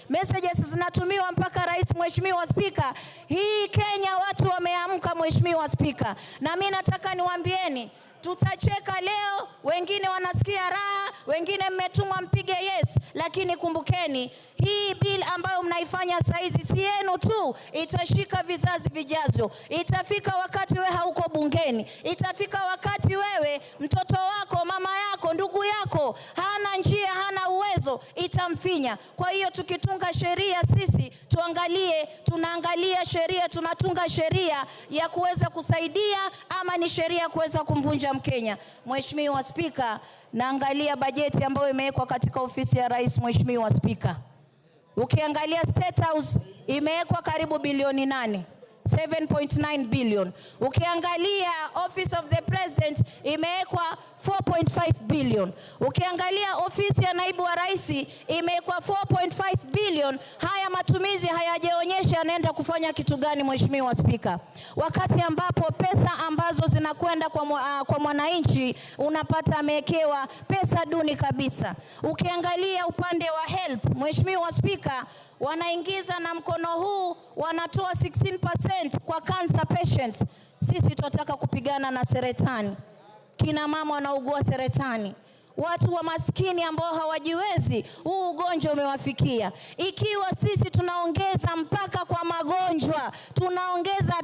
messages zinatumiwa mpaka rais, Mheshimiwa Spika. Hii Kenya watu wameamka, Mheshimiwa Spika. Na mimi nataka niwaambieni, tutacheka leo, wengine wanasikia raha, wengine mmetumwa mpige yes, lakini kumbukeni, hii bill ambayo mnaifanya saizi si yenu tu, itashika vizazi vijazo. Itafika wakati wewe hauko bungeni, itafika wakati wewe mtoto wako, mama yako, ndugu yako hana njia, hana uwezo, itamfinya. Kwa hiyo tukitunga sheria sisi tunaangalia sheria, tunatunga sheria ya kuweza kusaidia ama ni sheria ya kuweza kumvunja Mkenya. Mheshimiwa Spika, naangalia bajeti ambayo imewekwa katika ofisi ya rais, Mheshimiwa Spika. Ukiangalia State House imewekwa karibu bilioni 8, 7.9 billion. Ukiangalia Office of the President imewekwa 4.5 billion. Ukiangalia ofisi ya naibu wa rais imewekwa 4.5 billion. Haya matumizi hayajaonyesha yanaenda kufanya kitu gani, Mheshimiwa Spika. Wakati ambapo pesa ambazo zinakwenda kwa mwananchi unapata amewekewa pesa duni kabisa. Ukiangalia upande wa help, Mheshimiwa Spika, wanaingiza na mkono huu wanatoa 16% kwa cancer patients. Sisi tunataka kupigana na saratani. Kina mama wanaugua saratani, watu wa maskini ambao hawajiwezi, huu ugonjwa umewafikia. Ikiwa sisi tunaongeza mpaka kwa magonjwa, tunaongeza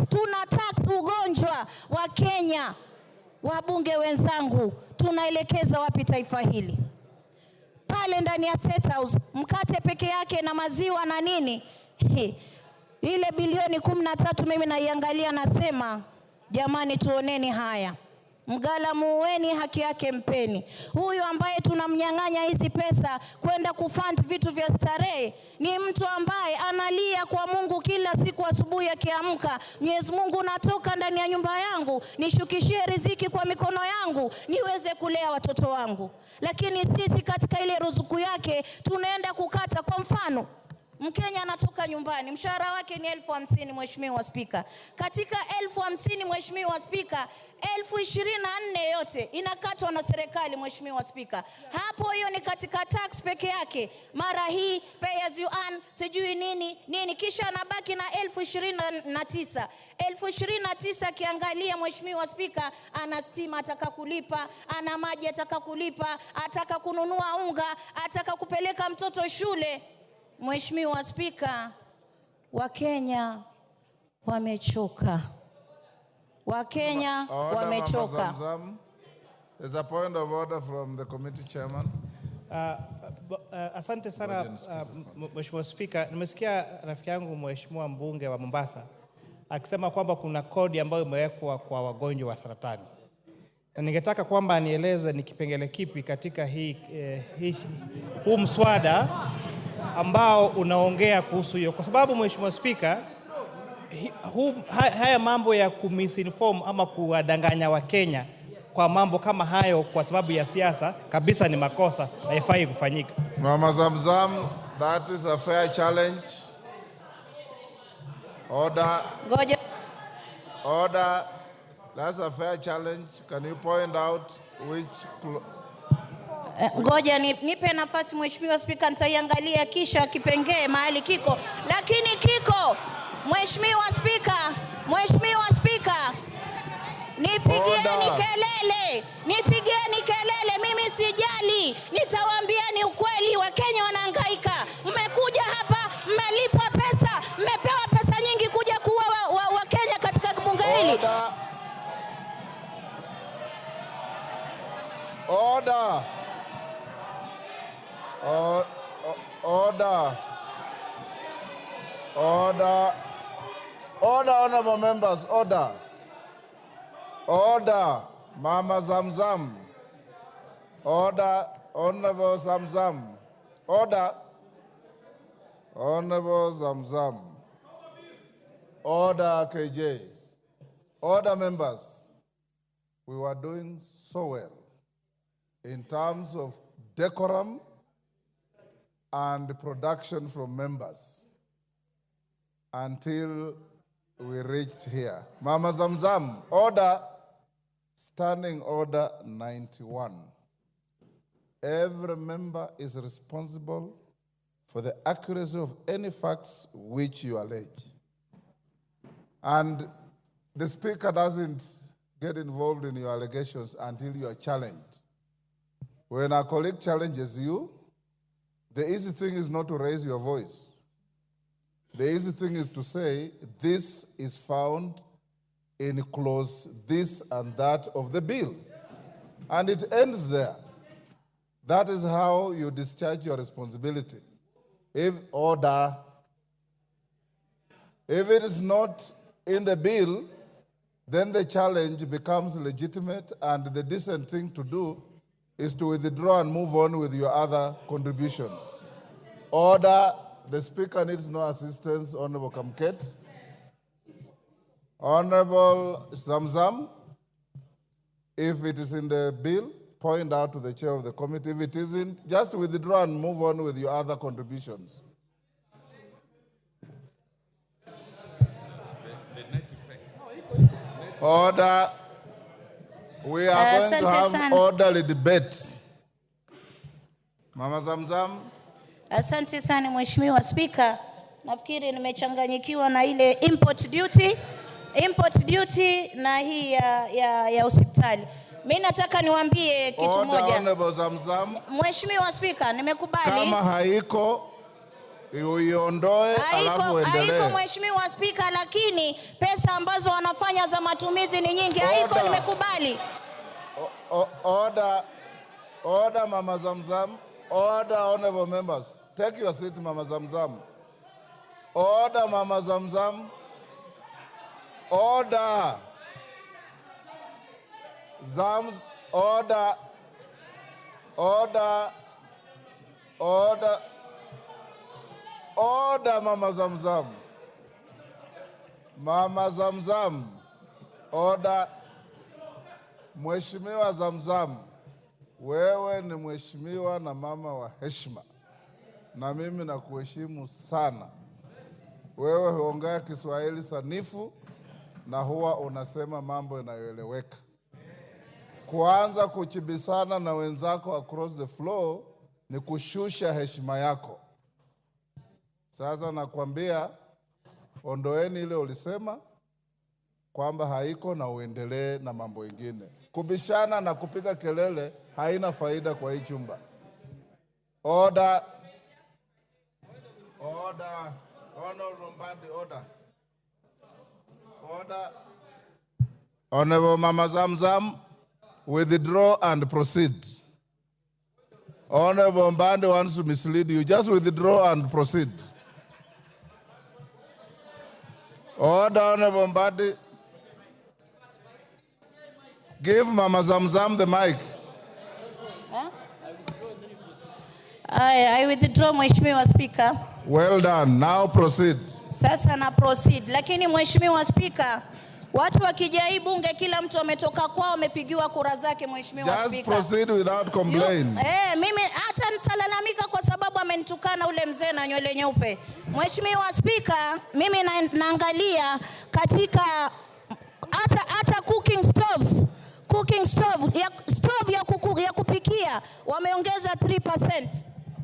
tuna tax ugonjwa wa Kenya, wabunge wenzangu, tunaelekeza wapi taifa hili? Pale ndani ya State House mkate peke yake na maziwa na nini, ile bilioni 13 mimi naiangalia nasema, jamani, tuoneni haya. Mgala muweni, haki yake mpeni. Huyu ambaye tunamnyang'anya hizi pesa kwenda kufund vitu vya starehe ni mtu ambaye analia kwa Mungu kila siku asubuhi akiamka, Mwenyezi Mungu, natoka ndani ya nyumba yangu, nishukishie riziki kwa mikono yangu niweze kulea watoto wangu. Lakini sisi katika ile ruzuku yake tunaenda kukata. Kwa mfano, Mkenya anatoka nyumbani, mshahara wake ni 50,000 Mheshimiwa Spika. Katika 50,000 Mheshimiwa Spika, 24,000 yote inakatwa na serikali Mheshimiwa Spika. Hapo hiyo ni katika tax peke yake. Mara hii pay as you earn, sijui nini, kisha anabaki na 29,000. 29,000 kiangalia Mheshimiwa Spika, ana stima ataka kulipa, ana maji ataka kulipa, ataka kununua unga, ataka kupeleka mtoto shule. Mheshimiwa Spika, Wakenya wamechoka. Wakenya wamechoka. There's a point of order from the committee chairman. Asante sana Mheshimiwa Spika. Nimesikia rafiki yangu Mheshimiwa mbunge wa Mombasa akisema kwamba kuna kodi ambayo imewekwa kwa wagonjwa wa saratani. Na ningetaka kwamba anieleze ni kipengele kipi katika huu mswada ambao unaongea kuhusu hiyo, kwa sababu Mheshimiwa Spika, haya mambo ya kumisinform ama kuwadanganya Wakenya kwa mambo kama hayo kwa sababu ya siasa kabisa ni makosa na haifai kufanyika. Mama Zamzam, that is a fair challenge. Order. Order. That's a fair challenge. Can you point out which... Ngoja nipe nafasi Mheshimiwa Spika, nitaiangalia kisha kipengee mahali kiko. Lakini kiko, Mheshimiwa Spika, nipigieni kelele, mimi sijali, nitawaambieni ukweli, Wakenya wanahangaika. Mmekuja hapa, mmelipwa pesa, mmepewa pesa nyingi kuja kuwa Wakenya katika bunge hili. Order. Order, honorable members, order. Order, Mama Zamzam. Order, Honorable Zamzam. Order, Honorable Zamzam. Order, KJ. Order, members. We were doing so well in terms of decorum and production from members until we reached here. Mama Zamzam, order, standing order 91. Every member is responsible for the accuracy of any facts which you allege. And the Speaker doesn't get involved in your allegations until you are challenged. When a colleague challenges you, the easy thing is not to raise your voice. The easy thing is to say, this is found in clause this and that of the bill. And it ends there. That is how you discharge your responsibility. If it is not in the bill, then the challenge becomes legitimate, and the decent thing to do is to withdraw and move on with your other contributions. Order. The Speaker needs no assistance. Honorable Kamket. Honorable Zamzam, if it is in the bill, point out to the chair of the committee. If it isn't, just withdraw and move on with your other contributions. Order. We are going to have orderly debate. Mama Zamzam. Asante sana Mheshimiwa Spika. Nafikiri nimechanganyikiwa na ile import duty na hii ya hospitali. Mimi nataka niwaambie kitu moja. Mheshimiwa Spika, nimekubali. Kama haiko uiondoe alafu uendelee. Haiko Mheshimiwa Spika, lakini pesa ambazo wanafanya za matumizi ni nyingi. Haiko, nimekubali. Order, Mama Zamzam. Order, honorable members. Take your seat, Mama Zamzam. Order, Mama Zamzam. Order. Order. Order, Mama Zamzam. Mama Zamzam. Order. Mheshimiwa Zamzam, wewe ni mheshimiwa na mama wa heshima. na mimi nakuheshimu sana. Wewe huongea Kiswahili sanifu na huwa unasema mambo yanayoeleweka. Kuanza kuchibisana na wenzako across the floor ni kushusha heshima yako. Sasa nakwambia, ondoeni ile ulisema kwamba haiko na uendelee na mambo mengine. Kubishana na kupiga kelele haina faida kwa hii chumba. Order. Order. Honorable Mbadi, order. Order. Honorable Mama Zamzam, withdraw and proceed. Honorable Mbadi wants to mislead you. Just withdraw and proceed. Order, Honorable Mbadi. Give Mama Zamzam the mic. I withdraw, Mheshimiwa Speaker. Well done. Now proceed. Sasa na proceed. Lakini Mheshimiwa Speaker, watu wakija hii bunge kila mtu ametoka kwao amepigiwa kura zake, Mheshimiwa Speaker. Just proceed without complaint. Mimi hata nitalalamika kwa sababu amenitukana ule mzee na nywele nyeupe. Mheshimiwa Speaker, mimi naangalia katika hata cooking stove ya kupikia wameongeza 3%.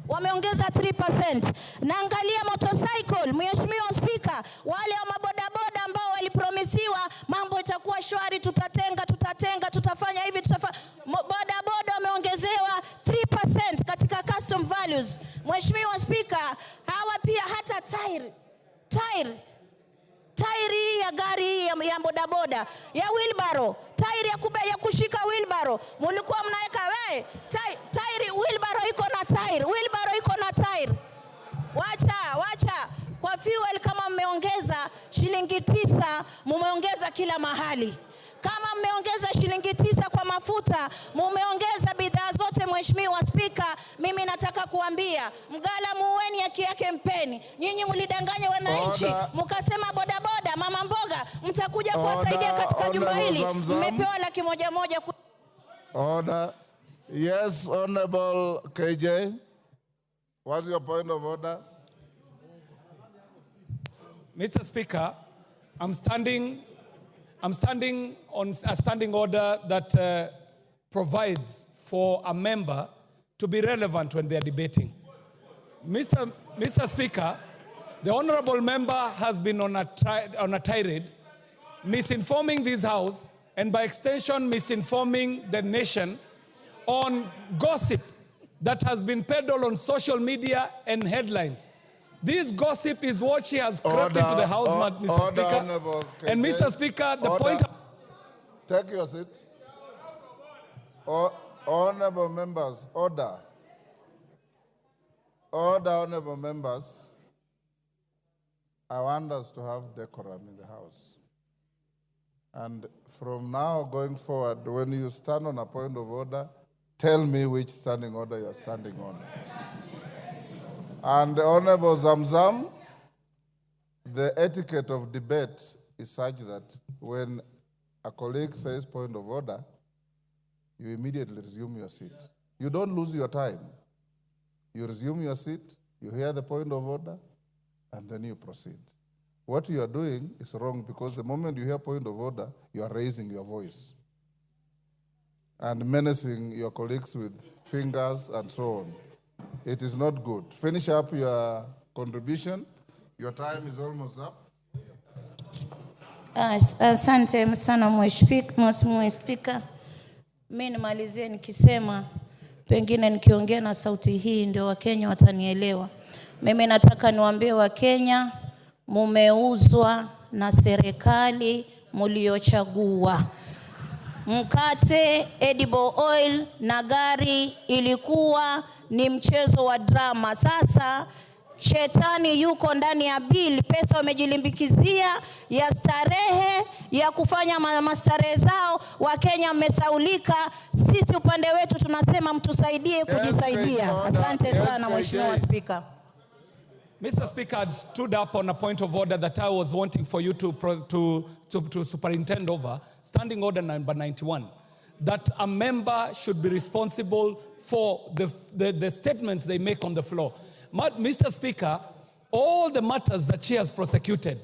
Wameongeza 3%. Naangalia motorcycle, Mheshimiwa Speaker, wale wa mabodaboda ambao walipromisiwa mambo itakuwa shwari, tutafanya hivi, bodaboda wameongezewa 3% katika custom values. Mheshimiwa Speaker, hawa pia hata tire ya gari ya bodaboda, ya wheelbarrow, tire ya kushika wheelbarrow. Mulikuwa mnaweka tire wheelbarrow iko na tire. Wacha. Kwa fuel kama mmeongeza shilingi 9, mumeongeza kila mahali. Kama mmeongeza shilingi 9 kwa mafuta, mumeongeza bidhaa zote. Mheshimiwa Speaker, mimi nataka kuambia mgala muweni haki yake mpeni. Nyinyi mlidanganya wananchi, mkasema bodaboda, mama mboga mtakuja kuwasaidia katika jumba hili. Mmepewa 100,000. Order. Yes, Honorable KJ. What's your point of order? Mr. Speaker, I'm standing on a standing order that provides for a member to be relevant when they are debating. Mr. Speaker, the honorable member has been on a tirade, misinforming this House and by extension misinforming the nation on gossip that has been peddled on social media and headlines. This gossip is what she has crept into the House, Mr. Speaker. And Mr. Speaker, the point... Take your seat. Honorable members, order. Order, honorable members. I want us to have decorum in the House. And from now going forward, when you stand on a point of order, tell me which standing order you are standing on. And Honorable Zamzam, the etiquette of debate is such that when a colleague says point of order, you immediately resume your seat. You don't lose your time. You resume your seat, you hear the point of order, and then you proceed. What you are doing is wrong because the moment you hear point of order, you are raising your voice and menacing your colleagues with fingers and so on. It is not good. Finish up your contribution. Your time is almost up. Asante sana Mheshimiwa Speaker. Mimi nimalizie nikisema pengine nikiongea na sauti hii ndio Wakenya watanielewa. Mimi nataka niwaambie Wakenya mumeuzwa na serikali mliochagua. Mkate, edible oil na gari ilikuwa ni mchezo wa drama. Sasa shetani yuko ndani ya bili, pesa wamejilimbikizia ya starehe, ya kufanya mastarehe zao. Wakenya mmesaulika, sisi upande wetu tunasema mtusaidie kujisaidia. Asante sana Mheshimiwa Speaker. Mr. Speaker, I stood up on a point of order that I was wanting for you to superintend over, standing order number 91, that a member should be responsible for the statements they make on the floor. Mr. Speaker, all the matters that she has prosecuted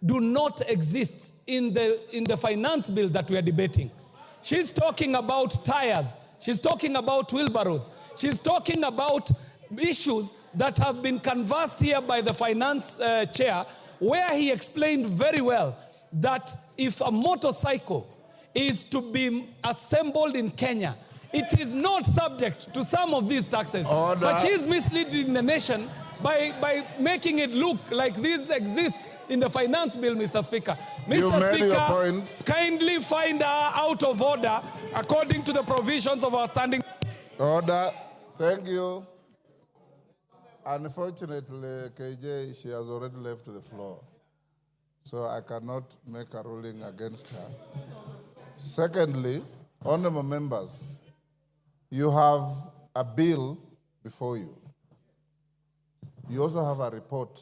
do not exist in the finance bill that we are debating. She's talking about tires. She's talking about wheelbarrows. She's talking about issues that have been canvassed here by the finance chair, where he explained very well that if a motorcycle is to be assembled in Kenya, it is not subject to some of these taxes. Order. But she's misleading the nation by making it look like this exists in the finance bill, Mr. Speaker. You Mr. made your Speaker, point. kindly find her out of order according to the provisions of our standing. Order. Thank you. Unfortunately, KJ, she has already left the floor. So I cannot make a ruling against her. Secondly, honorable members, you have a bill before you. You also have a report.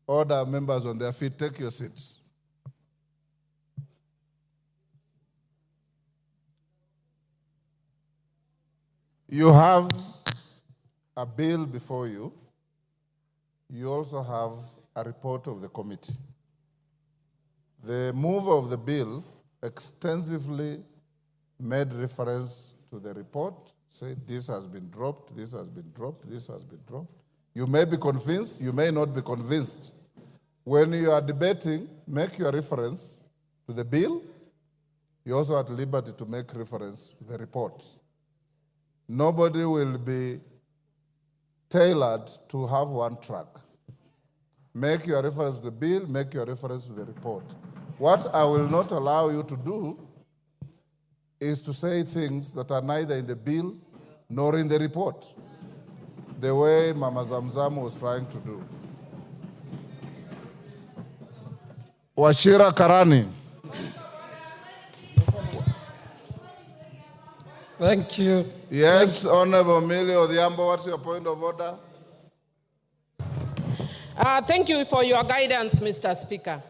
Order, members on their feet, take your seats. You have a bill before you. You also have a report of the committee. The mover of the bill extensively made reference to the report, said this has been dropped, this has been dropped, this has been dropped. You may be convinced, you may not be convinced. When you are debating, make your reference to the bill. You're also at liberty to make reference to the report. Nobody will be tailored to have one track. Make your reference to the bill, make your reference to the report. What I will not allow you to do is to say things that are neither in the bill nor in the report, the way Mama Zamzam was trying to do. Wachira Karani. Thank you. Yes, Honorable Millie Odhiambo, what's your point of order? Thank you for your guidance, Mr. Speaker.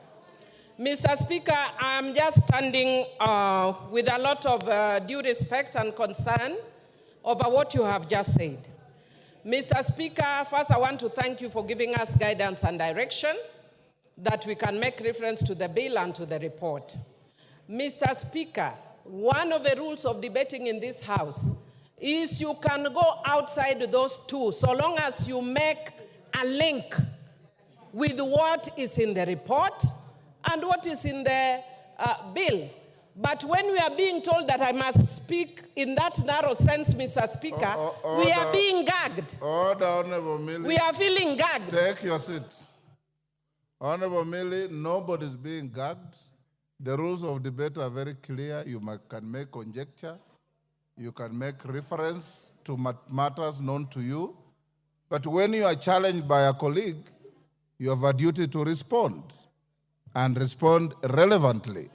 Mr. Speaker, I'm just standing with a lot of due respect and concern over what you have just said. Mr. Speaker, first I want to thank you for giving us guidance and direction that we can make reference to the bill and to the report. Mr. Speaker, one of the rules of debating in this House is you can go outside those two so long as you make a link with what is in the report and what is in the bill. But when we are being told that I must speak in that narrow sense, Mr. Speaker, we are being gagged. Order, Honorable Millie. We are feeling gagged. Take your seat. Honorable Millie, nobody's being gagged. The rules of debate are very clear. You can make conjecture. You can make reference to matters known to you. But when you are challenged by a colleague, you have a duty to respond and respond relevantly.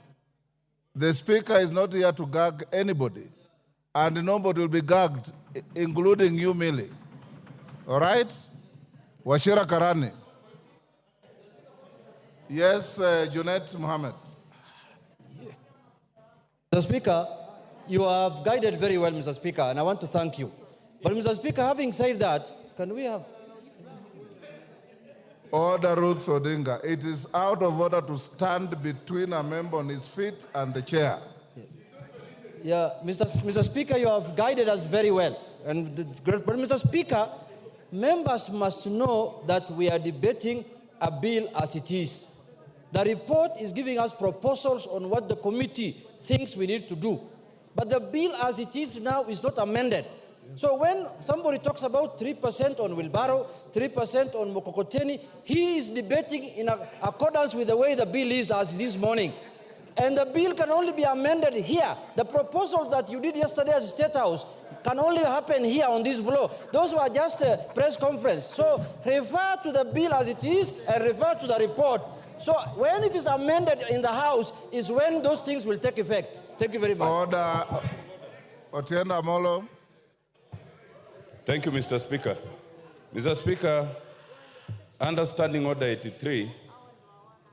The Speaker is not here to gag anybody, and nobody will be gagged, including you, Millie. All right? Wachira Karani. Yes, Junet Mohammed. Mr. Speaker, you have guided very well, Mr. Speaker, and I want to thank you. But, Mr. Speaker, having said that, can we have... Order, Ruth Odinga. It is out of order to stand between a member on his feet and the chair. Yes. Yeah, Mr. Speaker, you have guided us very well. But, Mr. Speaker, members must know that we are debating a bill as it is. The report is giving us proposals on what the committee thinks we need to do. But the bill as it is now is not amended. So when somebody talks about 3% on wheelbarrow, 3% on mokokoteni, he is debating in accordance with the way the bill is as this morning. And the bill can only be amended here. The proposals that you did yesterday at the State House can only happen here on this floor. Those were just a press conference. So refer to the bill as it is and refer to the report. So when it is amended in the House is when those things will take effect. Thank you very much. Order. Otienda Molo. Thank you, Mr. Speaker. Mr. Speaker, understanding Order 83,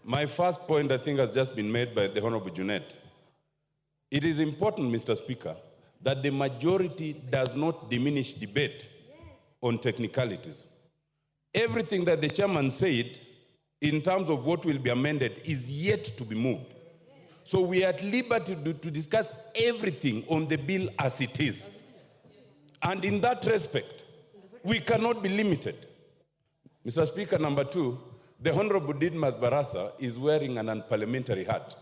my first point, I think, has just been made by the Honorable Junet. It is important, Mr. Speaker, that the majority does not diminish debate on technicalities. Everything that the chairman said in terms of what will be amended is yet to be moved. So we are at liberty to discuss everything on the bill as it is. And in that respect, we cannot be limited. Mr. Speaker, number 2, the Honorable Didmas Barasa is wearing an unparliamentary hat.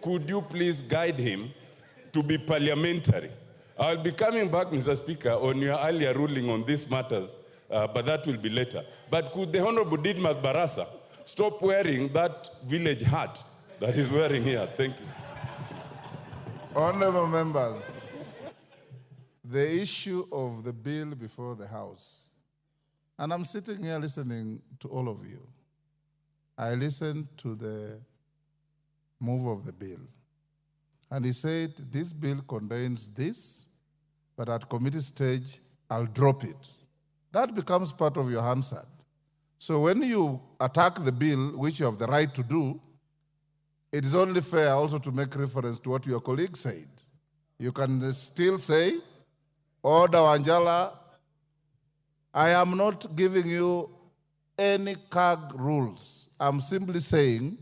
Could you please guide him to be parliamentary? I'll be coming back, Mr. Speaker, on your earlier ruling on these matters, but that will be later. But could the Honorable Didmas Barasa stop wearing that village hat that he's wearing here? Thank you. Honorable members, the issue of the bill before the House, and I'm sitting here listening to all of you. I listened to the move of the bill, and he said, this bill contains this, but at committee stage, I'll drop it. That becomes part of your Hansard. So when you attack the bill, which you have the right to do, it is only fair also to make reference to what your colleague said. You can still say, Order Wanjala, I am not giving you any CAG rules. I'm simply saying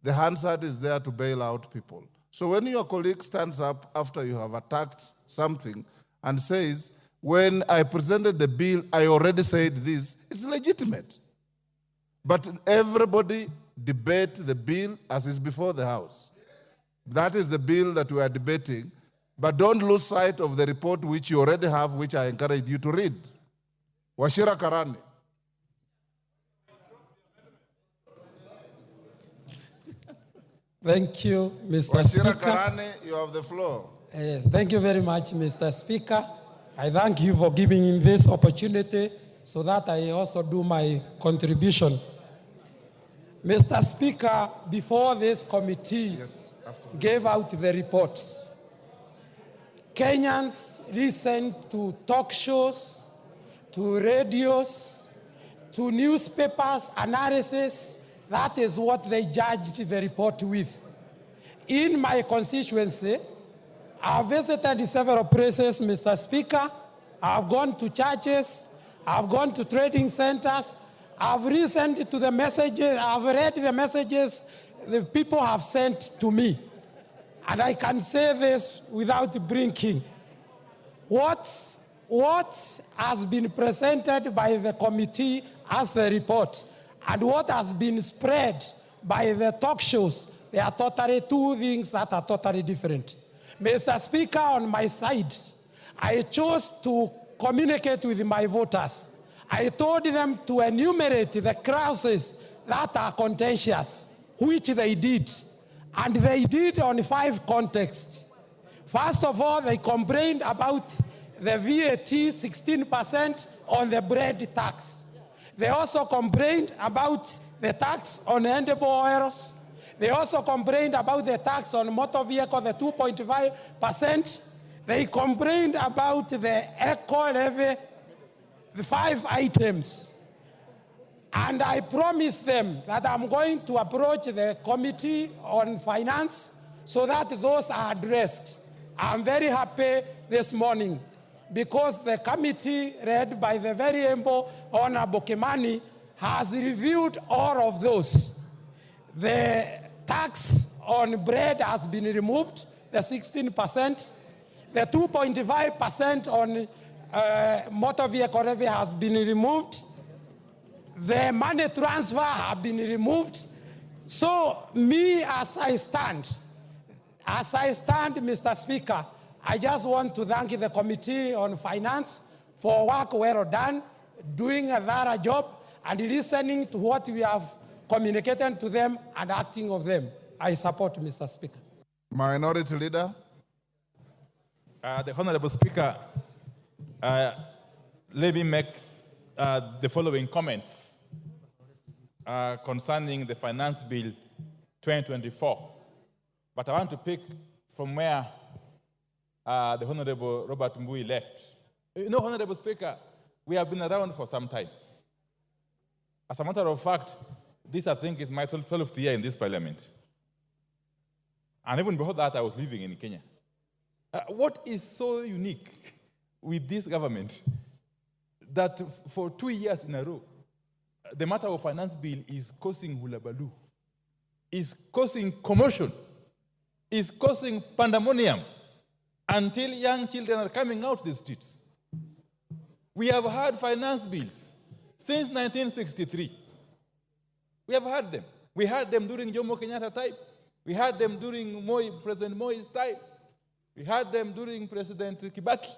the Hansard is there to bail out people. So when your colleague stands up after you have attacked something and says, when I presented the bill, I already said this, it's legitimate. But everybody debate the bill as is before the House. That is the bill that we are debating. But don't lose sight of the report which you already have, which I encourage you to read. Wachira Karani. Thank you, Mr. Wachira Speaker. Karani, you have the floor. Thank you very much, Mr. Speaker. I thank you for giving me this opportunity so that I also do my contribution. Mr. Speaker, before this committee gave out the report, Kenyans listened to talk shows, to radios, to newspapers, analysis. That is what they judged the report with. In my constituency, I've visited several places, Mr. Speaker. I've gone to churches. I've gone to trading centers. I've listened to the messages. I've read the messages the people have sent to me. And I can say this without blinking. What has been presented by the committee as the report and what has been spread by the talk shows, they are totally two things that are totally different. Mr. Speaker, on my side, I chose to communicate with my voters. I told them to enumerate the clauses that are contentious, which they did. And they did on 5 contexts. First of all, they complained about the VAT 16% on the bread tax. They also complained about the tax on edible oils. They also complained about the tax on motor vehicle, the 2.5%. They complained about the eco levy, the 5 items. And I promised them that I'm going to approach the Committee on Finance so that those are addressed. I'm very happy this morning because the committee, led by the very able Honorable Kimani, has reviewed all of those. The tax on bread has been removed, the 16%. The 2.5% on motor vehicle levy has been removed. The money transfer have been removed. So me, as I stand, Mr. Speaker, I just want to thank the Committee on Finance for work well done, doing a thorough job, and listening to what we have communicated to them and acting of them. I support, Mr. Speaker. Minority Leader. The Honorable Speaker, let me make the following comments concerning the Finance Bill 2024. But I want to pick from where the Honorable Robert Mbui left. You know, Honorable Speaker, we have been around for some time. As a matter of fact, this, I think, is my 12th year in this parliament. And even before that, I was living in Kenya. What is so unique with this government that for 2 years in a row, the matter of finance bill is causing hullabaloo, is causing commotion, is causing pandemonium until young children are coming out the streets. We have had finance bills since 1963. We have had them. We had them during Jomo Kenyatta time. We had them during President Moi's time. We had them during President Kibaki.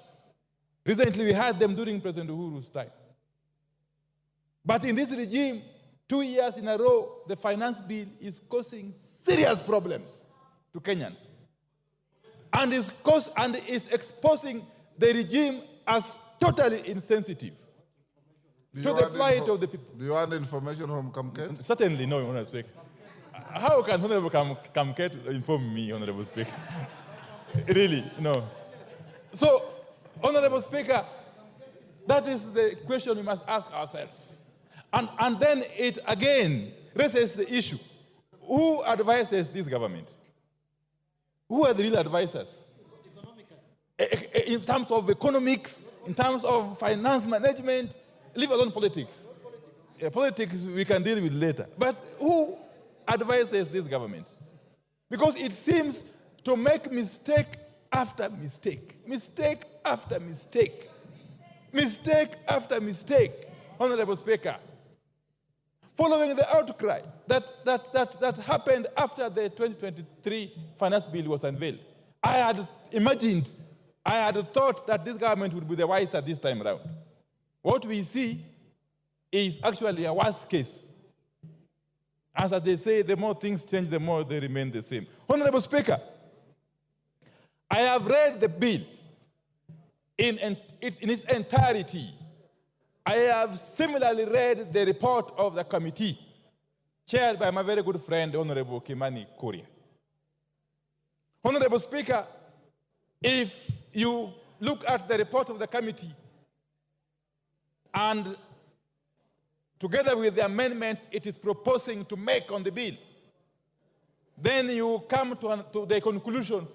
Recently, we had them during President Uhuru's time. But in this regime, 2 years in a row, the finance bill is causing serious problems to Kenyans. And is exposing the regime as totally insensitive to the plight of the people. Do you want information from Kamket? Certainly no, Honorable Speaker. How can Honorable Kamket inform me, Honorable Speaker? Really, no. So, Honorable Speaker, that is the question we must ask ourselves. And then it again raises the issue. Who advises this government? Who are the real advisors? In terms of economics, in terms of finance management, leave alone politics. Politics we can deal with later. But who advises this government? Because it seems to make mistake after mistake, mistake after mistake, mistake after mistake, Honorable Speaker. Following the outcry that happened after the 2023 finance bill was unveiled, I had thought that this government would be the wiser this time around. What we see is actually a worst case. As they say, the more things change, the more they remain the same. Honorable Speaker, I have read the bill in its entirety. I have similarly read the report of the committee chaired by my very good friend, Honorable Kimani Kuria. Honorable Speaker, if you look at the report of the committee and together with the amendments it is proposing to make on the bill, then you come to the conclusion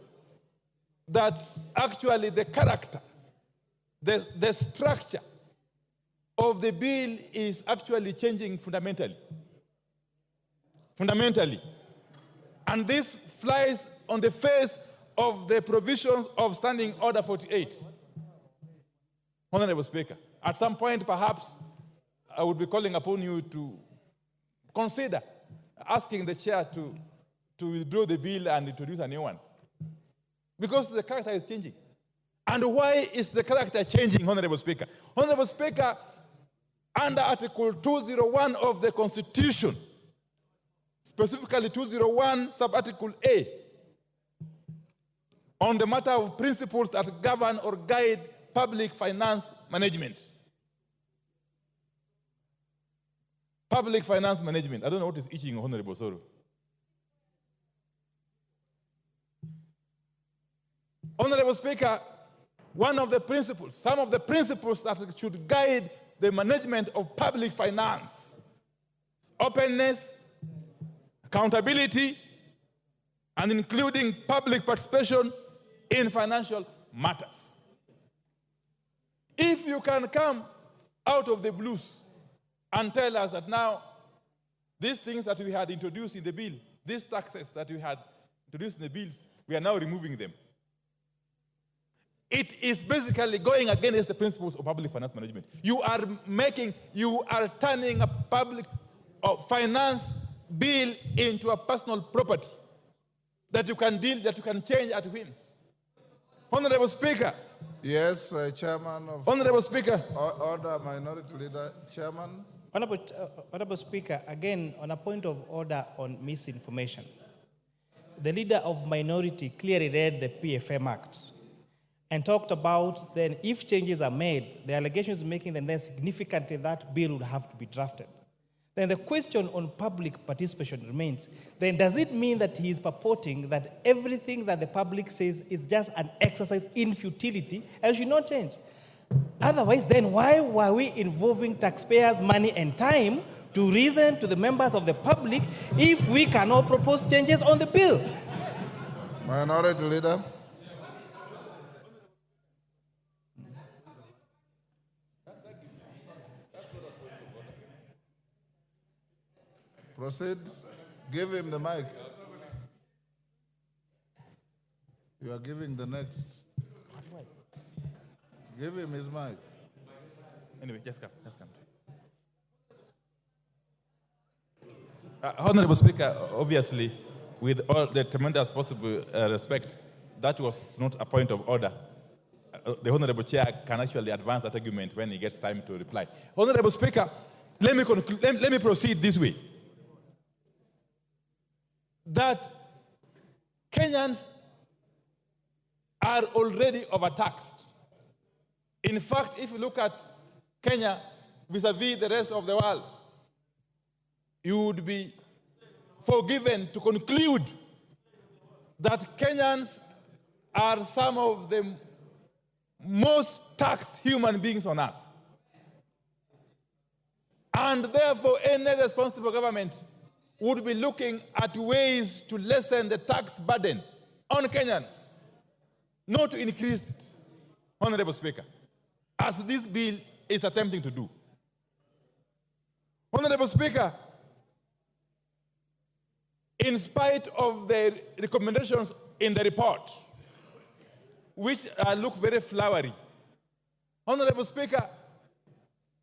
that actually the character, the structure of the bill is actually changing fundamentally. Fundamentally. And this flies on the face of the provisions of Standing Order 48. Honorable Speaker, at some point perhaps I would be calling upon you to consider asking the chair to withdraw the bill and introduce a new one. Because the character is changing. And why is the character changing, Honorable Speaker? Honorable Speaker, under Article 201 of the Constitution, specifically 201 sub-article A, on the matter of principles that govern or guide public finance management. Public finance management. I don't know what is itching, Honorable Soro. Honorable Speaker, one of the principles, some of the principles that should guide the management of public finance: openness, accountability, and including public participation in financial matters. If you can come out of the blues and tell us that now these things that we had introduced in the bill, these taxes that we had introduced in the bills, we are now removing them. It is basically going against the principles of public finance management. You are turning a public finance bill into a personal property that you can change at whims. Honorable Speaker. Yes, Chairman of... Honorable Speaker. Order, Minority Leader, Chairman. Honorable Speaker, again, on a point of order on misinformation. The leader of minority clearly read the PFM Act and talked about then if changes are made, the allegations making them then significantly that bill would have to be drafted. Then the question on public participation remains. Then does it mean that he is purporting that everything that the public says is just an exercise in futility and should not change? Otherwise, then why were we involving taxpayers' money and time to reason to the members of the public if we cannot propose changes on the bill? Minority Leader. Proceed. Give him the mic. You are giving the next. Give him his mic. Anyway, just come. Honorable Speaker, obviously, with all the tremendous possible respect, that was not a point of order. The Honorable Chair can actually advance that argument when he gets time to reply. Honorable Speaker, let me proceed this way. That Kenyans are already overtaxed. In fact, if you look at Kenya vis-a-vis the rest of the world, you would be forgiven to conclude that Kenyans are some of the most taxed human beings on earth. And therefore, any responsible government would be looking at ways to lessen the tax burden on Kenyans, not to increase it, Honorable Speaker, as this bill is attempting to do. Honorable Speaker, in spite of the recommendations in the report, which look very flowery, Honorable Speaker,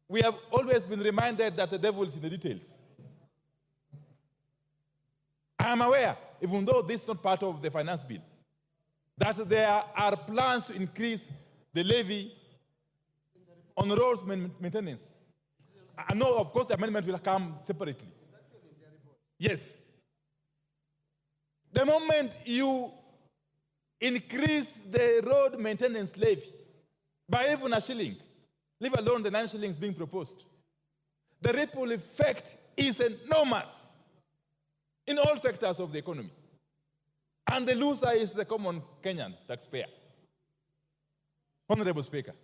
we have always been reminded that the devil is in the details. I am aware, even though this is not part of the finance bill, that there are plans to increase the levy on roads maintenance. I know, of course, the amendment will come separately. Yes. The moment you increase the road maintenance levy by even a shilling, leave alone the 9 shillings being proposed, the ripple effect is enormous in all sectors of the economy. And the loser is the common Kenyan taxpayer. Honorable Speaker.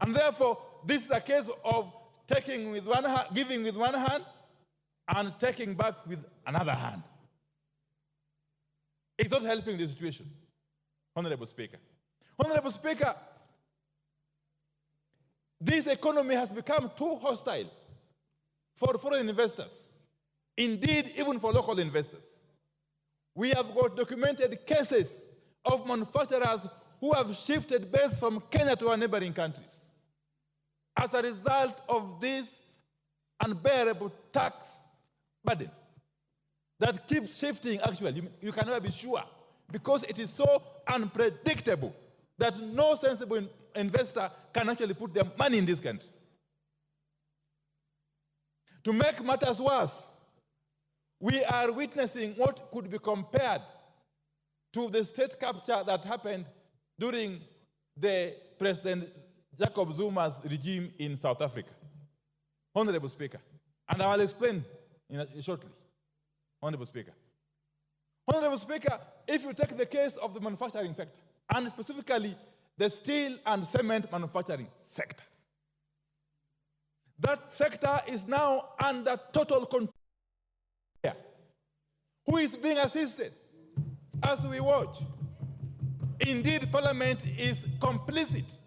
And therefore, this is a case of taking with one hand, giving with one hand, and taking back with another hand. It's not helping the situation, Honorable Speaker. Honorable Speaker, this economy has become too hostile for foreign investors. Indeed, even for local investors. We have got documented cases of manufacturers who have shifted base from Kenya to our neighboring countries as a result of this unbearable tax burden that keeps shifting. Actually, you can never be sure because it is so unpredictable that no sensible investor can actually put their money in this country. To make matters worse, we are witnessing what could be compared to the state capture that happened during the President Jacob Zuma's regime in South Africa. Honorable Speaker, and I will explain shortly. Honorable Speaker. Honorable Speaker, if you take the case of the manufacturing sector, and specifically the steel and cement manufacturing sector, that sector is now under total control. Who is being assisted as we watch? Indeed, Parliament is complicit.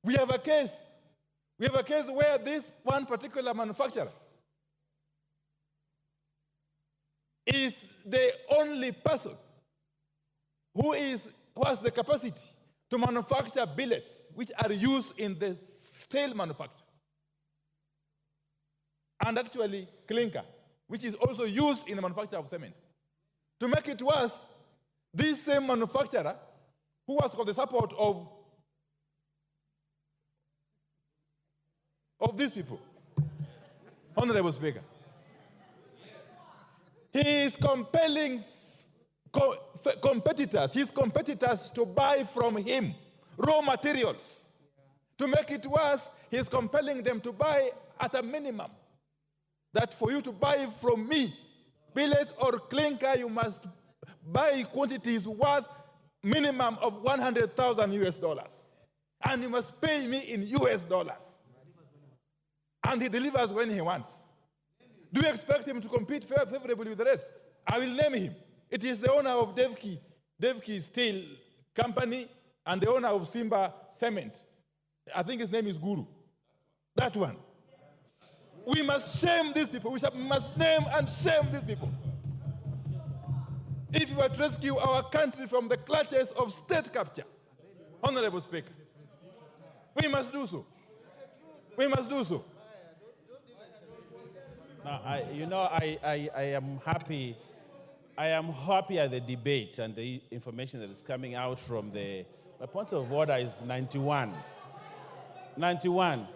We have a case where this one particular manufacturer is the only person who has the capacity to manufacture billets which are used in the steel manufacture. And actually clinker, which is also used in the manufacture of cement. To make it worse, this same manufacturer, who has got the support of these people, Honorable Speaker, he is compelling his competitors to buy from him raw materials. To make it worse, he is compelling them to buy at a minimum. That for you to buy from me billet or clinker, you must buy quantities worth minimum of 100,000 US dollars. And you must pay me in US dollars. And he delivers when he wants. Do you expect him to compete favorably with the rest? I will name him. It is the owner of Devki Steel company and the owner of Simba Cement. I think his name is Guru. That one. We must shame these people. We must name and shame these people. If you are to rescue our country from the clutches of state capture, Honorable Speaker, we must do so. We must do so. Now, I am happy. I am happy at the debate and the information that is coming out from my point of order is 91. 91.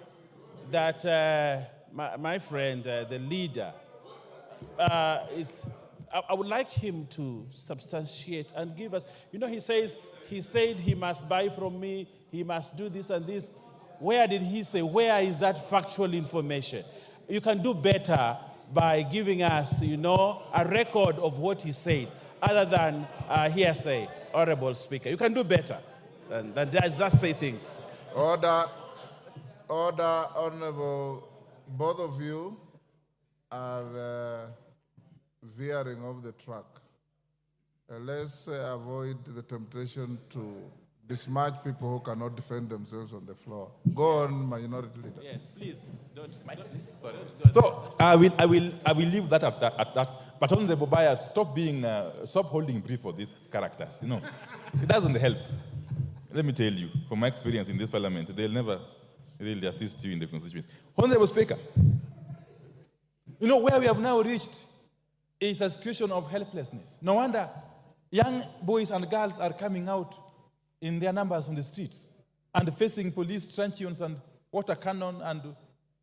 That my friend, the leader, I would like him to substantiate and give us. He said he must buy from me. He must do this and this. Where did he say? Where is that factual information? You can do better by giving us, a record of what he said, other than hearsay, Honorable Speaker. You can do better than just say things. Order, Honorable. Both of you are veering off the track. Let's avoid the temptation to dismatch people who cannot defend themselves on the floor. Go on, Minority Leader. Yes, please. Don't. Sorry. So I will leave that at that. But Honorable Baya, stop holding brief for these characters. It doesn't help. Let me tell you, from my experience in this parliament, they'll never really assist you in the constituency. Honorable Speaker, where we have now reached is a situation of helplessness. No wonder young boys and girls are coming out in their numbers on the streets and facing police truncheons and water cannon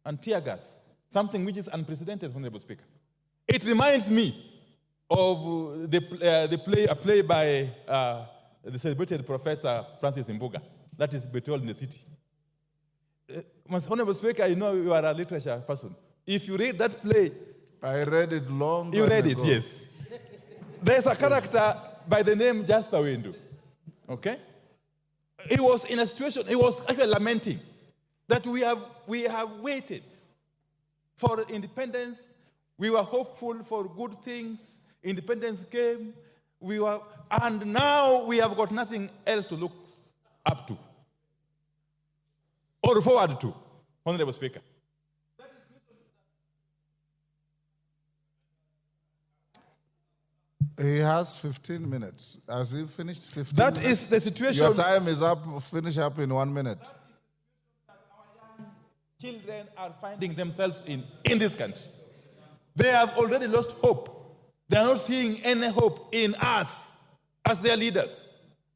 and tear gas, something which is unprecedented, Honorable Speaker. It reminds me of a play by the celebrated Professor Francis Mbuga, that is Betrayal in the City. Honorable Speaker, you are a literature person. If you read that play, I read it long You read ago. it, yes. There's a character by the name Jasper Wendu. Okay? He was in a situation, he was actually lamenting that we have waited for independence. We were hopeful for good things. Independence came. And now we have got nothing else to look up to or forward to, Honorable Speaker. He has 15 minutes. Has he finished 15 That minutes? is the situation. Your time is up. Finish up in 1 minute. Children are finding themselves in this country. They have already lost hope. They are not seeing any hope in us as their leaders.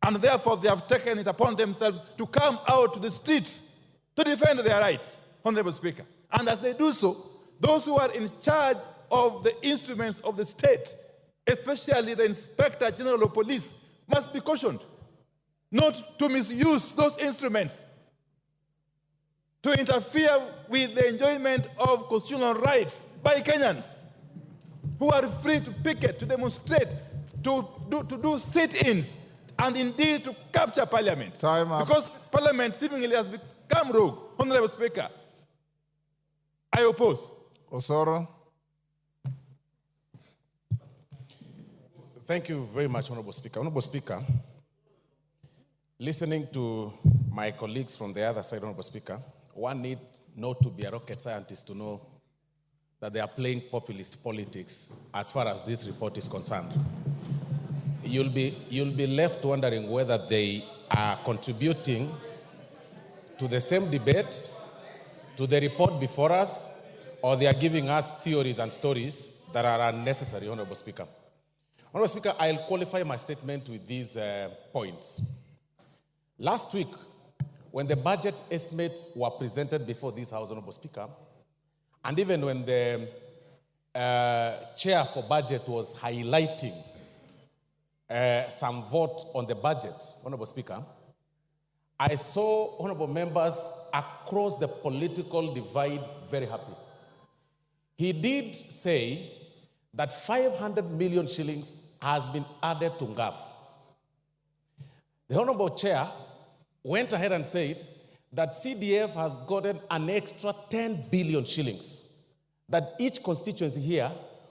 And therefore, they have taken it upon themselves to come out to the streets to defend their rights, Honorable Speaker. And as they do so, those who are in charge of the instruments of the state, especially the Inspector General of Police, must be cautioned not to misuse those instruments to interfere with the enjoyment of constitutional rights by Kenyans who are free to picket, to demonstrate, to do sit-ins, and indeed to capture Parliament. Time up. Because Parliament seemingly has become rogue. Honorable Speaker, I oppose. Osoro. Thank you very much, Honorable Speaker. Honorable Speaker, listening to my colleagues from the other side, Honorable Speaker, one need not to be a rocket scientist to know that they are playing populist politics as far as this report is concerned. You'll be left wondering whether they are contributing to the same debate, to the report before us, or they are giving us theories and stories that are unnecessary, Honorable Speaker. Honorable Speaker, I'll qualify my statement with these points. Last week, when the budget estimates were presented before this House, Honorable Speaker, and even when the chair for budget was highlighting some vote on the budget, Honorable Speaker, I saw honorable members across the political divide very happy. He did say that 500 million shillings has been added to NGAF. The honorable chair went ahead and said that CDF has gotten an extra 10 billion shillings, that each constituency here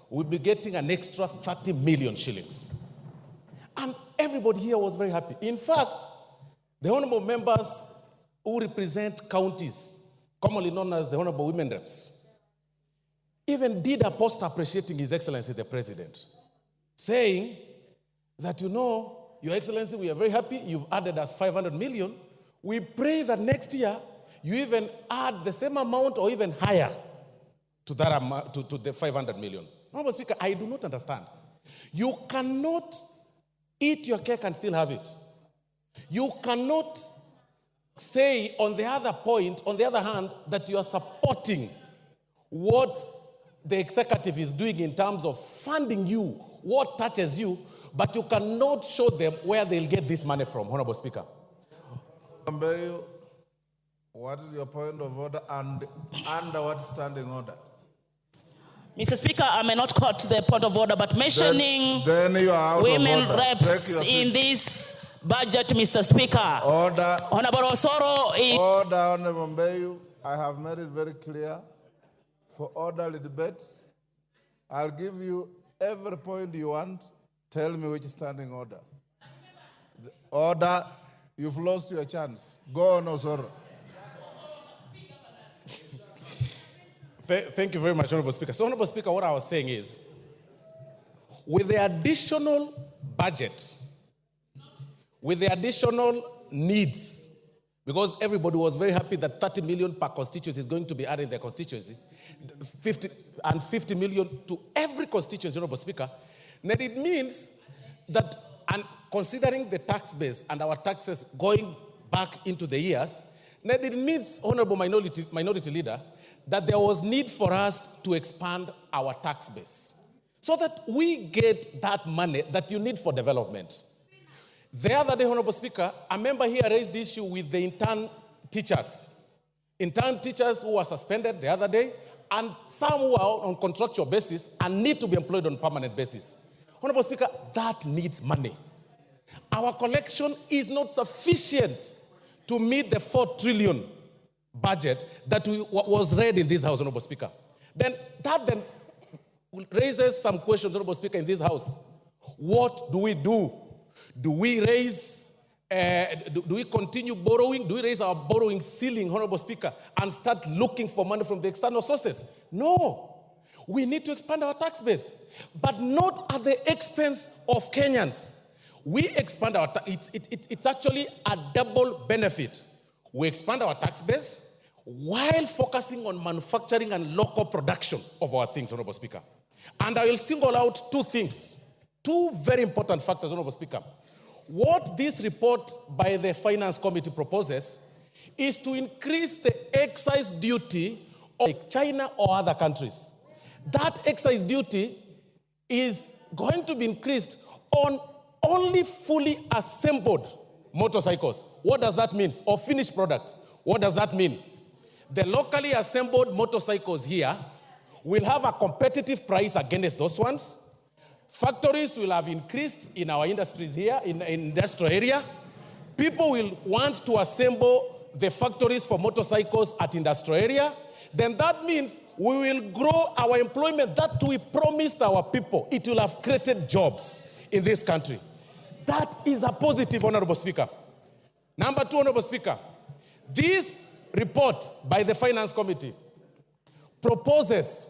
will be getting an extra 30 million shillings. And everybody here was very happy. In fact, the honorable members who represent counties, commonly known as the honorable women reps, even did a post appreciating His Excellency the President, saying that, you know, Your Excellency, we are very happy. You've added us 500 million. We pray that next year you even add the same amount or even higher to that amount, to the 500 million. Honorable Speaker, I do not understand. You cannot eat your cake and still have it. You cannot say on the other point, on the other hand, that you are supporting what the executive is doing in terms of funding you, what touches you, but you cannot show them where they'll get this money from, Honorable Speaker. What is your point of order and under what standing order? Mr. Speaker, I may not quote the point of order, but mentioning then you are out women of order. reps in this budget, Mr. Speaker. Order. Honorable Osoro is... Order, Honorable Mbeyu. I have made it very clear for orderly debate. I'll give you every point you want. Tell me which standing order. The order, you've lost your chance. Go on, Osoro. Thank you very much, Honorable Speaker. So, Honorable Speaker, what I was saying is, with the additional budget, with the additional needs, because everybody was very happy that 30 million per constituency is going to be added in their constituency, 50 million to every constituency, Honorable Speaker, then it means that, and considering the tax base and our taxes going back into the years, then it means, Honorable Minority Leader, that there was need for us to expand our tax base so that we get that money that you need for development. The other day, Honorable Speaker, a member here raised the issue with the intern teachers who were suspended the other day, and some who are on contractual basis and need to be employed on permanent basis. Honorable Speaker, that needs money. Our collection is not sufficient to meet the 4 trillion budget that was read in this House, Honorable Speaker. Then raises some questions, Honorable Speaker, in this House. What do we do? Do we raise, do we continue borrowing? Do we raise our borrowing ceiling, Honorable Speaker, and start looking for money from the external sources? No. We need to expand our tax base, but not at the expense of Kenyans. We expand our it's actually a double benefit. We expand our tax base while focusing on manufacturing and local production of our things, Honorable Speaker. And I will single out 2 things, 2 very important factors, Honorable Speaker. What this report by the Finance Committee proposes is to increase the excise duty of China or other countries. That excise duty is going to be increased on only fully assembled motorcycles. What does that mean? Or finished product. What does that mean? The locally assembled motorcycles here will have a competitive price against those ones. Factories will have increased in our industries here, in industrial area. People will want to assemble the factories for motorcycles at industrial area. Then that means we will grow our employment that we promised our people. It will have created jobs in this country. That is a positive, Honorable Speaker. Number 2, Honorable Speaker, this report by the Finance Committee proposes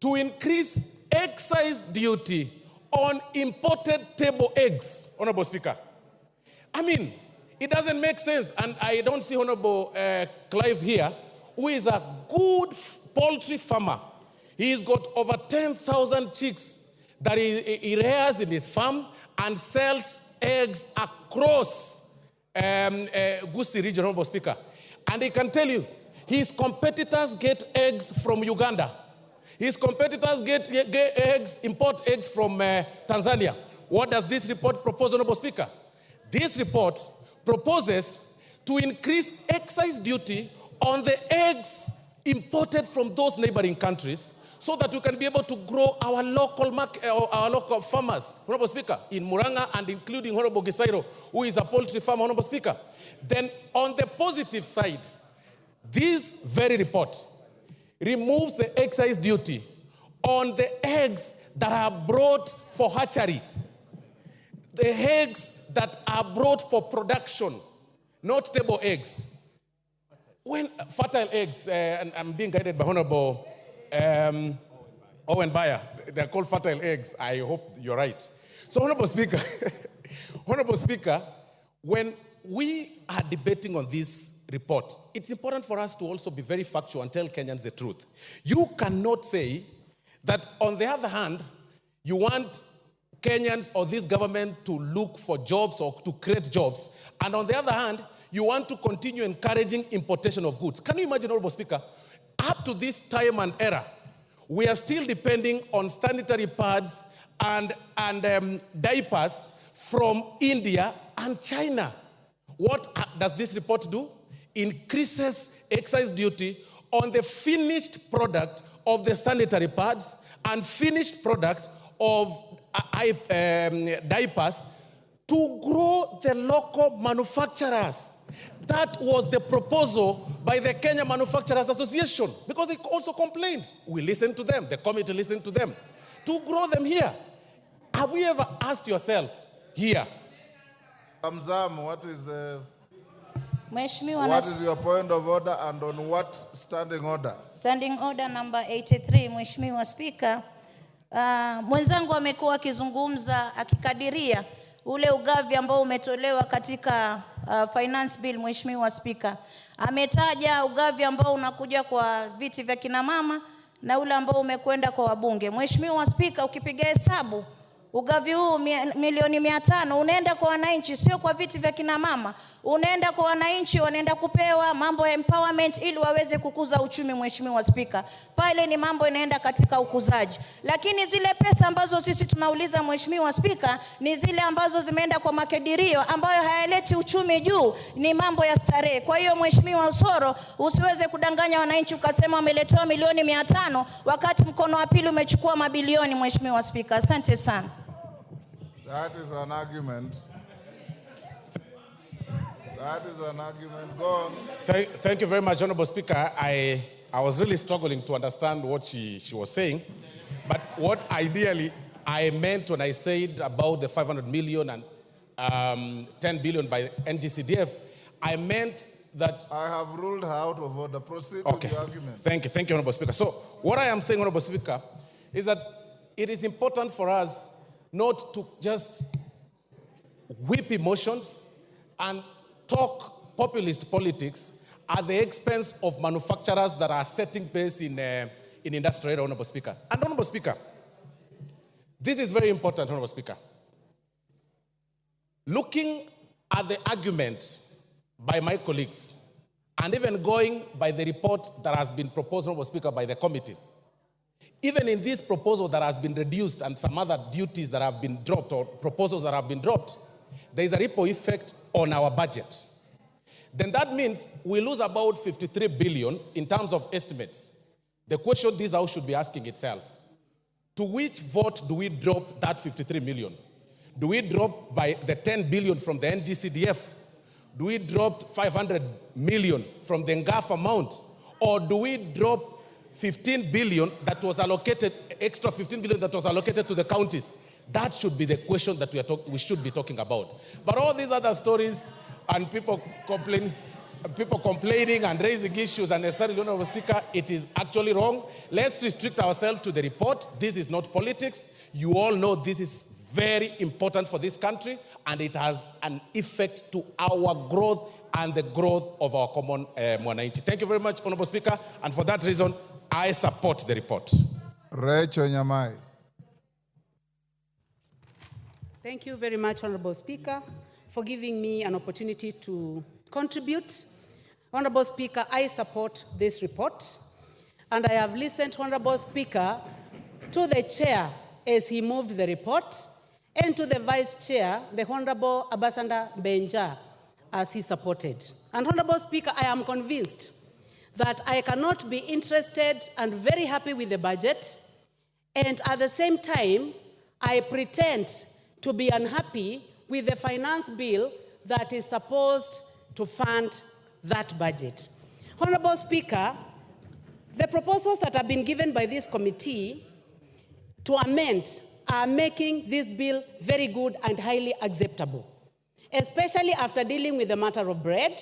to increase excise duty on imported table eggs, Honorable Speaker. I mean, it doesn't make sense, and I don't see Honorable Clive here, who is a good poultry farmer. He's got over 10,000 chicks that he rears in his farm and sells eggs across Gusii region, Honorable Speaker. And he can tell you, his competitors get eggs from Uganda. His competitors get eggs, import eggs from Tanzania. What does this report propose, Honorable Speaker? This report proposes to increase excise duty on the eggs imported from those neighboring countries so that we can be able to grow our local market, our local farmers, Honorable Speaker, in Muranga and including Honorable Gisairo, who is a poultry farmer, Honorable Speaker. Then on the positive side, this very report removes the excise duty on the eggs that are brought for hatchery. the eggs that are brought for production, not table eggs. When fertile eggs, and I'm being guided by Honorable Owen Bayer, they're called fertile eggs. I hope you're right. So, Honorable Speaker, Honorable Speaker, when we are debating on this report, it's important for us to also be very factual and tell Kenyans the truth. You cannot say that, on the other hand, you want Kenyans or this government to look for jobs or to create jobs, and on the other hand, you want to continue encouraging importation of goods. Can you imagine, Honorable Speaker, up to this time and era, we are still depending on sanitary pads and diapers from India and China. What does this report do? Increases excise duty on the finished product of the sanitary pads and finished product of diapers to grow the local manufacturers. That was the proposal by the Kenya Manufacturers Association, because they also complained. We listened to them, the committee listened to them, to grow them here. Have you ever asked yourself here? Amzam, what is your point of order, and on what standing order? Standing order number 83, Mheshimiwa Spika. Mwenzangu amekuwa akizungumza akikadiria ule ugavi ambao umetolewa katika finance bill. Mheshimiwa Spika, ametaja ugavi ambao unakuja kwa viti vya kina mama na ule ambao umekwenda kwa wabunge. Mheshimiwa Spika, ukipiga hesabu ugavi huu milioni 500 unaenda kwa wananchi, sio kwa viti vya kina mama. Unaenda kwa wananchi, wanaenda kupewa mambo ya empowerment ili waweze kukuza uchumi. Mheshimiwa Spika, pale ni mambo inaenda katika ukuzaji. Lakini zile pesa ambazo sisi tunauliza Mheshimiwa Spika ni zile ambazo zimeenda kwa makadirio ambayo hayaleti uchumi juu, ni mambo ya starehe. Kwa hiyo Mheshimiwa Osoro, usiweze kudanganya wananchi ukasema wameletewa milioni 500 wakati mkono wa pili umechukua mabilioni. Mheshimiwa Spika, asante sana. That is an argument. That is an argument. Go on. Thank you very much, Honorable Speaker. I was really struggling to understand what she was saying. But what ideally I meant when I said about the 500 million and 10 billion by NGCDF, I meant that... I have ruled her out of order. Proceed Okay. with the argument. Thank you, Honorable Speaker. So what I am saying, Honorable Speaker, is that it is important for us not to just whip emotions and talk populist politics at the expense of manufacturers that are setting base in industrial, Honorable Speaker. And Honorable Speaker, this is very important, Honorable Speaker. Looking at the argument by my colleagues, and even going by the report that has been proposed, Honorable Speaker, by the committee, even in this proposal that has been reduced and some other duties that have been dropped or proposals that have been dropped, there is a ripple effect on our budget. Then that means we lose about 53 billion in terms of estimates. The question this House should be asking itself, to which vote do we drop that 53 million? Do we drop by the 10 billion from the NGCDF? Do we drop 500 million from the NGAF amount? Or do we drop 15 billion that was allocated, extra 15 billion that was allocated to the counties? That should be the question that we should be talking about. But all these other stories and people complaining and raising issues unnecessarily, Honorable Speaker, it is actually wrong. Let's restrict ourselves to the report. This is not politics. You all know this is very important for this country, and it has an effect to our growth and the growth of our common mwananchi. Thank you very much, Honorable Speaker, and for that reason, I support the report. Rachel Nyamai. Thank you very much, Honorable Speaker, for giving me an opportunity to contribute. Honorable Speaker, I support this report, and I have listened, Honorable Speaker, to the chair as he moved the report, and to the vice chair, the Honorable Ambassador Benja, as he supported. And Honorable Speaker, I am convinced that I cannot be interested and very happy with the budget, and at the same time, I pretend to be unhappy with the finance bill that is supposed to fund that budget. Honorable Speaker, the proposals that have been given by this committee to amend are making this bill very good and highly acceptable, especially after dealing with the matter of bread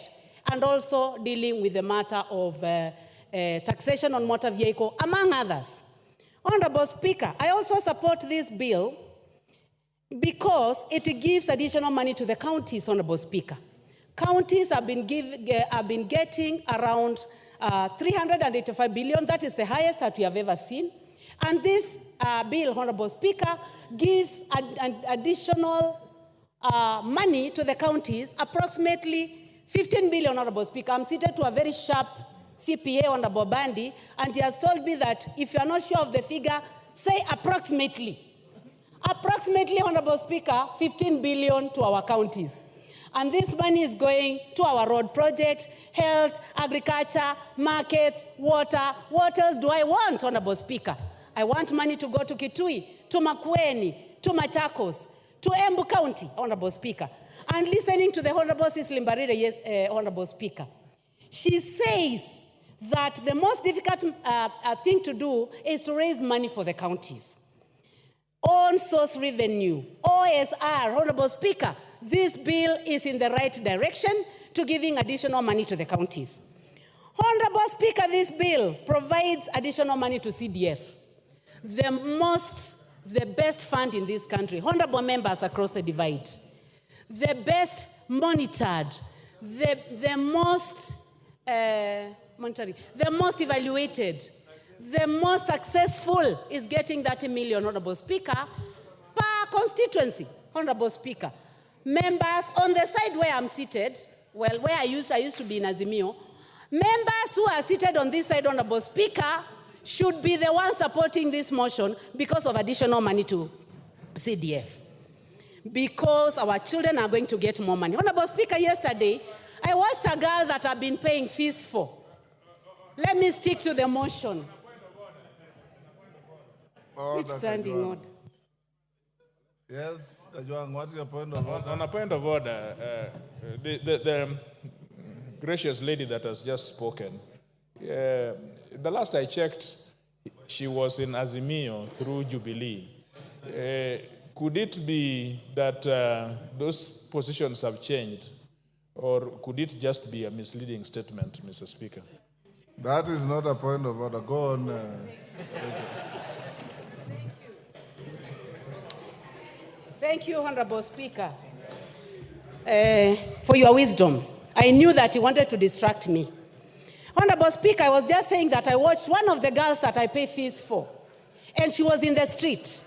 and also dealing with the matter of taxation on motor vehicle, among others. Honorable Speaker, I also support this bill because it gives additional money to the counties, Honorable Speaker. Counties have been getting around 385 billion. That is the highest that we have ever seen. And this bill, Honorable Speaker, gives an additional money to the counties, approximately 15 billion, Honorable Speaker. I'm seated to a very sharp CPA, Honorable Bandi, and he has told me that if you are not sure of the figure, say approximately. Approximately, Honorable Speaker, 15 billion to our counties. And this money is going to our road projects, health, agriculture, markets, water. What else do I want, Honorable Speaker? I want money to go to Kitui, to Makueni, to Machakos, to Embu County, Honorable Speaker. And listening to the Honorable Cecily Mbarire, Honorable Speaker, she says that the most difficult thing to do is to raise money for the counties. On source revenue, OSR, Honorable Speaker, this bill is in the right direction to giving additional money to the counties. Honorable Speaker, this bill provides additional money to CDF, the best fund in this country. Honorable members across the divide, the best monitored, the most evaluated, the most successful is getting 30 million, Honorable Speaker, per constituency, Honorable Speaker. Members on the side where I'm seated, well, where I used to be in Azimio, members who are seated on this side, Honorable Speaker, should be the ones supporting this motion because of additional money to CDF. Because our children are going to get more money. Honorable Speaker, yesterday, I watched a girl that I've been paying fees for. Let me stick to the motion. Which standing order? Yes, Kajwang, what's your point of order? On a point of order, the gracious lady that has just spoken, the last I checked, she was in Azimio through Jubilee. Could it be that those positions have changed, or could it just be a misleading statement, Mr. Speaker? That is not a point of order. Go on. Thank you, Honorable Speaker, for your wisdom. I knew that you wanted to distract me. Honorable Speaker, I was just saying that I watched one of the girls that I pay fees for, and she was in the street,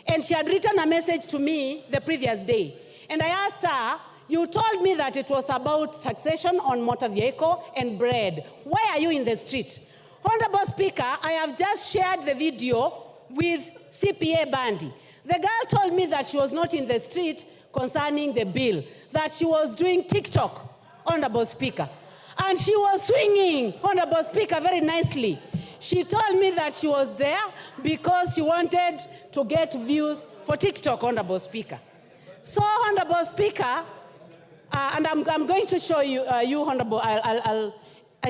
and she had written a message to me the previous day. And I asked her, you told me that it was about taxation on motor vehicle and bread. Why are you in the street? Honorable Speaker, I have just shared the video with CPA Bandi. The girl told me that she was not in the street concerning the bill, that she was doing TikTok, Honorable Speaker. And she was swinging, Honorable Speaker, very nicely. She told me that she was there because she wanted to get views for TikTok, Honorable Speaker. So, Honorable Speaker, and I'm going to show you, Honorable,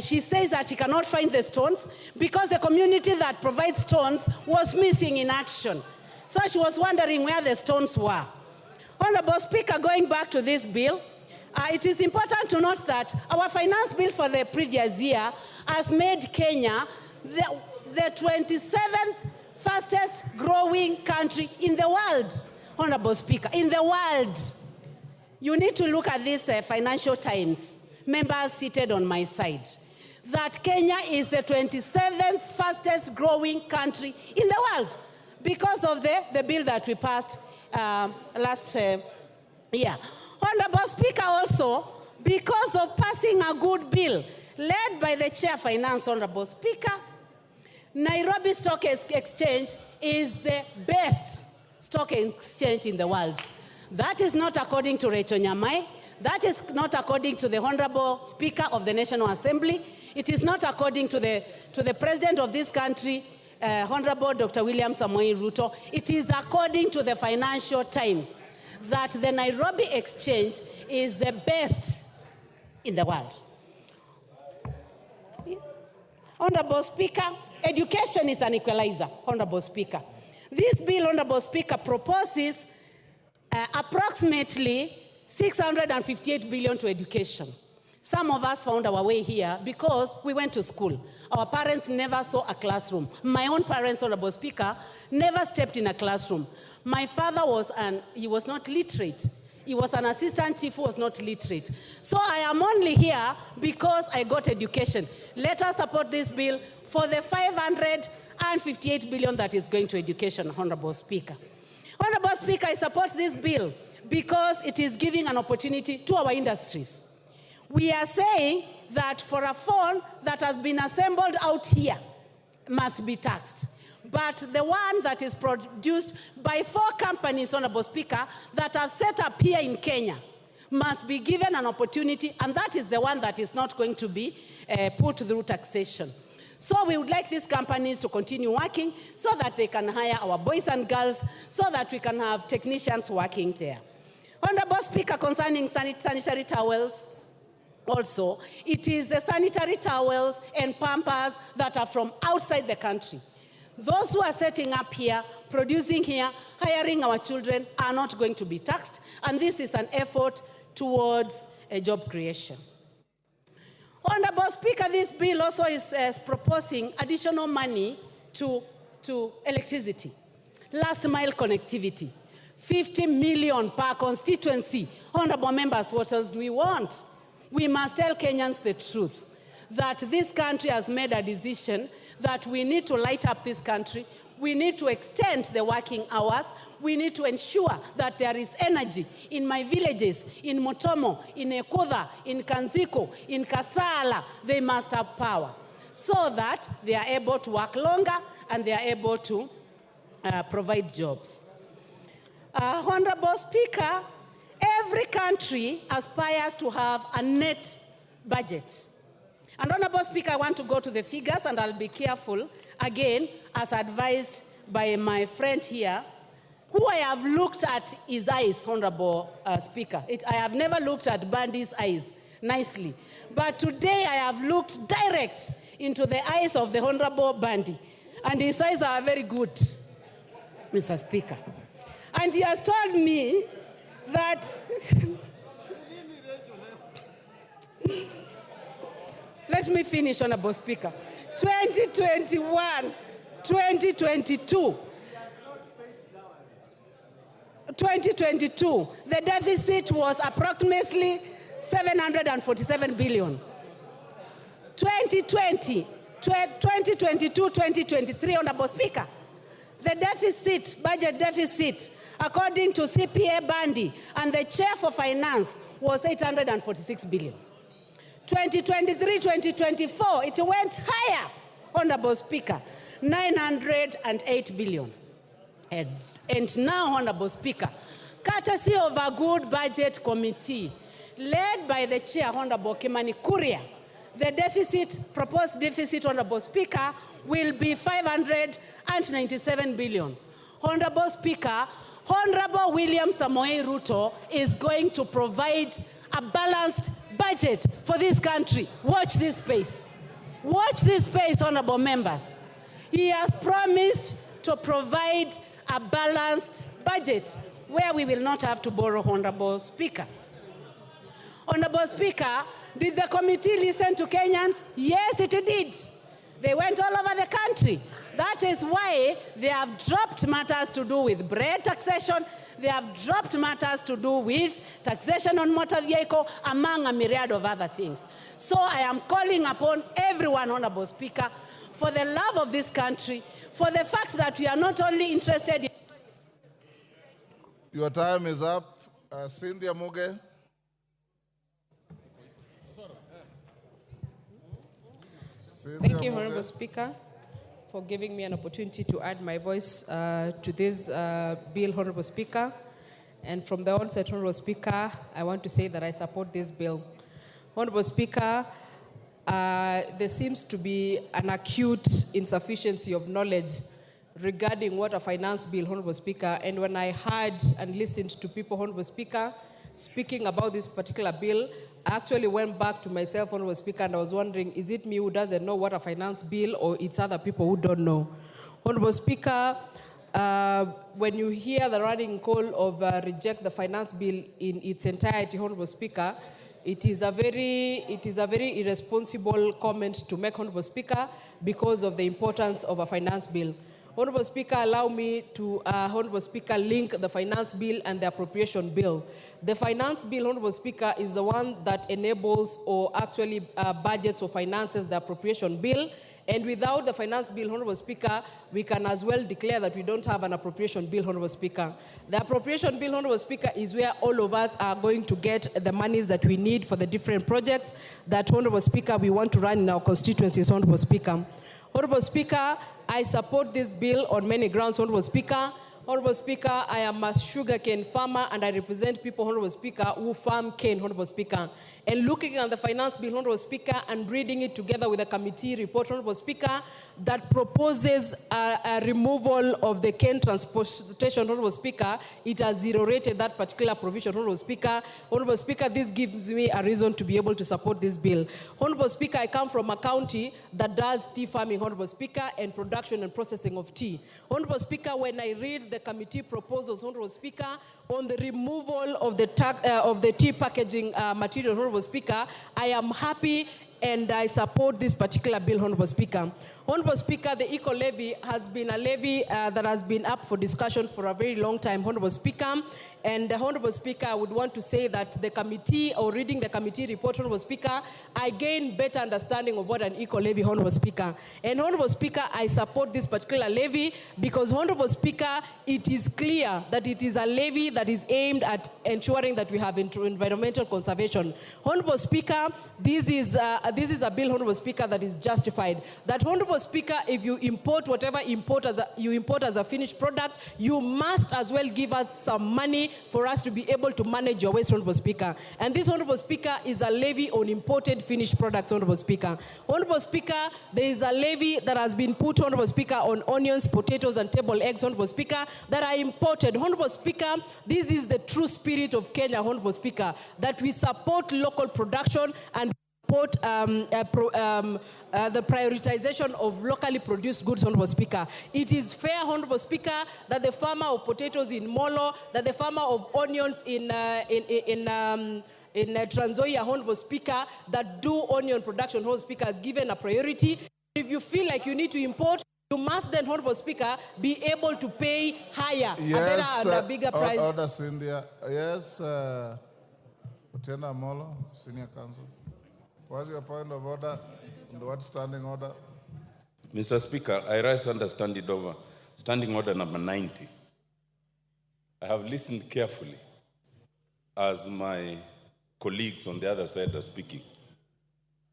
she says that she cannot find the stones because the community that provides stones was missing in action. So she was wondering where the stones were. Honorable Speaker, going back to this bill, it is important to note that our finance bill for the previous year has made Kenya the 27th fastest growing country in the world, Honorable Speaker, in the world. You need to look at this Financial Times, members seated on my side, that Kenya is the 27th fastest growing country in the world because of the bill that we passed last year. Honorable Speaker, also, because of passing a good bill led by the Chair Finance, Honorable Speaker, Nairobi Stock Exchange is the best stock exchange in the world. That is not according to Rachel Nyamai. That is not according to the Honorable Speaker of the National Assembly. It is not according to the President of this country, Honorable Dr. William Samoei Ruto. It is according to the Financial Times that the Nairobi Exchange is the best in the world. Honorable Speaker, education is an equalizer, Honorable Speaker. This bill, Honorable Speaker, proposes approximately 658 billion to education. Some of us found our way here because we went to school. Our parents never saw a classroom. My own parents, Honorable Speaker, never stepped in a classroom. My father he was not literate. He was an assistant chief who was not literate. So I am only here because I got education. Let us support this bill for the 558 billion that is going to education, Honorable Speaker. Honorable Speaker, I support this bill because it is giving an opportunity to our industries. We are saying that for a phone that has been assembled out here must be taxed. But the one that is produced by 4 companies, Honorable Speaker, that have set up here in Kenya must be given an opportunity, and that is the one that is not going to be put through taxation. So we would like these companies to continue working so that they can hire our boys and girls, so that we can have technicians working there. Honorable Speaker, concerning sanitary towels, also, it is the sanitary towels and pampers that are from outside the country. Those who are setting up here, producing here, hiring our children are not going to be taxed, and this is an effort towards a job creation. Honorable Speaker, this bill also is proposing additional money to electricity, last mile connectivity, 50 million per constituency. Honorable members, what else do we want? We must tell Kenyans the truth, that this country has made a decision that we need to light up this country. We need to extend the working hours. We need to ensure that there is energy in my villages, in Motomo, in Ekoda, in Kanziko, in Kasala. They must have power so that they are able to work longer and they are able to provide jobs. Honorable Speaker, every country aspires to have a net budget. And Honorable Speaker, I want to go to the figures, and I'll be careful, again, as advised by my friend here, who I have looked at his eyes, Honorable Speaker. I have never looked at Bandy's eyes nicely. But today I have looked direct into the eyes of the Honorable Bandy, and his eyes are very good, Mr. Speaker. And he has told me that let me finish, Honorable Speaker. 2021, 2022, the deficit was approximately 747 billion. 2020, 2022, 2023, Honorable Speaker, the deficit, budget deficit, according to CPA Bandy and the Chair for Finance, was 846 billion. 2023, 2024, it went higher, Honorable Speaker, 908 billion. And now, Honorable Speaker, courtesy of a good budget committee, led by the Chair, Honorable Kimani Kuria, the deficit, proposed deficit, Honorable Speaker, will be 597 billion. Honorable Speaker, Honorable William Samoei Ruto is going to provide a balanced budget for this country. Watch this space. Watch this space, honorable members. He has promised to provide a balanced budget where we will not have to borrow, Honorable Speaker. Honorable Speaker, did the committee listen to Kenyans? Yes, it did. They went all over the country. That is why they have dropped matters to do with bread taxation. They have dropped matters to do with taxation on motor vehicle, among a myriad of other things. So I am calling upon everyone, Honorable Speaker, for the love of this country, for the fact that we are not only interested in... Your time is up. Cynthia Muge. Thank you, Honorable Speaker, for giving me an opportunity to add my voice to this bill, Honorable Speaker. And from the onset, Honorable Speaker, I want to say that I support this bill. Honorable Speaker, there seems to be an acute insufficiency of knowledge regarding what a finance bill, Honorable Speaker. And when I heard and listened to people, Honorable Speaker, speaking about this particular bill, I actually went back to myself, Honorable Speaker, and I was wondering, is it me who doesn't know what a finance bill, or it's other people who don't know? Honorable Speaker, when you hear the running call of reject the finance bill in its entirety, Honorable Speaker, it is a very irresponsible comment to make, Honorable Speaker, because of the importance of a finance bill. Honorable Speaker, allow me to, Honorable Speaker, link the finance bill and the appropriation bill. The finance bill, Honorable Speaker, is the one that enables or actually budgets or finances the appropriation bill. And without the finance bill, Honorable Speaker, we can as well declare that we don't have an appropriation bill, Honorable Speaker. The appropriation bill, Honorable Speaker, is where all of us are going to get the monies that we need for the different projects that, Honorable Speaker, we want to run in our constituencies, Honorable Speaker. Honorable Speaker, I support this bill on many grounds, Honorable Speaker. Honorable Speaker, I am a sugarcane farmer and I represent people, Honorable Speaker, who farm cane, Honorable Speaker. And looking at the finance bill, Honorable Speaker, and reading it together with a committee report, Honorable Speaker, that proposes a removal of the cane transportation, Honorable Speaker, it has zero-rated that particular provision, Honorable Speaker. Honorable Speaker, this gives me a reason to be able to support this bill. Honorable Speaker, I come from a county that does tea farming, Honorable Speaker, and production and processing of tea. Honorable Speaker, when I read the committee proposals, Honorable Speaker, on the removal of the tea packaging material, Honorable Speaker, I am happy and I support this particular bill, Honorable Speaker. Honorable Speaker, the eco-levy has been a levy that has been up for discussion for a very long time, Honorable Speaker. And Honorable Speaker, I would want to say that the committee, or reading the committee report, Honorable Speaker, I gain better understanding of what an eco-levy, Honorable Speaker. And Honorable Speaker, I support this particular levy because, Honorable Speaker, it is clear that it is a levy that is aimed at ensuring that we have environmental conservation. Honorable Speaker, this is a bill, Honorable Speaker, that is justified. That, Honorable Speaker, if you import whatever you import as a finished product, you must as well give us some money for us to be able to manage your waste, Honorable Speaker. And this, Honorable Speaker, is a levy on imported finished products, Honorable Speaker. Honorable Speaker, there is a levy that has been put, Honorable Speaker, on onions, potatoes, and table eggs, Honorable Speaker, that are imported. Honorable Speaker, this is the true spirit of Kenya, Honorable Speaker, that we support local production and support the prioritization of locally produced goods, Honorable Speaker. It is fair, Honorable Speaker, that the farmer of potatoes in Molo, that the farmer of onions in Trans Nzoia, Honorable Speaker, that do onion production, Honorable Speaker, is given a priority. If you feel like you need to import, you must then, Honorable Speaker, be able to pay higher, a better and a bigger price. Order, Cynthia. Yes, Otienda Molo, Senior Counsel. What's your point of order? And what standing order? Mr. Speaker, I rise under standing order number 90. I have listened carefully as my colleagues on the other side are speaking.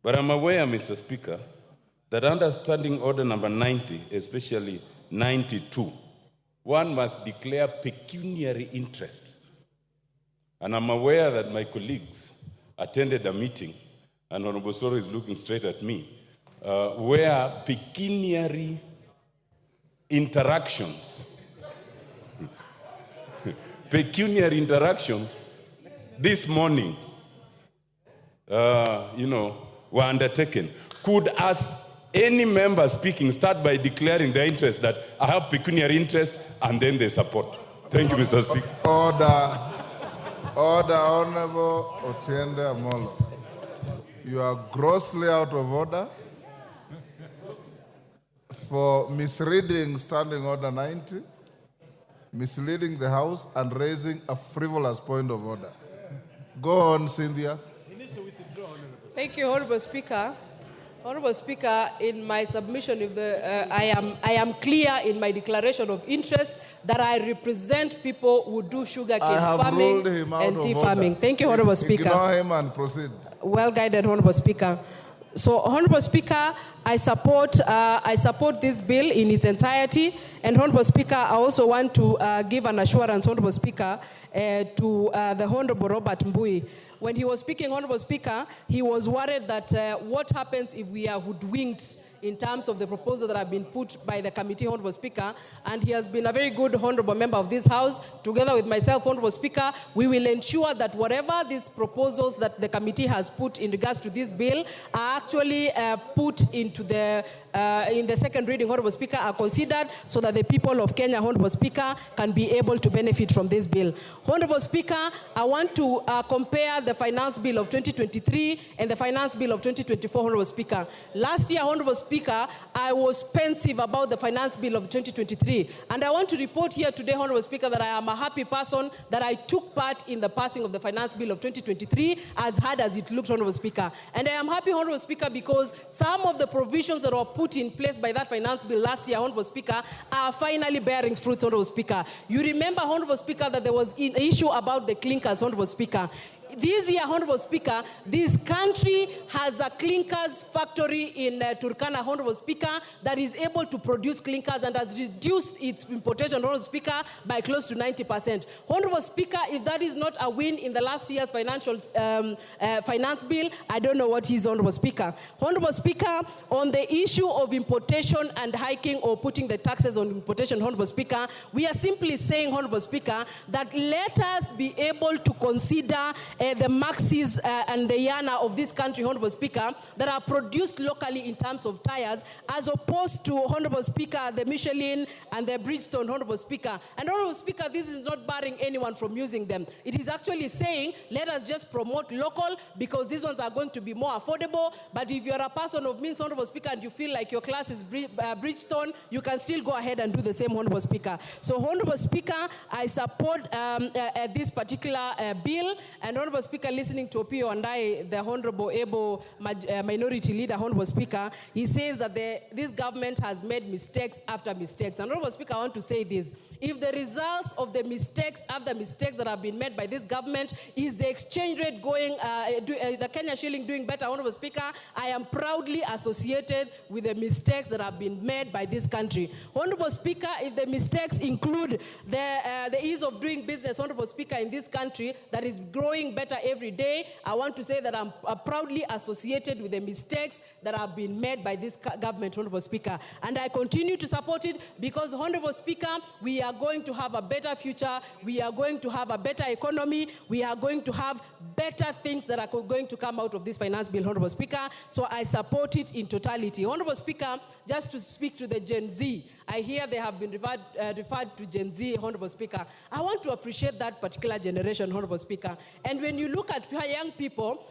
But I'm aware, Mr. Speaker, that under standing order number 90, especially 92, one must declare pecuniary interest. And I'm aware that my colleagues attended a meeting, and Honorable Soro is looking straight at me, where pecuniary interactions, this morning, were undertaken. Could any member speaking start by declaring their interest that I have pecuniary interest and then they support? Thank you, Mr. Speaker. Order, Honorable Otiende Amolo. You are grossly out of order for misreading standing order 90, misleading the House, and raising a frivolous point of order. Go on, Cynthia. Thank you, Honorable Speaker. Honorable Speaker, in my submission, I am clear in my declaration of interest that I represent people who do sugarcane farming and tea farming. Thank you, Honorable Speaker. Ignore him and proceed. Well guided, Honorable Speaker. So, Honorable Speaker, I support this bill in its entirety. And Honorable Speaker, I also want to give an assurance, Honorable Speaker, to the Honorable Robert Mbui. When he was speaking, Honorable Speaker, he was worried that what happens if we are hoodwinked in terms of the proposal that have been put by the committee, Honorable Speaker, and he has been a very good honorable member of this House. Together with myself, Honorable Speaker, we will ensure that whatever these proposals that the committee has put in regards to this bill are actually put into in the second reading, Honorable Speaker, are considered so that that the people of Kenya, Honorable Speaker, can be able to benefit from this bill. Honorable Speaker, I want to compare the Finance Bill of 2023 and the Finance Bill of 2024, Honorable Speaker. Last year, Honorable Speaker, I was pensive about the Finance Bill of 2023, and I want to report here today, Honorable Speaker, that I am a happy person that I took part in the passing of the Finance Bill of 2023, as hard as it looked, Honorable Speaker. And I am happy, Honorable Speaker, because some of the provisions that were put in place by that Finance Bill last year, Honorable Speaker, are finally bearing fruits, Honorable Speaker. You remember, Honorable Speaker, that there was an issue about the clinkers, Honorable Speaker. This year, Honorable Speaker, this country has a clinkers factory in Turkana, Honorable Speaker, that is able to produce clinkers and has reduced its importation, Honorable Speaker, by close to 90%. Honorable Speaker, if that is not a win in the last year's finance bill, I don't know what is, Honorable Speaker. Honorable Speaker, on the issue of importation and hiking or putting the taxes on importation, Honorable Speaker, we are simply saying, Honorable Speaker, that let us be able to consider the Maxis and the Yana of this country, Honorable Speaker, that are produced locally in terms of tires, as opposed to, Honorable Speaker, the Michelin and the Bridgestone, Honorable Speaker. And Honorable Speaker, this is not barring anyone from using them. It is actually saying, let us just promote local, because these ones are going to be more affordable. But if you're a person of means, Honorable Speaker, and you feel like your class is Bridgestone, you can still go ahead and do the same, Honorable Speaker. So, Honorable Speaker, I support this particular bill, and Honorable Speaker, listening to Opio and I, the Honorable Able Minority Leader, Honorable Speaker, he says that this government has made mistakes after mistakes. And Honorable Speaker, I want to say this. If the results of the mistakes after mistakes that have been made by this government is the exchange rate going, the Kenya shilling doing better, Honorable Speaker, I am proudly associated with the mistakes that have been made by this country. Honorable Speaker, if the mistakes include the ease of doing business, Honorable Speaker, in this country that is growing better every day, I want to say that I'm proudly associated with the mistakes that have been made by this government, Honorable Speaker. And I continue to support it because, Honorable Speaker, we are going to have a better future, we are going to have a better economy, we are going to have better things that are going to come out of this finance bill, Honorable Speaker. So I support it in totality. Honorable Speaker, just to speak to the Gen Z, I hear they have been referred to Gen Z, Honorable Speaker. I want to appreciate that particular generation, Honorable Speaker. And when you look at young people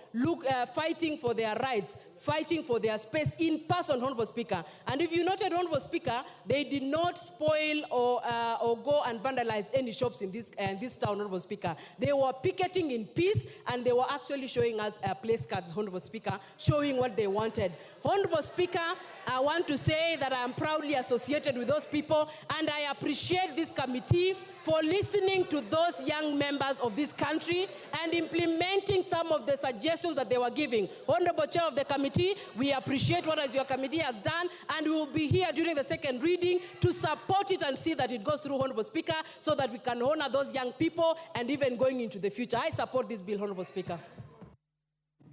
fighting for their rights, fighting for their space in person, Honorable Speaker. And if you noted, Honorable Speaker, they did not spoil or go and vandalize any shops in this town, Honorable Speaker. They were picketing in peace, and they were actually showing us place cards, Honorable Speaker, showing what they wanted. Honorable Speaker, I want to say that I am proudly associated with those people, and I appreciate this committee for listening to those young members of this country and implementing some of the suggestions that they were giving. Honorable Chair of the committee, we appreciate what your committee has done, and we will be here during the second reading to support it and see that it goes through, Honorable Speaker, so that we can honor those young people and even going into the future. I support this bill, Honorable Speaker.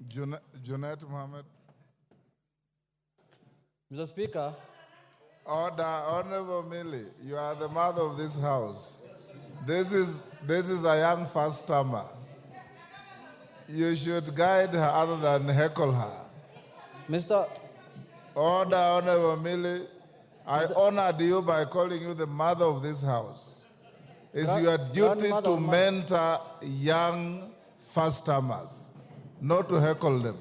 Junet Mohammed. Mr. Speaker. Order, Honorable Millie, you are the mother of this house. This is a young first-timer. You should guide her other than heckle her. Mr. Order, Honorable Millie, I honored you by calling you the mother of this house. It's your duty to mentor young first-timers, not to heckle them.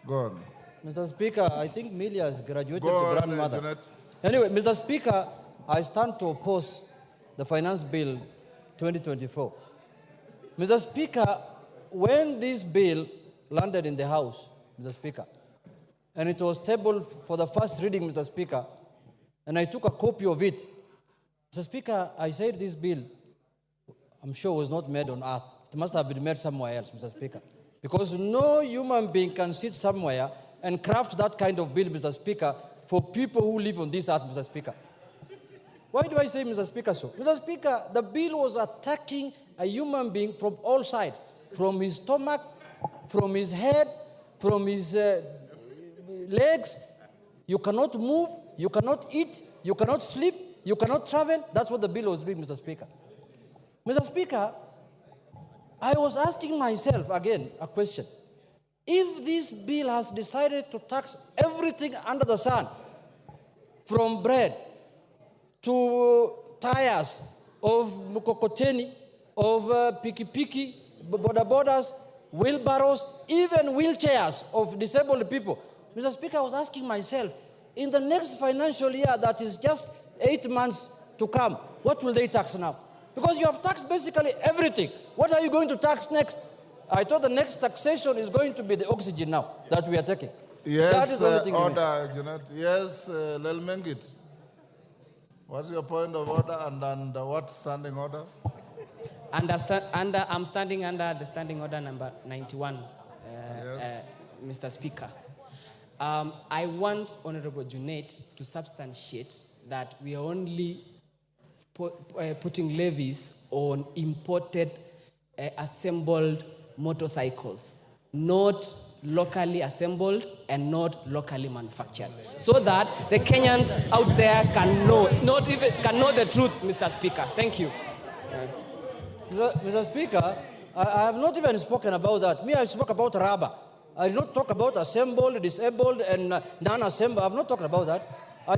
Go on. Mr. Speaker, I think Millie has graduated Go to on, grandmother. Janet. Anyway, Mr. Speaker, I stand to oppose the Finance Bill 2024. Mr. Speaker, when this bill landed in the House, Mr. Speaker, and it was tabled for the first reading, Mr. Speaker, and I took a copy of it, Mr. Speaker, I said this bill, I'm sure, was not made on earth. It must have been made somewhere else, Mr. Speaker. Because no human being can sit somewhere and craft that kind of bill, Mr. Speaker, for people who live on this earth, Mr. Speaker. Why do I say, Mr. Speaker, so? Mr. Speaker, the bill was attacking a human being from all sides, from his stomach, from his head, from his legs. You cannot move, you cannot eat, you cannot sleep, you cannot travel. That's what the bill was doing, Mr. Speaker. Mr. Speaker, I was asking myself again a question. If this bill has decided to tax everything under the sun, from bread, to tires of mkokoteni, of piki-piki, border borders, wheelbarrows, even wheelchairs of disabled people. Mr. Speaker, I was asking myself, in the next financial year that is just 8 months to come, what will they tax now? Because you have taxed basically everything. What are you going to tax next? I thought the next taxation is going to be the oxygen now that we are taking. That Yes, is the only thing you need. order, Janet. Yes, Lelmengit. What's your point of order and what standing order? I'm standing under the standing order number 91, Mr. Speaker. I want Honorable Junet to substantiate that we are only putting levies on imported assembled motorcycles, not locally assembled and not locally manufactured, so that the Kenyans out there can know, can know the truth, Mr. Speaker. Thank you. Mr. Speaker, I have not even spoken about that. Me, I spoke about rubber. I did not talk about assembled, disabled, and non-assembled. I have not talked about that.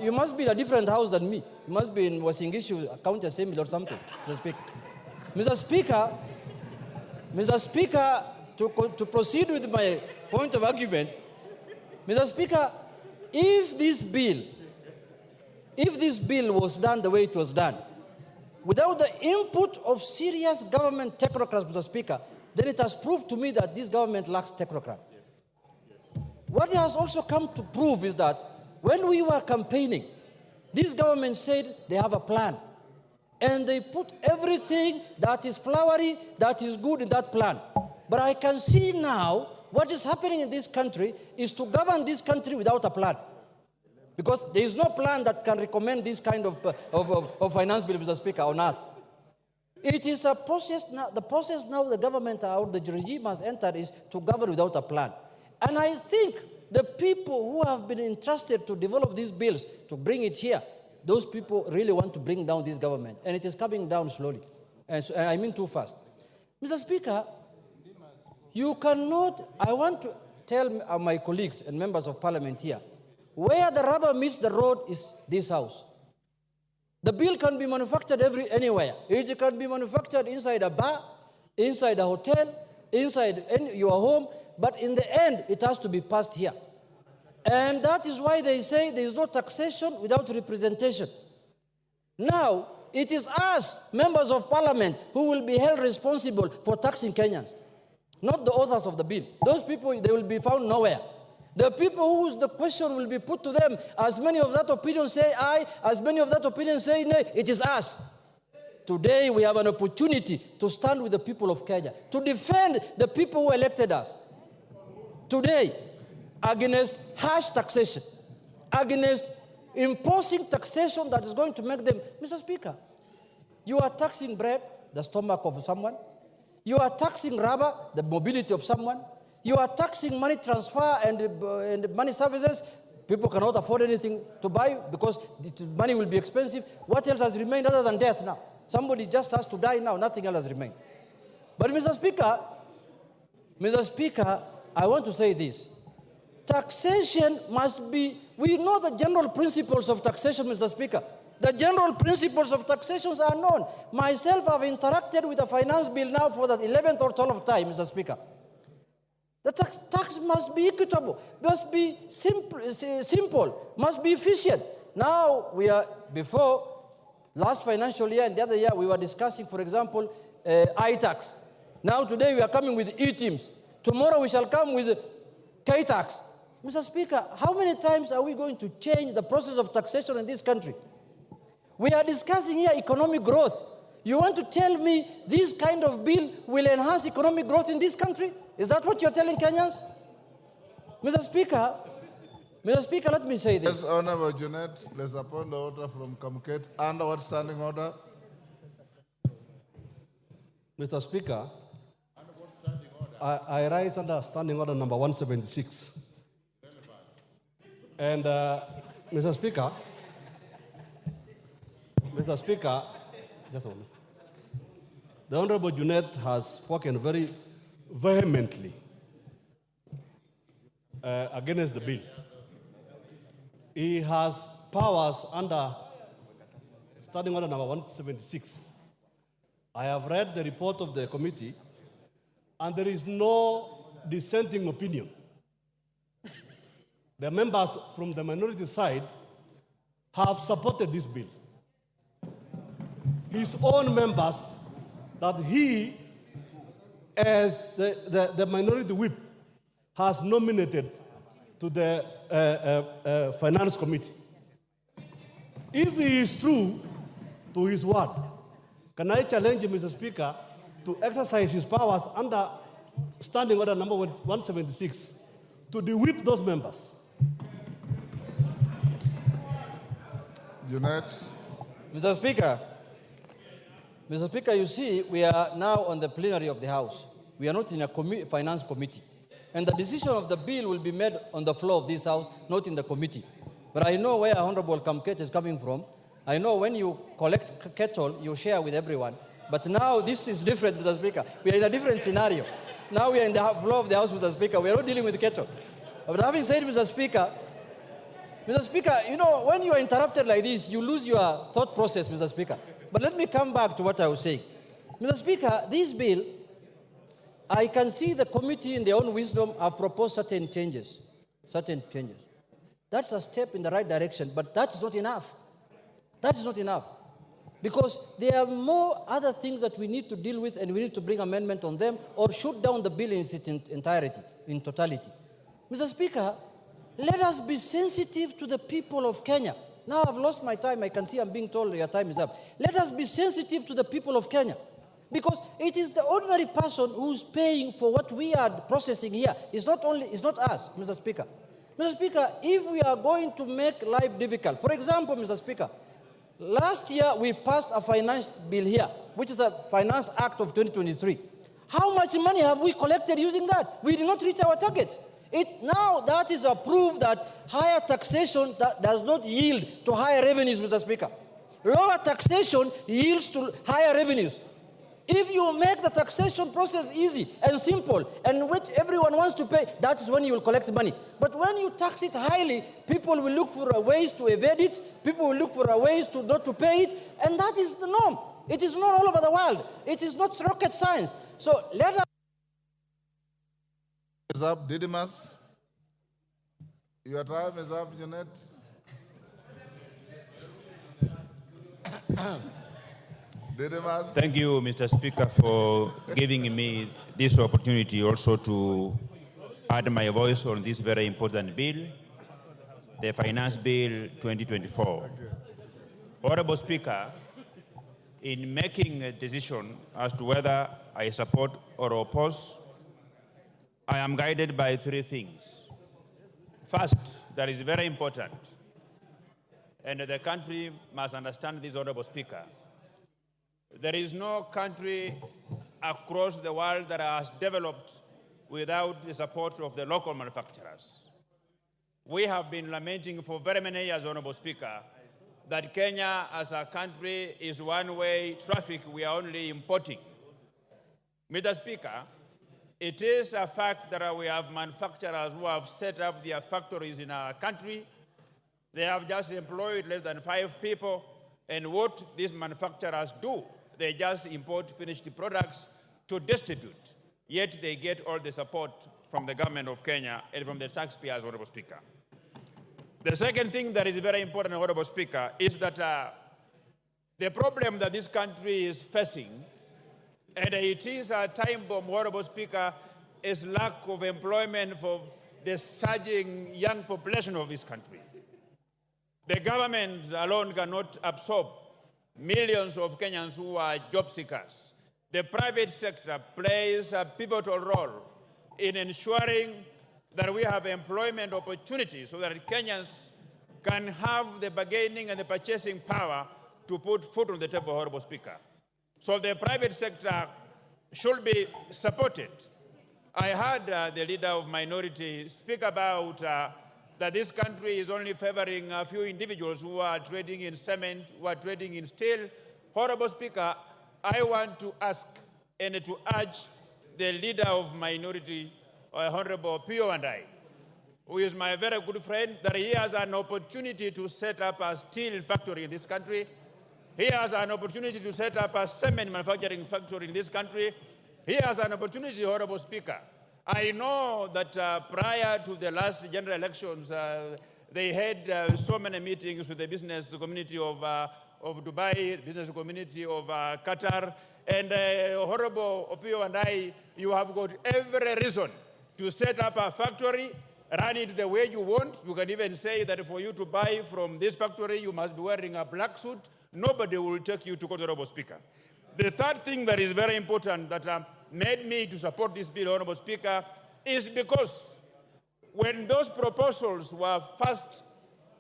You must be in a different house than me. You must be in Wasingishu County Assembly or something, Mr. Speaker. Mr. Speaker, to proceed with my point of argument, Mr. Speaker, if this bill was done the way it was done, without the input of serious government technocrats, Mr. Speaker, then it has proved to me that this government lacks technocrats. What it has also come to prove is that when we were campaigning, this government said they have a plan. And they put everything that is flowery, that is good in that plan. But I can see now what is happening in this country is to govern this country without a plan. Because there is no plan that can recommend this kind of finance bill, Mr. Speaker, on earth. It is a process now. The process now the government or the regime has entered is to govern without a plan. And I think the people who have been entrusted to develop these bills, to bring it here, those people really want to bring down this government. And it is coming down slowly. And so, I mean too fast. Mr. Speaker, you cannot, I want to tell my colleagues and members of parliament here, where the rubber meets the road is this house. The bill can be manufactured anywhere. It can be manufactured inside a bar, inside a hotel, inside your home, but in the end, it has to be passed here. And that is why they say there is no taxation without representation. Now, it is us, members of parliament, who will be held responsible for taxing Kenyans, not the authors of the bill. Those people, they will be found nowhere. The people whose the question will be put to them, as many of that opinion say aye, as many of that opinion say nay, it is us. Today, we have an opportunity to stand with the people of Kenya, to defend the people who elected us. Today, against harsh taxation, against imposing taxation that is going to make them, Mr. Speaker, you are taxing bread, the stomach of someone. You are taxing rubber, the mobility of someone. You are taxing money transfer and money services. People cannot afford anything to buy because the money will be expensive. What else has remained other than death now? Somebody just has to die now. Nothing else has remained. But Mr. Speaker, I want to say this. Taxation must be, we know the general principles of taxation, Mr. Speaker. The general principles of taxations are known. Myself, I've interacted with the finance bill now for the 11th or 12th time, Mr. Speaker. The tax must be equitable, must be simple, must be efficient. Now we are, before last financial year and the other year, we were discussing, for example, iTax. Now today we are coming with e-teams. Tomorrow we shall come with K-tax. Mr. Speaker, how many times are we going to change the process of taxation in this country? We are discussing here economic growth. You want to tell me this kind of bill will enhance economic growth in this country? Is that what you're telling Kenyans? Mr. Speaker, let me say this. Yes, Honorable Junet, let's appoint the order from Kamket. Under what standing order? Mr. Speaker, I rise under standing order number 176. And Mr. Speaker, just a moment. The Honorable Junet has spoken very vehemently against the bill. He has powers under Standing Order number 176. I have read the report of the committee, and there is no dissenting opinion. The members from the minority side have supported this bill. His own members that he, as the minority whip, has nominated to the finance committee. If he is true to his word, can I challenge him, Mr. Speaker, to exercise his powers under Standing Order number 176 to de-whip those members? Junet. Mr. Speaker, you see, we are now on the plenary of the House. We are not in a finance committee. And the decision of the bill will be made on the floor of this House, not in the committee. But I know where Honorable Kamket is coming from. I know when you collect cattle, you share with everyone. But now this is different, Mr. Speaker. We are in a different scenario. Now we are in the floor of the House, Mr. Speaker. We are not dealing with cattle. But having said, Mr. Speaker, you know, when you are interrupted like this, you lose your thought process, Mr. Speaker. But let me come back to what I was saying. Mr. Speaker, this bill, I can see the committee in their own wisdom have proposed certain changes. That's a step in the right direction, but that's not enough. That is not enough. Because there are more other things that we need to deal with, and we need to bring amendment on them or shoot down the bill in its entirety, in totality. Mr. Speaker, let us be sensitive to the people of Kenya. Now I've lost my time. I can see I'm being told your time is up. Let us be sensitive to the people of Kenya. Because it is the ordinary person who's paying for what we are processing here. It's not us, Mr. Speaker. Mr. Speaker, if we are going to make life difficult, for example, Mr. Speaker, last year we passed a finance bill here, which is a Finance Act of 2023. How much money have we collected using that? We did not reach our targets. Now that is a proof that higher taxation does not yield to higher revenues, Mr. Speaker. Lower taxation yields to higher revenues. If you make the taxation process easy and simple, and which everyone wants to pay, that is when you will collect money. But when you tax it highly, people will look for ways to evade it, people will look for ways to not to pay it, and that is the norm. It is not all over the world. It is not rocket science. So let us... Is up, Didymus. Your time is up, Junet. Didymus. Thank you, Mr. Speaker, for giving me this opportunity also to add my voice on this very important bill, the Finance Bill 2024. Honorable Speaker, in making a decision as to whether I support or oppose, I am guided by three things. First, that is very important, and the country must understand this, Honorable Speaker. There is no country across the world that has developed without the support of the local manufacturers. We have been lamenting for very many years, Honorable Speaker, that Kenya as a country is one-way traffic. We are only importing. Mr. Speaker, it is a fact that we have manufacturers who have set up their factories in our country. They have just employed less than 5 people, and what these manufacturers do, they just import finished products to distribute, yet they get all the support from the government of Kenya and from the taxpayers, Honorable Speaker. The second thing that is very important, Honorable Speaker, is that the problem that this country is facing, and it is a time bomb, Honorable Speaker, is lack of employment for the surging young population of this country. The government alone cannot absorb millions of Kenyans who are job seekers. The private sector plays a pivotal role in ensuring that we have employment opportunities so that Kenyans can have the bargaining and the purchasing power to put food on the table, Honorable Speaker. So the private sector should be supported. I heard the leader of minority speak about that this country is only favoring a few individuals who are trading in cement, who are trading in steel. Honorable Speaker, I want to ask and to urge the leader of minority, Honorable Pio and I, who is my very good friend, that he has an opportunity to set up a steel factory in this country. He has an opportunity to set up a cement manufacturing factory in this country. He has an opportunity, Honorable Speaker. I know that prior to the last general elections, they had so many meetings with the business community of Dubai, business community of Qatar, and Honorable Opio and I, you have got every reason to set up a factory, run it the way you want. You can even say that for you to buy from this factory, you must be wearing a black suit. Nobody will take you to court, Honorable Speaker. The third thing that is very important that made me to support this bill, Honorable Speaker, is because when those proposals were first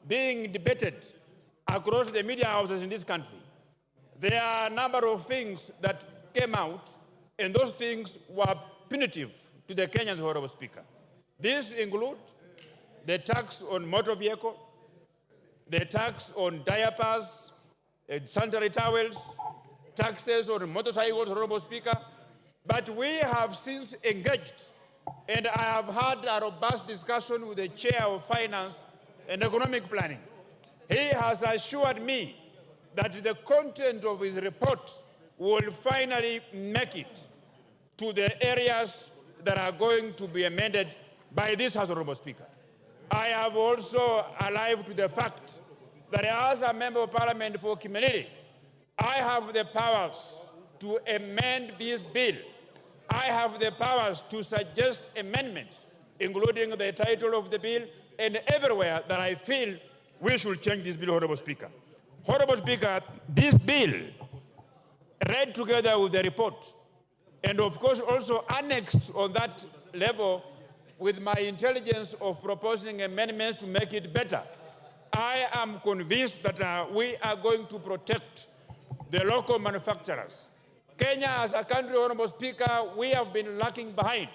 being debated across the media houses in this country, there are a number of things that came out, and those things were punitive to the Kenyans, Honorable Speaker. These include the tax on motor vehicle, the tax on diapers, sanitary towels, taxes on motorcycles, Honorable Speaker. But we have since engaged, and I have had a robust discussion with the Chair of Finance and Economic Planning. He has assured me that the content of his report will finally make it to the areas that are going to be amended by this House, Honorable Speaker. I have also alive to the fact that as a Member of Parliament for Kimilili, I have the powers to amend this bill. I have the powers to suggest amendments, including the title of the bill, and everywhere that I feel we should change this bill, Honorable Speaker. Honorable Speaker, this bill, read together with the report, and of course also annexed on that level with my intelligence of proposing amendments to make it better, I am convinced that we are going to protect the local manufacturers. Kenya as a country, Honorable Speaker, we have been lagging behind.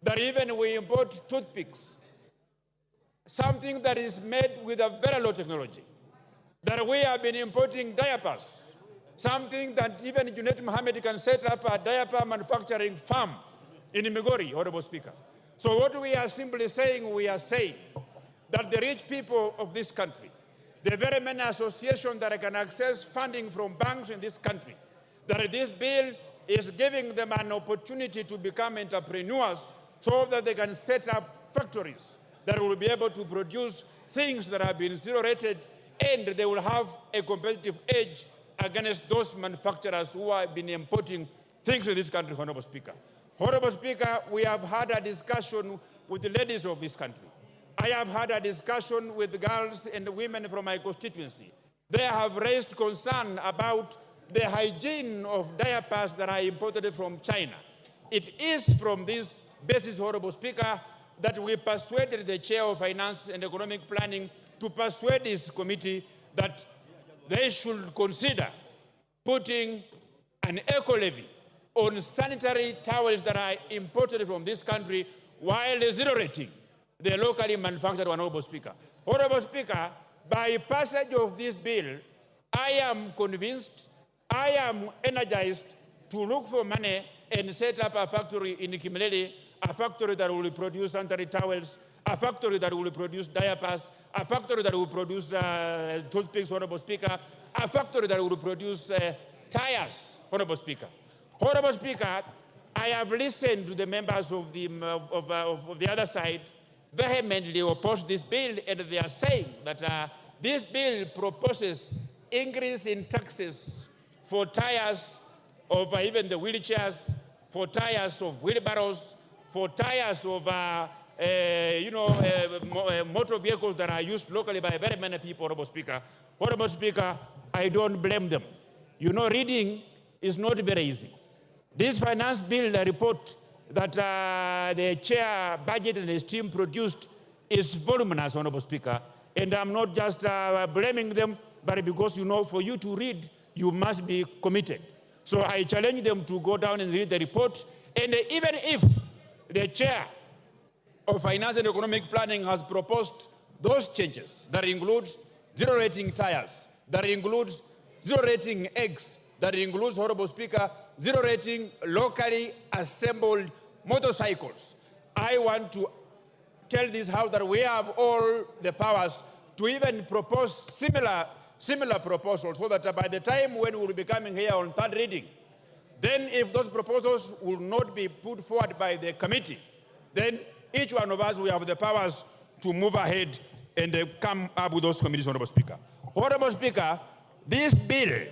That even we import toothpicks, something that is made with a very low technology. That we have been importing diapers, something that even Junet Mohammed can set up a diaper manufacturing farm in Migori, Honorable Speaker. So what we are simply saying, we are saying that the rich people of this country, the very many associations that can access funding from banks in this country, that this bill is giving them an opportunity to become entrepreneurs so that they can set up factories that will be able to produce things that have been zero-rated, and they will have a competitive edge against those manufacturers who have been importing things in this country, Honorable Speaker. Honorable Speaker, we have had a discussion with the ladies of this country. I have had a discussion with the girls and women from my constituency. They have raised concern about the hygiene of diapers that are imported from China. It is from this basis, Honorable Speaker, that we persuaded the Chair of Finance and Economic Planning to persuade this committee that they should consider putting an eco-levy on sanitary towels that are imported from this country while zero-rating the locally manufactured one, Honorable Speaker. Honorable Speaker, by passage of this bill, I am convinced, I am energized to look for money and set up a factory in Kimilili, a factory that will produce sanitary towels, a factory that will produce diapers, a factory that will produce toothpicks, Honorable Speaker, a factory that will produce tires, Honorable Speaker. Honorable Speaker, I have listened to the members of the other side vehemently oppose this bill, and they are saying that this bill proposes increase in taxes for tires of even the wheelchairs, for tires of wheelbarrows, for tires of motor vehicles that are used locally by very many people, Honorable Speaker. Honorable Speaker, I don't blame them. You know, reading is not very easy. This finance bill, the report that the chair, budget, and his team produced is voluminous, Honorable Speaker. And I'm not just blaming them, but because, you know, for you to read, you must be committed. So I challenge them to go down and read the report. And even if the chair of Finance and Economic Planning has proposed those changes that include zero-rating tires, that includes zero-rating eggs, that includes, Honorable Speaker, zero-rating locally assembled motorcycles, I want to tell this House that we have all the powers to even propose similar similar proposals so that by the time when we will be coming here on third reading, then if those proposals will not be put forward by the committee, then each one of us will have the powers to move ahead and come up with those committees, Honorable Speaker. Honorable Speaker, this bill,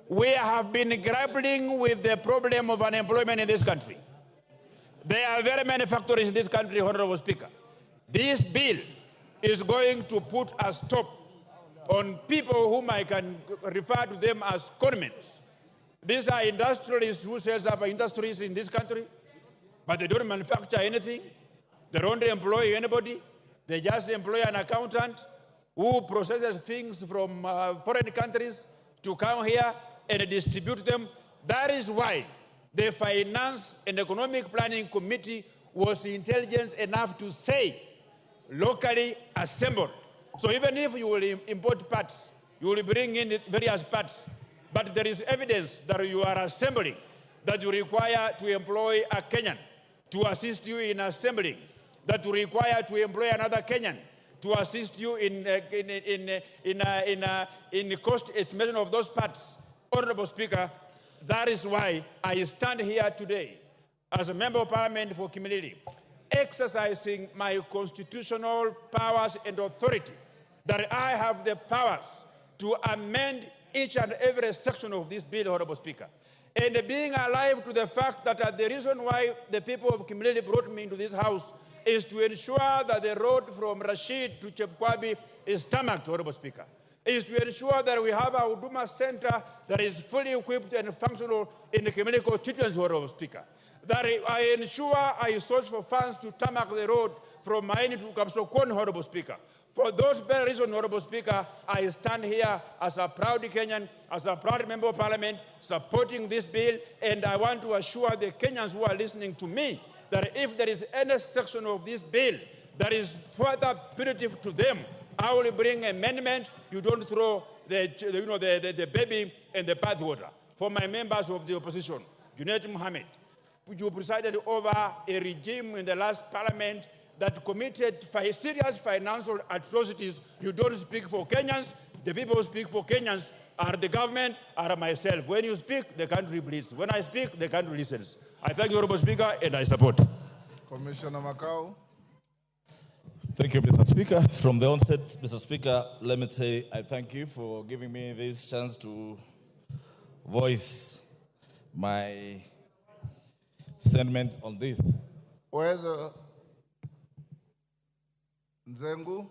we have been grappling with the problem of unemployment in this country. There are very many factories in this country, Honorable Speaker. This bill is going to put a stop on people whom I can refer to them as conmen. These are industrialists who set up industries in this country, but they don't manufacture anything. They don't employ anybody. They just employ an accountant who processes things from foreign countries to come here and distribute them. That is why the Finance and Economic Planning Committee was intelligent enough to say, locally assembled. So even if you will import parts, you will bring in various parts, but there is evidence that you are assembling, that you require to employ a Kenyan to assist you in assembling, that you require to employ another Kenyan to assist you in cost estimation of those parts. Honorable Speaker, that is why I stand here today as a member of parliament for Kimilili, exercising my constitutional powers and authority, that I have the powers to amend each and every section of this bill, Honorable Speaker. And being alive to the fact that the reason why the people of Kimilili brought me into this house is to ensure that the road from Rashid to Chepkwabi is tarmacked, Honorable Speaker. Is to ensure that we have a Huduma Center that is fully equipped and functional in the Kimilili constituency, Honorable Speaker. That I ensure I source for funds to tarmac the road from Maini to Kapsokon, Honorable Speaker. For those very reasons, Honorable Speaker, I stand here as a proud Kenyan, as a proud member of parliament, supporting this bill, and I want to assure the Kenyans who are listening to me that if there is any section of this bill that is further punitive to them, I will bring amendment. You don't throw the baby in the bathwater. For my members of the opposition, Junaid Mohammed, you presided over a regime in the last parliament that committed serious financial atrocities. You don't speak for Kenyans. The people who speak for Kenyans are the government, are myself. When you speak, the country bleeds. When I speak, the country listens. I thank you, Honorable Speaker, and I support. Commissioner Makau. Thank you, Mr. Speaker. From the onset, Mr. Speaker, let me say I thank you for giving me this chance to voice my sentiment on this. Where's Nzengu?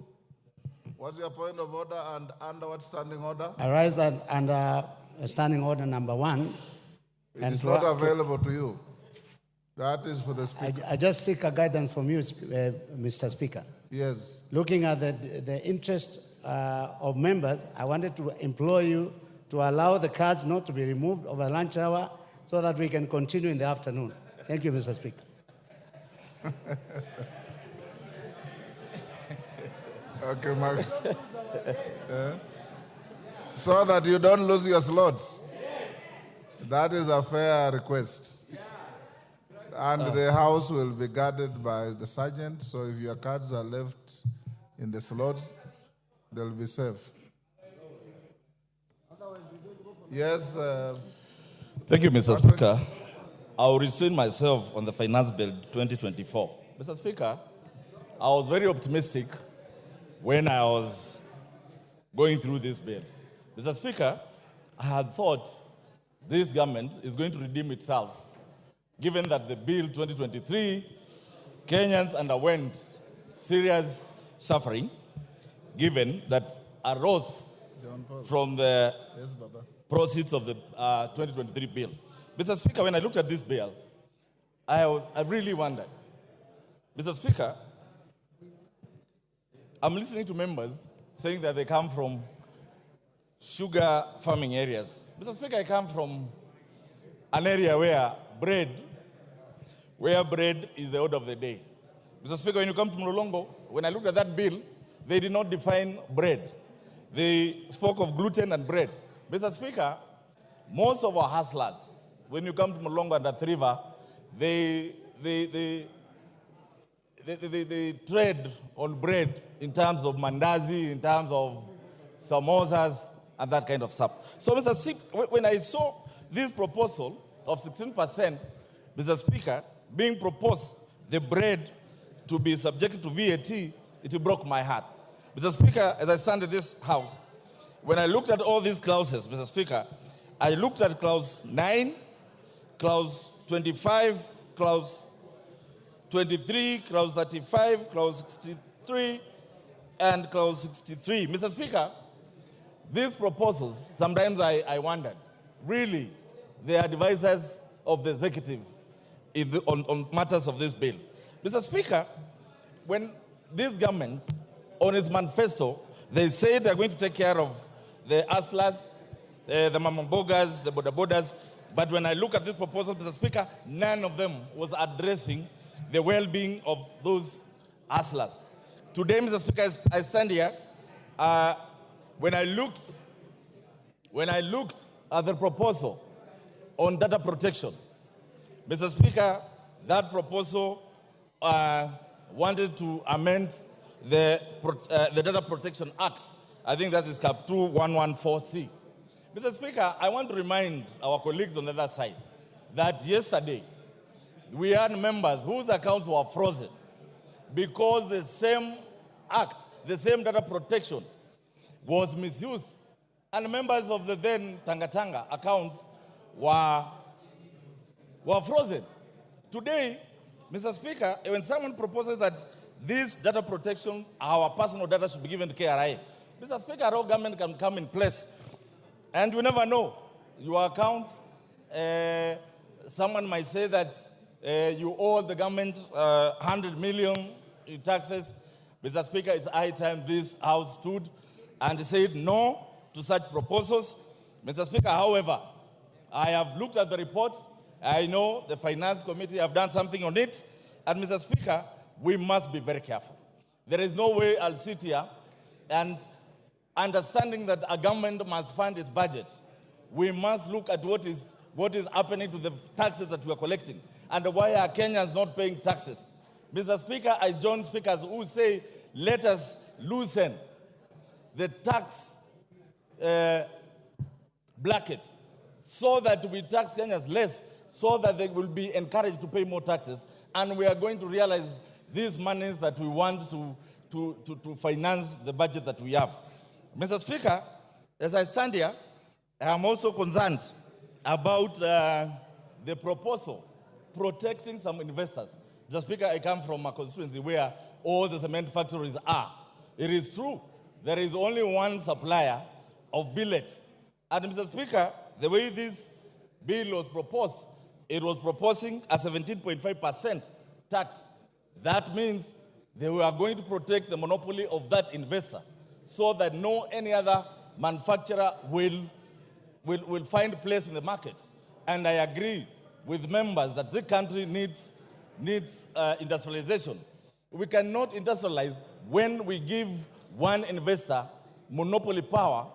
What's your point of order and under what standing order? I rise under standing order number 1. It is not available to you. That is for the Speaker. I just seek a guidance from you, Mr. Speaker. Yes. Looking at the interest of members, I wanted to implore you to allow the cards not to be removed over lunch hour so that we can continue in the afternoon. Thank you, Mr. Speaker. Okay, Mark. So that you don't lose your slots. That is a fair request. And the house will be guarded by the sergeant, so if your cards are left in the slots, they'll be safe. Yes. Thank you, Mr. Speaker. I will restrain myself on the Finance Bill 2024. Mr. Speaker, I was very optimistic when I was going through this bill. Mr. Speaker, I had thought this government is going to redeem itself, given that the bill 2023, Kenyans underwent serious suffering, given that arose from the proceeds of the 2023 bill. Mr. Speaker, when I looked at this bill, I really wondered. Mr. Speaker, I'm listening to members saying that they come from sugar farming areas. Mr. Speaker, I come from an area where bread is the order of the day. Mr. Speaker, when you come to Mlolongo, when I looked at that bill, they did not define bread. They spoke of gluten and bread. Mr. Speaker, most of our hustlers, when you come to Mlolongo and Athi River, they trade on bread in terms of mandazi, in terms of samosas, and that kind of stuff. So, Mr. Speaker, when I saw this proposal of 16%, Mr. Speaker, being proposed, the bread to be subjected to VAT, it broke my heart. Mr. Speaker, as I stand in this house, when I looked at all these clauses, Mr. Speaker, I looked at clause 9, clause 25, clause 23, clause 35, clause 63, and clause 63. Mr. Speaker, these proposals, sometimes I wondered, really, they are advisors of the executive on matters of this bill. Mr. Speaker, when this government, on its manifesto, they say they're going to take care of the hustlers, the mamambogas, the bodabodas, but when I look at this proposal, Mr. Speaker, none of them was addressing the well-being of those hustlers. Today, Mr. Speaker, as I stand here, when I looked at the proposal on data protection, Mr. Speaker, that proposal wanted to amend the Data Protection Act. I think that is Cap 2114C. Mr. Speaker, I want to remind our colleagues on the other side that yesterday we had members whose accounts were frozen because the same act, the same data protection was misused, and members of the then Tanga accounts were frozen. Today, Mr. Speaker, when someone proposes that this data protection, our personal data should be given to KRI, Mr. Speaker, our government can come in place. And you never know. Your account, someone might say that you owe the government 100 million in taxes. Mr. Speaker, it's high time this House stood and said no to such proposals. Mr. Speaker, however, I have looked at the report. I know the Finance Committee have done something on it. And Mr. Speaker, we must be very careful. There is no way I'll sit here and understanding that a government must fund its budget. We must look at what is happening to the taxes that we are collecting and why are Kenyans not paying taxes. Mr. Speaker, I join speakers who say, let us loosen the tax bracket so that we tax Kenyans less, so that they will be encouraged to pay more taxes. And we are going to realize these monies that we want to finance the budget that we have. Mr. Speaker, as I stand here, I am also concerned about the proposal protecting some investors. Mr. Speaker, I come from a constituency where all the cement factories are. It is true, there is only one supplier of billets. And Mr. Speaker, the way this bill was proposed, it was proposing a 17.5% tax. That means they were going to protect the monopoly of that investor so that no any other manufacturer will find place in the market. And I agree with members that this country needs industrialization. We cannot industrialize when we give one investor monopoly power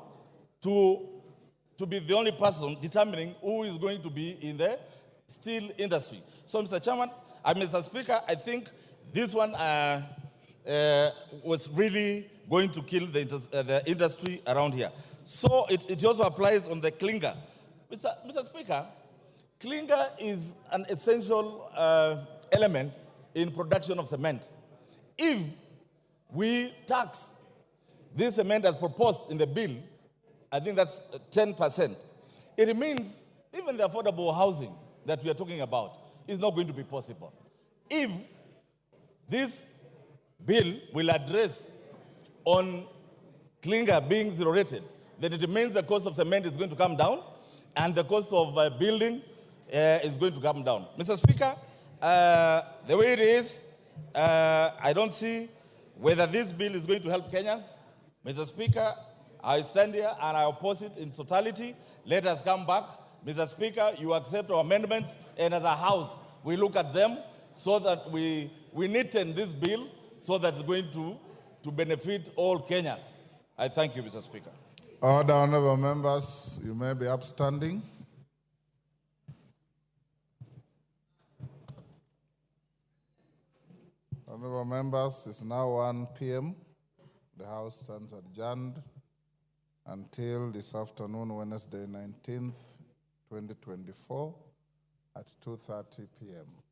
to be the only person determining who is going to be in the steel industry. So, Mr. Chairman, Mr. Speaker, I think this one was really going to kill the industry around here. So it also applies on the clinker. Mr. Speaker, clinker is an essential element in production of cement. If we tax this cement as proposed in the bill, I think that's 10%. It means even the affordable housing that we are talking about is not going to be possible. If this bill will address on clinker being zero rated, then it means the cost of cement is going to come down and the cost of building is going to come down. Mr. Speaker, the way it is, I don't see whether this bill is going to help Kenyans. Mr. Speaker, I stand here and I oppose it in totality. Let us come back. Mr. Speaker, you accept our amendments, and as a House, we look at them so that we neaten this bill so that it's going to benefit all Kenyans. I thank you, Mr. Speaker. Order, honorable members, you may be upstanding. Honorable members, it's now 1 p.m. The House stands adjourned. until this afternoon, Wednesday 19th, 2024 at 2:30 p.m.